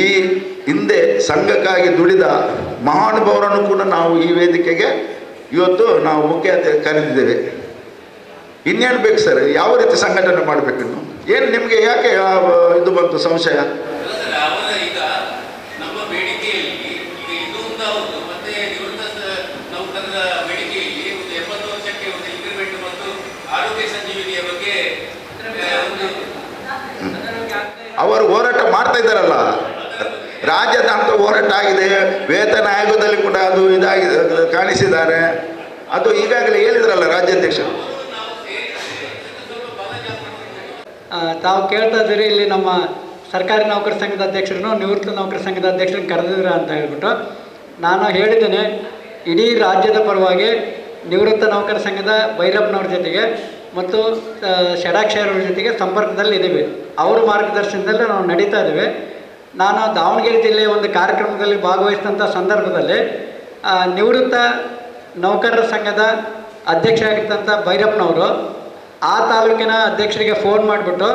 ಈ ಹಿಂದೆ ಸಂಘಕ್ಕಾಗಿ ದುಡಿದ ಮಹಾನುಭಾವರನ್ನು ಕೂಡ ನಾವು ಈ ವೇದಿಕೆಗೆ ಇವತ್ತು ನಾವು ಮುಖ್ಯ ಅತಿಥಿ ಕರೆದಿದ್ದೇವೆ. ಇನ್ನೇನು ಬೇಕು ಸರ್? ಯಾವ ರೀತಿ ಸಂಘಟನೆ ಮಾಡಬೇಕು? ಇನ್ನು ಏನು ನಿಮಗೆ ಯಾಕೆ ಇದು ಬಂತು ಸಂಶಯ? ಅವರು ಹೋರಾಟ ಮಾಡ್ತಾ ಇದ್ದಾರಲ್ಲ, ರಾಜ್ಯದಂತ ಹೋರಾಟ ಆಗಿದೆ. ವೇತನ ಆಯೋಗದಲ್ಲಿ ಕೂಡ ಅದು ಇದಾಗಿದೆ, ಕಾಣಿಸಿದ್ದಾರೆ. ಅದು ಈಗಾಗಲೇ ಹೇಳಿದ್ರಲ್ಲ ರಾಜ್ಯಾಧ್ಯಕ್ಷರು. ತಾವು ಕೇಳ್ತಾ ಇದ್ದೀರಿ ಇಲ್ಲಿ ನಮ್ಮ ಸರ್ಕಾರಿ ನೌಕರ ಸಂಘದ ಅಧ್ಯಕ್ಷರನ್ನು ನಿವೃತ್ತ ನೌಕರ ಸಂಘದ ಅಧ್ಯಕ್ಷರನ್ನು ಕರೆದಿದ್ದೀರ ಅಂತ ಹೇಳ್ಬಿಟ್ಟು ನಾನು ಹೇಳಿದ್ದೇನೆ. ಇಡೀ ರಾಜ್ಯದ ಪರವಾಗಿ ನಿವೃತ್ತ ನೌಕರ ಸಂಘದ ಭೈರಪ್ಪನವ್ರ ಜೊತೆಗೆ ಮತ್ತು ಷಡಾಕ್ಷರವ್ರ ಜೊತೆಗೆ ಸಂಪರ್ಕದಲ್ಲಿ ಇದ್ದೀವಿ. ಅವರ ಮಾರ್ಗದರ್ಶನದಲ್ಲಿ ನಾವು ನಡೀತಾ ಇದ್ದೀವಿ. ನಾನು ದಾವಣಗೆರೆ ಜಿಲ್ಲೆಯ ಒಂದು ಕಾರ್ಯಕ್ರಮದಲ್ಲಿ ಭಾಗವಹಿಸಿದಂಥ ಸಂದರ್ಭದಲ್ಲಿ ನಿವೃತ್ತ ನೌಕರರ ಸಂಘದ ಅಧ್ಯಕ್ಷ ಆಗಿರ್ತಂಥ ಭೈರಪ್ಪನವರು ಆ ತಾಲೂಕಿನ ಅಧ್ಯಕ್ಷರಿಗೆ ಫೋನ್ ಮಾಡಿಬಿಟ್ಟು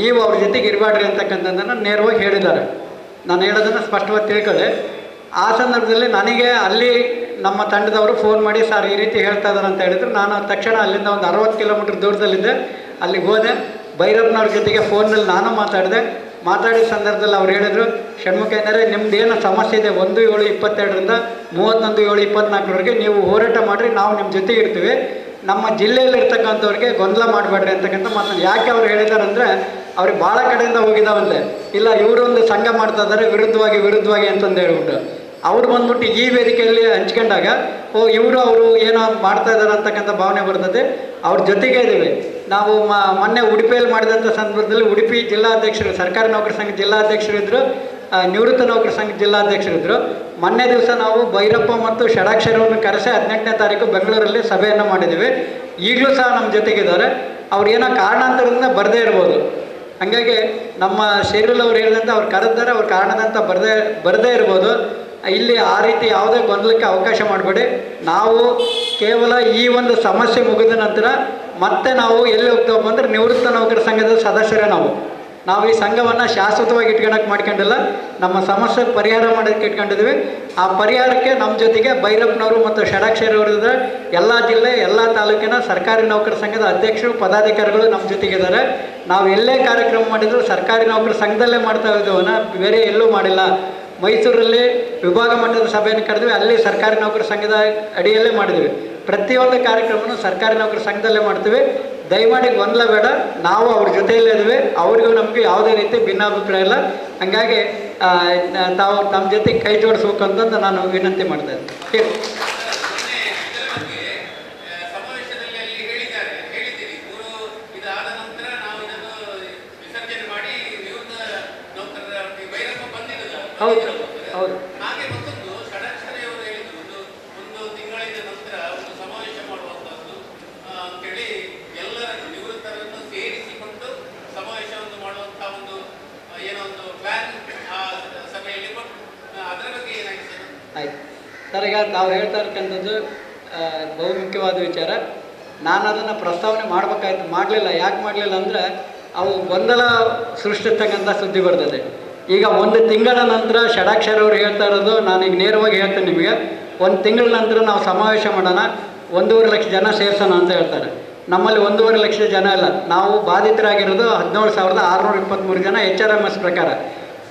ನೀವು ಅವ್ರ ಜೊತೆಗೆ ಇರಬೇಡ್ರಿ ಅಂತಕ್ಕಂಥದ್ದನ್ನು ನೇರವಾಗಿ ಹೇಳಿದ್ದಾರೆ. ನಾನು ಹೇಳೋದನ್ನು ಸ್ಪಷ್ಟವಾಗಿ ತಿಳ್ಕೊಳ್ಳಿ. ಆ ಸಂದರ್ಭದಲ್ಲಿ ನನಗೆ ಅಲ್ಲಿ ನಮ್ಮ ತಂಡದವರು ಫೋನ್ ಮಾಡಿ ಸರ್ ಈ ರೀತಿ ಹೇಳ್ತಾ ಇದ್ದಾರೆ ಅಂತ ಹೇಳಿದ್ರು. ನಾನು ತಕ್ಷಣ ಅಲ್ಲಿಂದ ಒಂದು 60 ಕಿಲೋಮೀಟ್ರ್ ದೂರದಲ್ಲಿದ್ದೆ. ಅಲ್ಲಿಗೆ ಹೋದೆ. ಭೈರಪ್ಪನವ್ರ ಜೊತೆಗೆ ಫೋನಲ್ಲಿ ನಾನು ಮಾತಾಡಿದ ಸಂದರ್ಭದಲ್ಲಿ ಅವ್ರು ಹೇಳಿದರು, ಷಣ್ಮುಖಯ್ಯನವರೇ ನಿಮ್ದೇನು ಸಮಸ್ಯೆ ಇದೆ 1/7/22ರಿಂದ 31/7/24ವರೆಗೆ ನೀವು ಹೋರಾಟ ಮಾಡಿರಿ, ನಾವು ನಿಮ್ಮ ಜೊತೆಗೆ ಇರ್ತೀವಿ, ನಮ್ಮ ಜಿಲ್ಲೆಯಲ್ಲಿರ್ತಕ್ಕಂಥವ್ರಿಗೆ ಗೊಂದಲ ಮಾಡಬೇಡ್ರಿ ಅಂತಕ್ಕಂಥ ಮಾತನ್ನು ಯಾಕೆ ಅವ್ರು ಹೇಳಿದ್ದಾರೆ ಅಂದರೆ, ಅವ್ರಿಗೆ ಭಾಳ ಕಡೆಯಿಂದ ಹೋಗಿದ್ದಾವಂತೆ, ಇಲ್ಲ ಇವರೊಂದು ಸಂಘ ಮಾಡ್ತಾ ಇದ್ದಾರೆ ವಿರುದ್ಧವಾಗಿ ಅಂತಂದು ಹೇಳ್ಬಿಟ್ಟು ಅವ್ರು ಬಂದ್ಬಿಟ್ಟು ಈ ವೇದಿಕೆಯಲ್ಲಿ ಹಂಚ್ಕೊಂಡಾಗ ಅವರು ಏನೋ ಮಾಡ್ತಾ ಇದ್ದಾರೆ ಅಂತಕ್ಕಂಥ ಭಾವನೆ ಬರ್ತದೆ. ಅವ್ರ ಜೊತೆಗೆ ಇದ್ದೀವಿ ನಾವು. ಮೊನ್ನೆ ಉಡುಪಿಯಲ್ಲಿ ಮಾಡಿದಂಥ ಸಂದರ್ಭದಲ್ಲಿ ಉಡುಪಿ ಜಿಲ್ಲಾಧ್ಯಕ್ಷರು, ಸರ್ಕಾರಿ ನೌಕರ ಸಂಘ ಜಿಲ್ಲಾಧ್ಯಕ್ಷರಿದ್ದರು, ನಿವೃತ್ತ ನೌಕರ ಸಂಘ ಜಿಲ್ಲಾಧ್ಯಕ್ಷರಿದ್ದರು. ಮೊನ್ನೆ ದಿವಸ ನಾವು ಭೈರಪ್ಪ ಮತ್ತು ಷಡಾಕ್ಷರವನ್ನು ಕರೆಸಿ 18ನೇ ತಾರೀಕು ಬೆಂಗಳೂರಲ್ಲಿ ಸಭೆಯನ್ನು ಮಾಡಿದ್ದೀವಿ. ಈಗಲೂ ಸಹ ನಮ್ಮ ಜೊತೆಗಿದ್ದಾರೆ. ಅವ್ರು ಏನೋ ಕಾರಣಾಂತರದಿಂದ ಬರದೇ ಇರ್ಬೋದು. ಹಾಗಾಗಿ ನಮ್ಮ ಶರೀರಲ್ ಅವ್ರು ಹೇಳಿದಂತೆ ಅವ್ರು ಕರೆದಿದ್ದಾರೆ, ಅವ್ರ ಕಾರಣದಂತ ಬರದೇ ಇರ್ಬೋದು. ಇಲ್ಲಿ ಆ ರೀತಿ ಯಾವುದೇ ಗೊಂದಲಕ್ಕೆ ಅವಕಾಶ ಮಾಡಬೇಡಿ. ನಾವು ಕೇವಲ ಈ ಒಂದು ಸಮಸ್ಯೆ ಮುಗಿದ ನಂತರ ಮತ್ತೆ ನಾವು ಎಲ್ಲಿ ಹೋಗ್ತೇವಪ್ಪ ಅಂದರೆ ನಿವೃತ್ತ ನೌಕರ ಸಂಘದ ಸದಸ್ಯರೇ ನಾವು ಈ ಸಂಘವನ್ನು ಶಾಶ್ವತವಾಗಿ ಇಟ್ಕೊಳಕ್ಕೆ ಮಾಡ್ಕೊಂಡಿಲ್ಲ, ನಮ್ಮ ಸಮಸ್ಯೆ ಪರಿಹಾರ ಮಾಡೋದಕ್ಕೆ ಇಟ್ಕೊಂಡಿದ್ದೀವಿ. ಆ ಪರಿಹಾರಕ್ಕೆ ನಮ್ಮ ಜೊತೆಗೆ ಭೈರಪ್ಪನವರು ಮತ್ತು ಷಡಾಕ್ಷರವರಿದ್ದ ಎಲ್ಲ ಜಿಲ್ಲೆ ಎಲ್ಲ ತಾಲೂಕಿನ ಸರ್ಕಾರಿ ನೌಕರ ಸಂಘದ ಅಧ್ಯಕ್ಷರು ಪದಾಧಿಕಾರಿಗಳು ನಮ್ಮ ಜೊತೆಗಿದ್ದಾರೆ. ನಾವು ಎಲ್ಲೇ ಕಾರ್ಯಕ್ರಮ ಮಾಡಿದರೂ ಸರ್ಕಾರಿ ನೌಕರ ಸಂಘದಲ್ಲೇ ಮಾಡ್ತಾ ಇದ್ದೇವನ್ನ, ಬೇರೆ ಎಲ್ಲೂ ಮಾಡಿಲ್ಲ. ಮೈಸೂರಲ್ಲಿ ವಿಭಾಗ ಮಟ್ಟದ ಸಭೆಯನ್ನು ಕರೆದ್ವಿ, ಅಲ್ಲಿ ಸರ್ಕಾರಿ ನೌಕರ ಸಂಘದ ಅಡಿಯಲ್ಲೇ ಮಾಡಿದ್ವಿ. ಪ್ರತಿಯೊಂದು ಕಾರ್ಯಕ್ರಮವನ್ನು ಸರ್ಕಾರಿ ನೌಕರ ಸಂಘದಲ್ಲೇ ಮಾಡ್ತೀವಿ. ದಯಮಾಡಿ ಗೊಂದಲ ಬೇಡ, ನಾವು ಅವ್ರ ಜೊತೆಯಲ್ಲೇ ಇದ್ದೀವಿ. ಅವ್ರಿಗೂ ನಮಗೂ ಯಾವುದೇ ರೀತಿ ಭಿನ್ನಾಭಿಪ್ರಾಯ ಇಲ್ಲ. ಹಾಗಾಗಿ ತಾವು ನಮ್ಮ ಜೊತೆಗೆ ಕೈ ಜೋಡಿಸ್ಬೇಕು ಅಂತಂದು ನಾನು ವಿನಂತಿ ಮಾಡ್ತಾ ಇದ್ದೀನಿ. ಹೌದು ಹೌದು ಹಾಗೆ ಮತ್ತೊಂದು ಷಡಾಕ್ಷರವರು ಹೇಳಿದ್ರು, ಒಂದು ತಿಂಗಳಿನ ನಂತರ ಒಂದು ಸಮಾವೇಶ ಮಾಡುವಂಥದ್ದು ಅಂತೇಳಿ ಎಲ್ಲರನ್ನು ನಿವೃತ್ತರನ್ನು ಸೇರಿಸಿಕೊಂಡು ಸಮಾವೇಶವನ್ನು ಮಾಡುವಂಥ ಒಂದು ಏನೋ ಒಂದು ಪ್ಲಾನ್ ಆ ಸಭೆಯಲ್ಲಿ ಕೊಟ್ಟು ಅದರ ಬಗ್ಗೆ ಏನಾಗಿದೆ ಸರ್? ಆಯ್ತು ಸರ್, ಈಗ ನಾವು ಹೇಳ್ತಾ ಇರ್ತಕ್ಕಂಥದ್ದು ಬಹುಮುಖ್ಯವಾದ ವಿಚಾರ. ನಾನು ಅದನ್ನು ಪ್ರಸ್ತಾವನೆ ಮಾಡಬೇಕಾಯ್ತು, ಮಾಡಲಿಲ್ಲ. ಯಾಕೆ ಮಾಡಲಿಲ್ಲ ಅಂದರೆ ಅವು ಗೊಂದಲ ಸೃಷ್ಟಿಸ್ತಕ್ಕಂಥ ಸುದ್ದಿ ಬರ್ತದೆ. ಈಗ ಒಂದು ತಿಂಗಳ ನಂತರ ಷಡಾಕ್ಷರವ್ರು ಹೇಳ್ತಾ ಇರೋದು, ನಾನೀಗ ನೇರವಾಗಿ ಹೇಳ್ತೇನೆ ನಿಮಗೆ, ಒಂದು ತಿಂಗಳ ನಂತರ ನಾವು ಸಮಾವೇಶ ಮಾಡೋಣ, 1.5 ಲಕ್ಷ ಜನ ಸೇರಿಸೋಣ ಅಂತ ಹೇಳ್ತಾರೆ. ನಮ್ಮಲ್ಲಿ 1.5 ಲಕ್ಷ ಜನ ಇಲ್ಲ. ನಾವು ಬಾಧಿತರಾಗಿರೋದು 17,623 ಜನ HRMS ಪ್ರಕಾರ.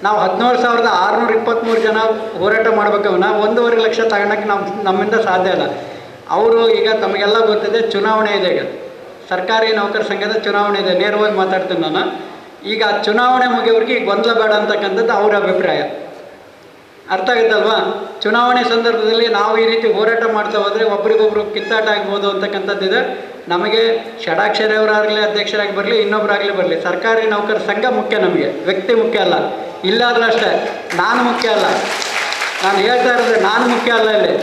ನಾವು 17,623 ಜನ ಹೋರಾಟ ಮಾಡ್ಬೇಕವನ್ನ 1.5 ಲಕ್ಷ ತಗೊಳಕ್ಕೆ ನಮ್ಮಿಂದ ಸಾಧ್ಯ ಇಲ್ಲ. ಅವರು ಈಗ ತಮಗೆಲ್ಲ ಗೊತ್ತಿದೆ, ಚುನಾವಣೆ ಇದೆ. ಈಗ ಸರ್ಕಾರಿ ನೌಕರ ಸಂಘದ ಚುನಾವಣೆ ಇದೆ. ನೇರವಾಗಿ ಮಾತಾಡ್ತೀನಿ ನಾನು. ಈಗ ಚುನಾವಣೆ ಮುಗಿಯೋರಿಗೆ ಗೊಂದಲ ಬೇಡ ಅಂತಕ್ಕಂಥದ್ದು ಅವರ ಅಭಿಪ್ರಾಯ. ಅರ್ಥ ಆಗುತ್ತಲ್ವಾ? ಚುನಾವಣೆ ಸಂದರ್ಭದಲ್ಲಿ ನಾವು ಈ ರೀತಿ ಹೋರಾಟ ಮಾಡ್ತಾ ಹೋದರೆ ಒಬ್ರಿಗೊಬ್ರು ಕಿತ್ತಾಟ ಆಗ್ಬೋದು ಅಂತಕ್ಕಂಥದ್ದಿದೆ. ನಮಗೆ ಷಡಾಕ್ಷರವರಾಗಲಿ ಅಧ್ಯಕ್ಷರಾಗಿ ಬರಲಿ ಇನ್ನೊಬ್ಬರಾಗಲಿ ಬರಲಿ, ಸರ್ಕಾರಿ ನೌಕರ ಸಂಘ ಮುಖ್ಯ, ನಮಗೆ ವ್ಯಕ್ತಿ ಮುಖ್ಯ ಅಲ್ಲ. ಇಲ್ಲಾದರೂ ಅಷ್ಟೇ, ನಾನು ಮುಖ್ಯ ಅಲ್ಲ. ನಾನು ಹೇಳ್ತಾ ಇರೋದು ನಾನು ಮುಖ್ಯ ಅಲ್ಲ. ಇಲ್ಲಿ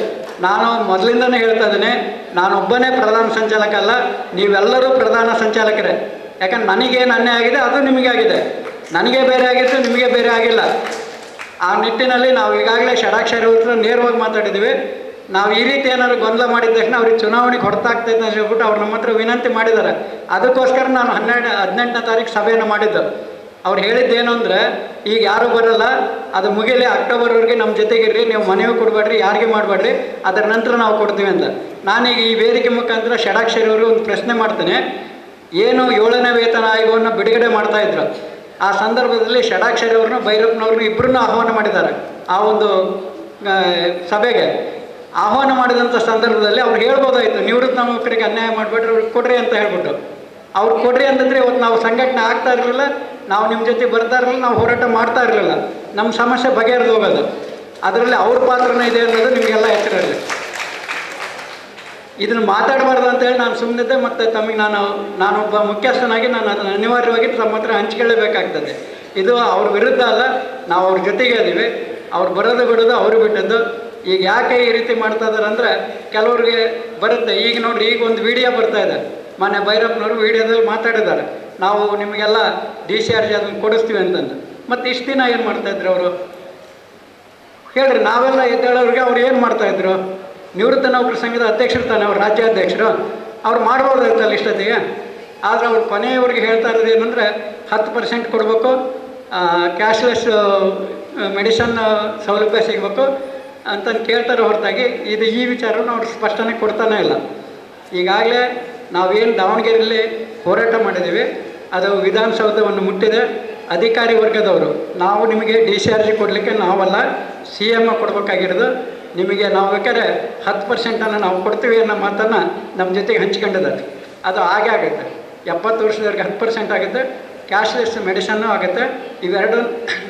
ನಾನು ಮೊದಲಿಂದನೇ ಹೇಳ್ತಾ ಇದ್ದೀನಿ, ನಾನೊಬ್ಬನೇ ಪ್ರಧಾನ ಸಂಚಾಲಕ ಅಲ್ಲ, ನೀವೆಲ್ಲರೂ ಪ್ರಧಾನ ಸಂಚಾಲಕರೇ. ಯಾಕಂದ್ರೆ ನನಗೇನು ಅನ್ಯಾಯ ಆಗಿದೆ ಅದು ನಿಮಗೆ ಆಗಿದೆ, ನನಗೆ ಬೇರೆ ಆಗಿತ್ತು, ನಿಮಗೆ ಬೇರೆ ಆಗಿಲ್ಲ. ಆ ನಿಟ್ಟಿನಲ್ಲಿ ನಾವು ಈಗಾಗಲೇ ಷಡಾಕ್ಷರವ್ರ ನೇರವಾಗಿ ಮಾತಾಡಿದ್ದೀವಿ. ನಾವು ಈ ರೀತಿ ಏನಾದ್ರು ಗೊಂದಲ ಮಾಡಿದ ತಕ್ಷಣ ಅವ್ರಿಗೆ ಚುನಾವಣೆಗೆ ಹೊರತಾಗ್ತೈತೆ ಅಂತ ಹೇಳ್ಬಿಟ್ಟು ಅವ್ರು ನಮ್ಮ ಹತ್ರ ವಿನಂತಿ ಮಾಡಿದ್ದಾರೆ. ಅದಕ್ಕೋಸ್ಕರ ನಾನು 18ನೇ ತಾರೀಕು ಸಭೆಯನ್ನು ಮಾಡಿದ್ದು. ಅವ್ರು ಹೇಳಿದ್ದೇನು ಅಂದರೆ, ಈಗ ಯಾರೂ ಬರೋಲ್ಲ, ಅದು ಮುಗಿಲಿ, ಅಕ್ಟೋಬರ್ವರೆಗೆ ನಮ್ಮ ಜೊತೆಗಿರ್ರಿ, ನೀವು ಮನವಿ ಕೊಡಬೇಡ್ರಿ, ಯಾರಿಗೆ ಮಾಡಬೇಡ್ರಿ, ಅದರ ನಂತರ ನಾವು ಕೊಡ್ತೀವಿ ಅಂತ. ನಾನೀಗ ಈ ವೇದಿಕೆ ಮುಖಾಂತರ ಷಡಾಕ್ಷರವರು ಒಂದು ಪ್ರಶ್ನೆ ಮಾಡ್ತೇನೆ. ಏನು 7ನೇ ವೇತನ ಆಯೋಗವನ್ನು ಬಿಡುಗಡೆ ಮಾಡ್ತಾಯಿದ್ರು, ಆ ಸಂದರ್ಭದಲ್ಲಿ ಷಡಾಕ್ಷರವ್ರನ್ನ ಭೈರಪ್ಪನವ್ರನ್ನ ಇಬ್ಬರನ್ನೂ ಆಹ್ವಾನ ಮಾಡಿದ್ದಾರೆ. ಆ ಒಂದು ಸಭೆಗೆ ಆಹ್ವಾನ ಮಾಡಿದಂಥ ಸಂದರ್ಭದಲ್ಲಿ ಅವ್ರು ಹೇಳ್ಬೋದಾಯಿತು, ನಿವೃತ್ತ ನೌಕರಿಗೆ ಅನ್ಯಾಯ ಮಾಡಿಬಿಟ್ರೆ ಅವ್ರಿಗೆ ಕೊಡ್ರಿ ಅಂತ ಹೇಳ್ಬಿಟ್ಟು. ಅವ್ರು ಕೊಡ್ರಿ ಅಂತಂದರೆ ಇವತ್ತು ನಾವು ಸಂಘಟನೆ ಆಗ್ತಾ ಇರಲಿಲ್ಲ, ನಾವು ನಿಮ್ಮ ಜೊತೆ ಬರ್ತಾ ಇರಲಿಲ್ಲ, ನಾವು ಹೋರಾಟ ಮಾಡ್ತಾ ಇರಲಿಲ್ಲ, ನಮ್ಮ ಸಮಸ್ಯೆ ಬಗೆಹರಿದು ಹೋಗೋದು. ಅದರಲ್ಲಿ ಅವ್ರ ಪಾತ್ರನೇ ಇದೆ ಅನ್ನೋದು ನಿಮಗೆಲ್ಲ ಎಚ್ಚರ ಇರಲಿ. ಇದನ್ನು ಮಾತಾಡಬಾರ್ದು ಅಂತೇಳಿ ನಾನು ಸುಮ್ಮನಿದ್ದೆ. ಮತ್ತು ತಮಗೆ ನಾನೊಬ್ಬ ಮುಖ್ಯಸ್ಥನಾಗಿ ನಾನು ಅದನ್ನು ಅನಿವಾರ್ಯವಾಗಿ ತಮ್ಮ ಹತ್ರ ಹಂಚ್ಕೊಳ್ಳೇಬೇಕಾಗ್ತದೆ. ಇದು ಅವ್ರ ವಿರುದ್ಧ ಅಲ್ಲ, ನಾವು ಅವ್ರ ಜೊತೆಗೆ ಇದ್ದೀವಿ. ಅವ್ರು ಬರೋದು ಬಿಡೋದು ಅವರು ಬಿಟ್ಟದ್ದು. ಈಗ ಯಾಕೆ ಈ ರೀತಿ ಮಾಡ್ತಾ ಇದ್ದಾರೆ ಅಂದರೆ, ಕೆಲವ್ರಿಗೆ ಬರುತ್ತೆ. ಈಗ ನೋಡ್ರಿ, ಈಗ ಒಂದು ವಿಡಿಯೋ ಬರ್ತಾ ಇದೆ. ಮೊನ್ನೆ ಭೈರಪ್ಪನವರು ವಿಡಿಯೋದಲ್ಲಿ ಮಾತಾಡಿದ್ದಾರೆ, ನಾವು ನಿಮಗೆಲ್ಲ DCRG ಅದನ್ನು ಕೊಡಿಸ್ತೀವಿ ಅಂತಂದು. ಮತ್ತು ಇಷ್ಟು ದಿನ ಏನು ಮಾಡ್ತಾಯಿದ್ರು ಅವರು ಹೇಳ್ರಿ? ನಾವೆಲ್ಲ ಎದ್ದೇಳೋರಿಗೆ ಅವ್ರು ಏನು ಮಾಡ್ತಾಯಿದ್ರು? ನಿವೃತ್ತ ನೌಕರ ಸಂಘದ ಅಧ್ಯಕ್ಷರು ತಾನೆ, ಅವ್ರು ರಾಜ್ಯಾಧ್ಯಕ್ಷರು, ಅವ್ರು ಮಾಡ್ಬೋದಾಯ್ತಲ್ಲ ಇಷ್ಟೊತ್ತಿಗೆ. ಆದರೆ ಅವ್ರು ಕೊನೆಯವರೆಗೆ ಹೇಳ್ತಾ ಇರೋದು ಏನಂದರೆ 10% ಕೊಡಬೇಕು, ಕ್ಯಾಶ್ಲೆಸ್ ಮೆಡಿಸನ್ ಸೌಲಭ್ಯ ಸಿಗಬೇಕು ಅಂತಂದು ಕೇಳ್ತಾರೆ ಹೊರತಾಗಿ ಈ ವಿಚಾರವನ್ನು ಅವ್ರು ಸ್ಪಷ್ಟನೆ ಕೊಡ್ತಾನೆ ಇಲ್ಲ. ಈಗಾಗಲೇ ನಾವೇನು ದಾವಣಗೆರೆಯಲ್ಲಿ ಹೋರಾಟ ಮಾಡಿದ್ದೀವಿ, ಅದು ವಿಧಾನಸೌಧವನ್ನು ಮುಟ್ಟಿದೆ. ಅಧಿಕಾರಿ ವರ್ಗದವರು ನಾವು ನಿಮಗೆ ಡಿಸ್ಚಾರ್ಜ್ ಕೊಡಲಿಕ್ಕೆ ನಾವಲ್ಲ, CM ಕೊಡಬೇಕಾಗಿರೋದು. ನಿಮಗೆ ನಾವು ಬೇಕಾದ್ರೆ 10% ನಾವು ಕೊಡ್ತೀವಿ ಅನ್ನೋ ಮಾತನ್ನು ನಮ್ಮ ಜೊತೆಗೆ ಹಂಚ್ಕೊಂಡಿದ್ದಾರೆ. ಅದು ಹಾಗೆ ಆಗುತ್ತೆ. 70 ವರ್ಷದವರೆಗೆ 10% ಆಗುತ್ತೆ. ಕ್ಯಾಶ್ಲೆಸ್ ಮೆಡಿಸನ್ನು ಆಗುತ್ತೆ. ಇವೆರಡು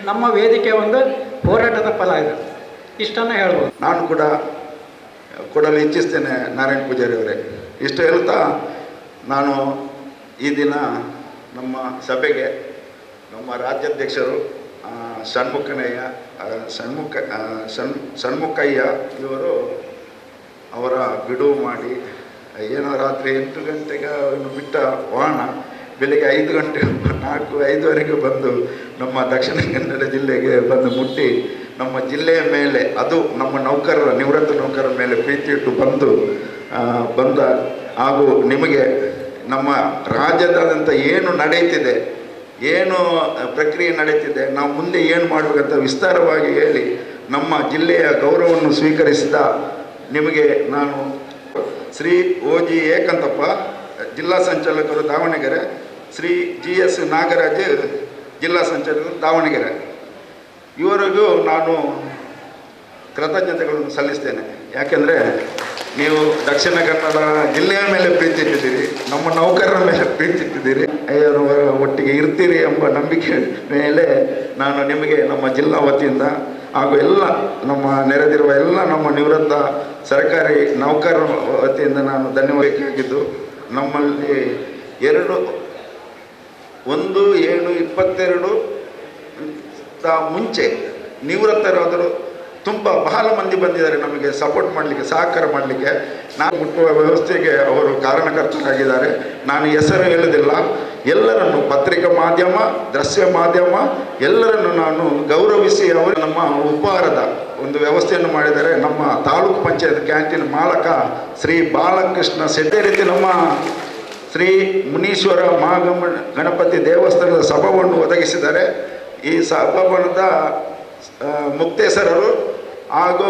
ನಮ್ಮ ವೇದಿಕೆ ಒಂದು ಹೋರಾಟದ ಫಲ ಇದೆ. ಇಷ್ಟನ್ನು ಹೇಳ್ಬೋದು. ನಾನು ಕೂಡ ಕೊಡಲು ಇಚ್ಛಿಸ್ತೇನೆ ನಾರಾಯಣ ಪೂಜಾರಿ ಅವರೇ. ಇಷ್ಟು ಹೇಳ್ತಾ ನಾನು ಈ ದಿನ ನಮ್ಮ ಸಭೆಗೆ ನಮ್ಮ ರಾಜ್ಯಾಧ್ಯಕ್ಷರು ಷಣ್ಮುಖಯ್ಯ ಇವರು ಅವರ ಬಿಡುವು ಮಾಡಿ ಏನೋ ರಾತ್ರಿ 8 ಗಂಟೆಗೆ ಬಿಟ್ಟ ವಾಹನ ಬೆಳಿಗ್ಗೆ 5 ಗಂಟೆ 4-5ವರೆಗೆ ಬಂದು ನಮ್ಮ ದಕ್ಷಿಣ ಕನ್ನಡ ಜಿಲ್ಲೆಗೆ ಬಂದು ಮುಟ್ಟಿ ನಮ್ಮ ಜಿಲ್ಲೆಯ ಮೇಲೆ, ಅದು ನಮ್ಮ ನೌಕರರ ನಿವೃತ್ತ ನೌಕರರ ಮೇಲೆ ಪ್ರೀತಿ ಇಟ್ಟು ಬಂದ ಹಾಗೂ ನಿಮಗೆ ನಮ್ಮ ರಾಜ್ಯದಾದ್ಯಂತ ಏನು ನಡೆಯುತ್ತಿದೆ, ಏನು ಪ್ರಕ್ರಿಯೆ ನಡೀತಿದೆ, ನಾವು ಮುಂದೆ ಏನು ಮಾಡಬೇಕಂತ ವಿಸ್ತಾರವಾಗಿ ಹೇಳಿ ನಮ್ಮ ಜಿಲ್ಲೆಯ ಗೌರವವನ್ನು ಸ್ವೀಕರಿಸಿದ ನಿಮಗೆ ನಾನು ಶ್ರೀ OG ಏಕಂತಪ್ಪ ಜಿಲ್ಲಾ ಸಂಚಾಲಕರು ದಾವಣಗೆರೆ, ಶ್ರೀ GS ನಾಗರಾಜ್ ಜಿಲ್ಲಾ ಸಂಚಾಲಕರು ದಾವಣಗೆರೆ, ಇವರಿಗೂ ನಾನು ಕೃತಜ್ಞತೆಗಳನ್ನು ಸಲ್ಲಿಸ್ತೇನೆ. ಯಾಕೆಂದರೆ ನೀವು ದಕ್ಷಿಣ ಕನ್ನಡ ಜಿಲ್ಲೆಯ ಮೇಲೆ ಪ್ರೀತಿ ಇಟ್ಟಿದ್ದೀರಿ, ನಮ್ಮ ನೌಕರರ ಮೇಲೆ ಪ್ರೀತಿ ಇಟ್ಟಿದ್ದೀರಿ, ಅವರ ಒಟ್ಟಿಗೆ ಇರ್ತೀರಿ ಎಂಬ ನಂಬಿಕೆ ಮೇಲೆ ನಾನು ನಿಮಗೆ ನಮ್ಮ ಜಿಲ್ಲಾ ವತಿಯಿಂದ ಹಾಗೂ ಎಲ್ಲ ನಮ್ಮ ನೆರೆದಿರುವ ಎಲ್ಲ ನಮ್ಮ ನಿವೃತ್ತ ಸರ್ಕಾರಿ ನೌಕರರ ವತಿಯಿಂದ ನಾನು ಧನ್ಯವಾದವಾಗಿದ್ದು, ನಮ್ಮಲ್ಲಿ 1/7/22 ಮುಂಚೆ ನಿವೃತ್ತರಾದರು ಬಹಳ ಮಂದಿ ಬಂದಿದ್ದಾರೆ ನಮಗೆ ಸಪೋರ್ಟ್ ಮಾಡಲಿಕ್ಕೆ, ಸಹಕಾರ ಮಾಡಲಿಕ್ಕೆ. ನಾನು ಮುಟ್ಟುವ ವ್ಯವಸ್ಥೆಗೆ ಅವರು ಕಾರಣಕರ್ತರಾಗಿದ್ದಾರೆ. ನಾನು ಹೆಸರು ಹೇಳುವುದಿಲ್ಲ. ಎಲ್ಲರನ್ನು ಪತ್ರಿಕಾ ಮಾಧ್ಯಮ, ದೃಶ್ಯ ಮಾಧ್ಯಮ ಎಲ್ಲರನ್ನು ನಾನು ಗೌರವಿಸಿ ಅವರು ನಮ್ಮ ಉಪಹಾರದ ಒಂದು ವ್ಯವಸ್ಥೆಯನ್ನು ಮಾಡಿದ್ದಾರೆ. ನಮ್ಮ ತಾಲೂಕು ಪಂಚಾಯತ್ ಕ್ಯಾಂಟೀನ್ ಮಾಲಕ ಶ್ರೀ ಬಾಲಕೃಷ್ಣ ಶೆಟ್ಟಿ, ರೀತಿ ನಮ್ಮ ಶ್ರೀ ಮುನೀಶ್ವರ ಗಣಪತಿ ದೇವಸ್ಥಾನದ ಸಭಾವನ್ನು ಒದಗಿಸಿದ್ದಾರೆ. ಈ ಸಭಾಭವನದ ಮುಕ್ತೇಸರರು ಹಾಗೂ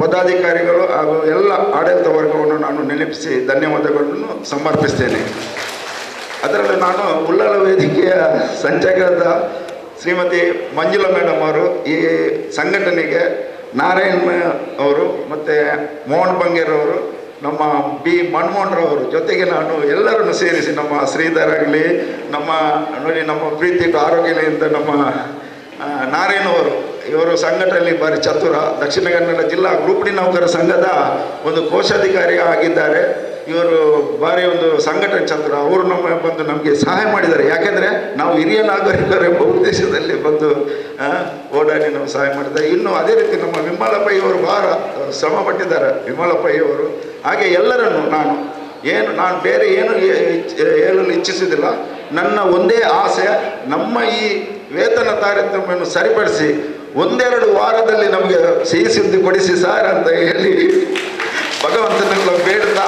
ಪದಾಧಿಕಾರಿಗಳು ಹಾಗೂ ಎಲ್ಲ ಆಡಳಿತ ವರ್ಗವನ್ನು ನಾನು ನೆನಪಿಸಿ ಧನ್ಯವಾದಗಳನ್ನು ಸಮರ್ಪಿಸ್ತೇನೆ. ಅದರಲ್ಲೂ ನಾನು ಉಳ್ಳಾಲ ವೇದಿಕೆಯ ಸಂಚಾಲಕರಾದ ಶ್ರೀಮತಿ ಮಂಜುಳಾ ಮೇಡಮ್ ಅವರು, ಈ ಸಂಘಟನೆಗೆ ನಾರಾಯಣ್ ಅವರು ಮತ್ತು ಮೋಹನ್ ಬಂಗೇರವರು, ನಮ್ಮ ಮನ್ಮೋಹನ್ರವರು ಜೊತೆಗೆ ನಾನು ಎಲ್ಲರನ್ನು ಸೇರಿಸಿ ನಮ್ಮ ಶ್ರೀಧರ್ ಆಗಲಿ, ನಮ್ಮ ನೋಡಿ ನಮ್ಮ ಪ್ರೀತಿ ಆರೋಗ್ಯದಿಂದ ನಮ್ಮ ನಾರಾಯಣ್ ಅವರು, ಇವರು ಸಂಘಟನೆಯಲ್ಲಿ ಭಾರಿ ಚತುರ. ದಕ್ಷಿಣ ಕನ್ನಡ ಜಿಲ್ಲಾ ಗ್ರೂಪ್ ಡಿ ನೌಕರ ಸಂಘದ ಒಂದು ಕೋಶಾಧಿಕಾರಿ ಆಗಿದ್ದಾರೆ. ಇವರು ಭಾರಿ ಒಂದು ಸಂಘಟನೆ ಚತುರ. ಅವರು ಬಂದು ನಮಗೆ ಸಹಾಯ ಮಾಡಿದ್ದಾರೆ. ಯಾಕೆಂದರೆ ನಾವು ಹಿರಿಯ ನಾಗರಿಕರು ಎಂಬ ಉದ್ದೇಶದಲ್ಲಿ ಬಂದು ಓಡಾಡಿ ನಾವು ಸಹಾಯ ಮಾಡಿದ್ದಾರೆ. ಇನ್ನು ಅದೇ ರೀತಿ ನಮ್ಮ ವಿಮಲಪೈ ಅವರು ಭಾಳ ಶ್ರಮ ಪಟ್ಟಿದ್ದಾರೆ. ವಿಮಲಪೈ ಅವರು ಹಾಗೆ ಎಲ್ಲರನ್ನು ನಾನು ಬೇರೆ ಏನು ಹೇಳಲು ಇಚ್ಛಿಸುವುದಿಲ್ಲ. ನನ್ನ ಒಂದೇ ಆಸೆ, ನಮ್ಮ ಈ ವೇತನ ತಾರತಮ್ಯವನ್ನು ಸರಿಪಡಿಸಿ 1-2 ವಾರದಲ್ಲಿ ನಮಗೆ ಸಿಹಿ ಸುದ್ದಿ ಕೊಡಿಸಿ ಸಾರ್ ಅಂತ ಹೇಳಿ ಭಗವಂತನೆಲ್ಲ ಬೇಡ್ತಾ,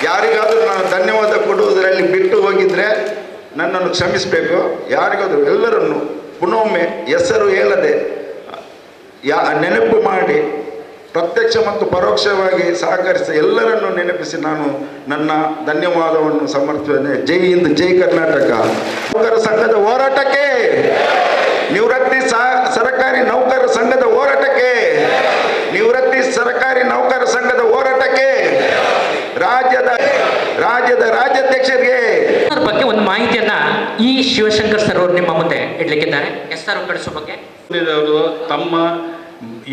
ಯಾರಿಗಾದರೂ ನಾನು ಧನ್ಯವಾದ ಕೊಡುವುದರಲ್ಲಿ ಬಿಟ್ಟು ಹೋಗಿದ್ರೆ ನನ್ನನ್ನು ಕ್ಷಮಿಸಬೇಕು. ಯಾರಿಗಾದರೂ ಎಲ್ಲರನ್ನು ಪುನೊಮ್ಮೆ ಹೆಸರು ಹೇಳದೆ ನೆನಪು ಮಾಡಿ ಪ್ರತ್ಯಕ್ಷ ಮತ್ತು ಪರೋಕ್ಷವಾಗಿ ಸಹಕರಿಸಿ ಎಲ್ಲರನ್ನು ನೆನಪಿಸಿ ನಾನು ನನ್ನ ಧನ್ಯವಾದವನ್ನು ಸಮರ್ಪಿಸುತ್ತೇನೆ. ಜೈ ಹಿಂದ್, ಜೈ ಕರ್ನಾಟಕ. ನೌಕರ ಸಂಘದ ಹೋರಾಟಕ್ಕೆ, ನಿವೃತ್ತಿ ಸರ್ಕಾರಿ ನೌಕರ ಸಂಘದ ಹೋರಾಟಕ್ಕೆ, ನಿವೃತ್ತಿ ಸರ್ಕಾರಿ ನೌಕರ ಸಂಘದ ಹೋರಾಟಕ್ಕೆ, ರಾಜ್ಯದ ರಾಜ್ಯಾಧ್ಯಕ್ಷರಿಗೆ ಬಗ್ಗೆ ಒಂದು ಮಾಹಿತಿಯನ್ನ ಈ ಶಿವಶಂಕರ್ ಸರ್ ಅವರು ನಿಮ್ಮ ಮುಂದೆ ಇಡ್ಲಿಕ್ಕಿದ್ದಾರೆ. ಹೆಸರು ಕಳಿಸೋ ಬಗ್ಗೆ ತಮ್ಮ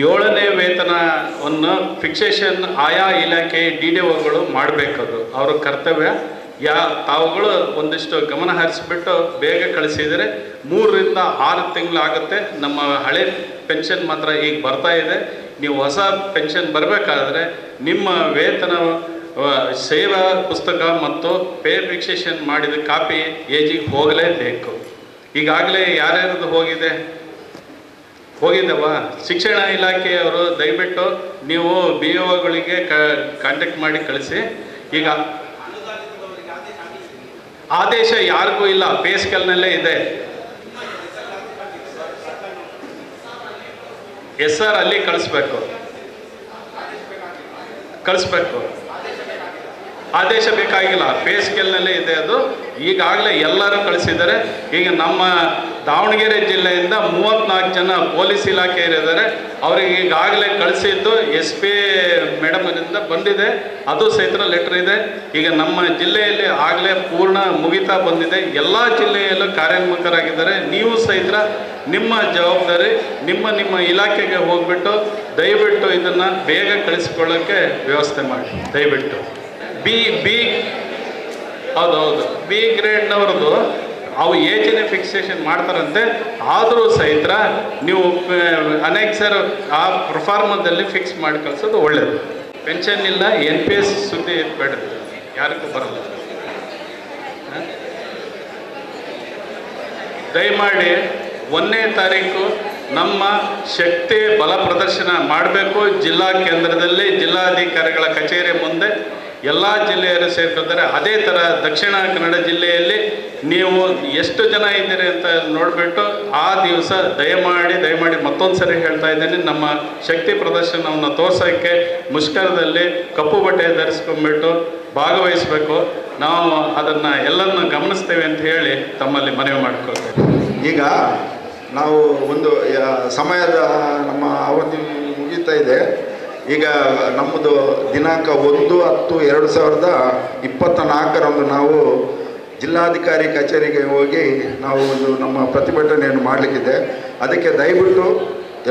7ನೇ ವೇತನವನ್ನು ಫಿಕ್ಸೇಷನ್ ಆಯಾ ಇಲಾಖೆ DDOಗಳು ಮಾಡಬೇಕದು ಅವರ ಕರ್ತವ್ಯ. ತಾವುಗಳು ಒಂದಿಷ್ಟು ಗಮನ ಹರಿಸಿಬಿಟ್ಟು ಬೇಗ ಕಳಿಸಿದರೆ 3ರಿಂದ 6 ತಿಂಗಳಾಗುತ್ತೆ. ನಮ್ಮ ಹಳೆ ಪೆನ್ಷನ್ ಮಾತ್ರ ಈಗ ಬರ್ತಾ ಇದೆ. ನೀವು ಹೊಸ ಪೆನ್ಷನ್ ಬರಬೇಕಾದ್ರೆ ನಿಮ್ಮ ವೇತನ ಸೇವಾ ಪುಸ್ತಕ ಮತ್ತು ಪೇ ಫಿಕ್ಸೇಷನ್ ಮಾಡಿದ ಕಾಪಿ ಏಜಿಗೆ ಹೋಗಲೇಬೇಕು. ಈಗಾಗಲೇ ಯಾರ್ಯಾರದು ಹೋಗಿದ್ದವ ಶಿಕ್ಷಣ ಇಲಾಖೆಯವರು ದಯವಿಟ್ಟು ನೀವು BOಗಳಿಗೆ ಕಾಂಟ್ಯಾಕ್ಟ್ ಮಾಡಿ ಕಳಿಸಿ. ಈಗ ಆದೇಶ ಯಾರಿಗೂ ಇಲ್ಲ, ಪೇ ಸ್ಕೇಲ್ನಲ್ಲೇ ಇದೆ. SR ಅಲ್ಲಿ ಕಳಿಸ್ಬೇಕು. ಆದೇಶ ಬೇಕಾಗಿಲ್ಲ, ಪೇ ಸ್ಕೇಲ್ನಲ್ಲೇ ಇದೆ ಅದು. ಈಗಾಗಲೇ ಎಲ್ಲರೂ ಕಳಿಸಿದ್ದಾರೆ. ಈಗ ನಮ್ಮ ದಾವಣಗೆರೆ ಜಿಲ್ಲೆಯಿಂದ 34 ಜನ ಪೊಲೀಸ್ ಇಲಾಖೆಯರಿದ್ದಾರೆ. ಅವರಿಗೆ ಈಗಾಗಲೇ ಕಳಿಸಿದ್ದು SP ಮೇಡಮ್ನಿಂದ ಬಂದಿದೆ, ಅದು ಸಹಿತ ಲೆಟರ್ ಇದೆ. ಈಗ ನಮ್ಮ ಜಿಲ್ಲೆಯಲ್ಲಿ ಆಗಲೇ ಪೂರ್ಣ ಮುಗಿತಾ ಬಂದಿದೆ. ಎಲ್ಲ ಜಿಲ್ಲೆಯಲ್ಲೂ ಕಾರ್ಯೋನ್ಮುಖರಾಗಿದ್ದಾರೆ. ನೀವು ಸಹಿತ ನಿಮ್ಮ ಜವಾಬ್ದಾರಿ ನಿಮ್ಮ ಇಲಾಖೆಗೆ ಹೋಗ್ಬಿಟ್ಟು ದಯವಿಟ್ಟು ಇದನ್ನು ಬೇಗ ಕಳಿಸ್ಕೊಳ್ಳೋಕ್ಕೆ ವ್ಯವಸ್ಥೆ ಮಾಡಿ ದಯವಿಟ್ಟು. ಬಿ ಹೌದೌದು ಬಿ ಗ್ರೇಡ್ನವ್ರದ್ದು ಅವು ಏಜ್ನೇ ಫಿಕ್ಸೇಷನ್ ಮಾಡ್ತಾರಂತೆ. ಆದರೂ ಸಹಿತ ನೀವು ಅನೆಕ್ಸರ್ ಆ ಪ್ರೊಫಾರ್ಮದಲ್ಲಿ ಫಿಕ್ಸ್ ಮಾಡಿ ಕಳಿಸೋದು ಒಳ್ಳೆಯದು. ಪೆನ್ಷನ್ ಇಲ್ಲ, NPS ಸುದ್ದಿ ಬೇಡ, ಯಾರಿಗೂ ಬರಲ್ಲ. ದಯಮಾಡಿ 1ನೇ ತಾರೀಕು ನಮ್ಮ ಶಕ್ತಿ ಬಲ ಪ್ರದರ್ಶನ ಮಾಡಬೇಕು. ಜಿಲ್ಲಾ ಕೇಂದ್ರದಲ್ಲಿ ಜಿಲ್ಲಾಧಿಕಾರಿಗಳ ಕಚೇರಿ ಮುಂದೆ ಎಲ್ಲ ಜಿಲ್ಲೆಯರು ಸೇರ್ಕೊಳ್ತಾರೆ. ಅದೇ ಥರ ದಕ್ಷಿಣ ಕನ್ನಡ ಜಿಲ್ಲೆಯಲ್ಲಿ ನೀವು ಎಷ್ಟು ಜನ ಇದ್ದೀರಿ ಅಂತ ನೋಡಿಬಿಟ್ಟು ಆ ದಿವಸ ದಯಮಾಡಿ ಮತ್ತೊಂದು ಸರಿ ಹೇಳ್ತಾ ಇದ್ದೀನಿ, ನಮ್ಮ ಶಕ್ತಿ ಪ್ರದರ್ಶನವನ್ನು ತೋರ್ಸೋಕ್ಕೆ ಮುಷ್ಕರದಲ್ಲಿ ಕಪ್ಪು ಬಟ್ಟೆ ಧರಿಸ್ಕೊಂಡ್ಬಿಟ್ಟು ಭಾಗವಹಿಸಬೇಕು. ನಾವು ಅದನ್ನು ಎಲ್ಲರನ್ನು ಗಮನಿಸ್ತೇವೆ ಅಂತ ಹೇಳಿ ತಮ್ಮಲ್ಲಿ ಮನವಿ ಮಾಡ್ಕೊಳ್ತೇವೆ. ಈಗ ನಾವು ಒಂದು ಸಮಯದ ನಮ್ಮ ಅವಧಿ ಮುಗೀತಾ ಇದೆ. ಈಗ ನಮ್ಮದು ದಿನಾಂಕ 1/10/2024 ನಾವು ಜಿಲ್ಲಾಧಿಕಾರಿ ಕಚೇರಿಗೆ ಹೋಗಿ ನಾವು ಒಂದು ನಮ್ಮ ಪ್ರತಿಭಟನೆಯನ್ನು ಮಾಡಲಿಕ್ಕಿದೆ. ಅದಕ್ಕೆ ದಯವಿಟ್ಟು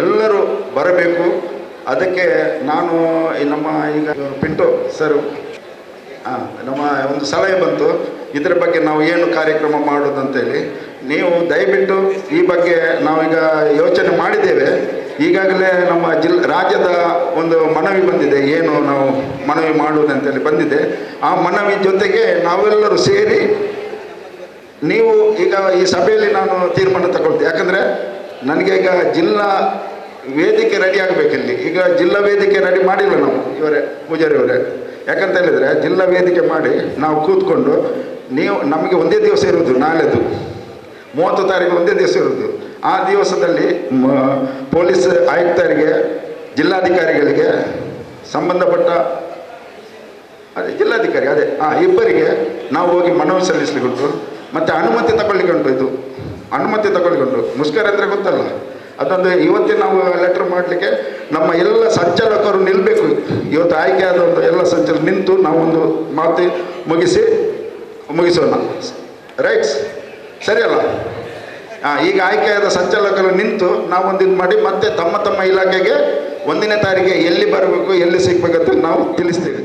ಎಲ್ಲರೂ ಬರಬೇಕು. ಅದಕ್ಕೆ ನಾನು ನಮ್ಮ ಈಗ ಪಿಂಟೋ ಸರ್ ನಮ್ಮ ಒಂದು ಸಲಹೆ ಬಂತು, ಇದರ ಬಗ್ಗೆ ನಾವು ಏನು ಕಾರ್ಯಕ್ರಮ ಮಾಡೋದಂತೇಳಿ. ನೀವು ದಯವಿಟ್ಟು ಈ ಬಗ್ಗೆ ನಾವೀಗ ಯೋಚನೆ ಮಾಡಿದ್ದೇವೆ. ಈಗಾಗಲೇ ನಮ್ಮ ರಾಜ್ಯದ ಒಂದು ಮನವಿ ಬಂದಿದೆ, ಏನು ನಾವು ಮನವಿ ಮಾಡುವುದಂತೇಳಿ ಬಂದಿದೆ. ಆ ಮನವಿ ಜೊತೆಗೆ ನಾವೆಲ್ಲರೂ ಸೇರಿ ನೀವು ಈಗ ಈ ಸಭೆಯಲ್ಲಿ ನಾನು ತೀರ್ಮಾನ ತಗೊಳ್ತೇನೆ. ಯಾಕಂದರೆ ನನಗೆ ಈಗ ಜಿಲ್ಲಾ ವೇದಿಕೆ ರೆಡಿ ಆಗಬೇಕಿಲ್ಲಿ. ಈಗ ಜಿಲ್ಲಾ ವೇದಿಕೆ ರೆಡಿ ಮಾಡಿಲ್ಲ ನಾವು ಇವರೇ ಪೂಜಾರಿಯವರೇ. ಯಾಕಂತ ಹೇಳಿದರೆ ಜಿಲ್ಲಾ ವೇದಿಕೆ ಮಾಡಿ ನಾವು ಕೂತ್ಕೊಂಡು ನೀವು ನಮಗೆ ಒಂದೇ ದಿವಸ ಇರೋದು, ನಾಳೆದು 30 ತಾರೀಕು ಒಂದೇ ದಿವಸ ಇರೋದು. ಆ ದಿವಸದಲ್ಲಿ ಪೊಲೀಸ್ ಆಯುಕ್ತರಿಗೆ, ಜಿಲ್ಲಾಧಿಕಾರಿಗಳಿಗೆ, ಸಂಬಂಧಪಟ್ಟ ಜಿಲ್ಲಾಧಿಕಾರಿ ಇಬ್ಬರಿಗೆ ನಾವು ಹೋಗಿ ಮನವಿ ಸಲ್ಲಿಸಲಿಕ್ಕುಂಟು. ಮತ್ತು ಅನುಮತಿ ತಗೊಳ್ಳಿಕ್ಕುಂಟು. ಇದು ಅನುಮತಿ ತಗೊಳ್ಳಿಕೊಂಡು ಮುಷ್ಕರ ಅಂದರೆ ಗೊತ್ತಲ್ಲ, ಅದೊಂದು ಇವತ್ತಿನ ನಾವು ಲೆಟರ್ ಮಾಡಲಿಕ್ಕೆ ನಮ್ಮ ಎಲ್ಲ ಸಂಚಾಲಕರು ನಿಲ್ಲಬೇಕು. ಇವತ್ತು ಆಯ್ಕೆಯಾದ ಒಂದು ಎಲ್ಲ ಸಂಚಾಲಕ ನಿಂತು ನಾವೊಂದು ಮಾತು ಮುಗಿಸೋಣ. ರೈಟ್ಸ್ ಸರಿ ಅಲ್ಲ? ಈಗ ಆಯ್ಕೆಯಾದ ಸಂಚಾಲಕರು ನಿಂತು ನಾವೊಂದು ಇದು ಮಾಡಿ ಮತ್ತೆ ತಮ್ಮ ಇಲಾಖೆಗೆ 1ನೇ ತಾರೀಕಿಗೆ ಎಲ್ಲಿ ಬರಬೇಕು, ಎಲ್ಲಿ ಸಿಗಬೇಕಂತ ನಾವು ತಿಳಿಸ್ತೀವಿ.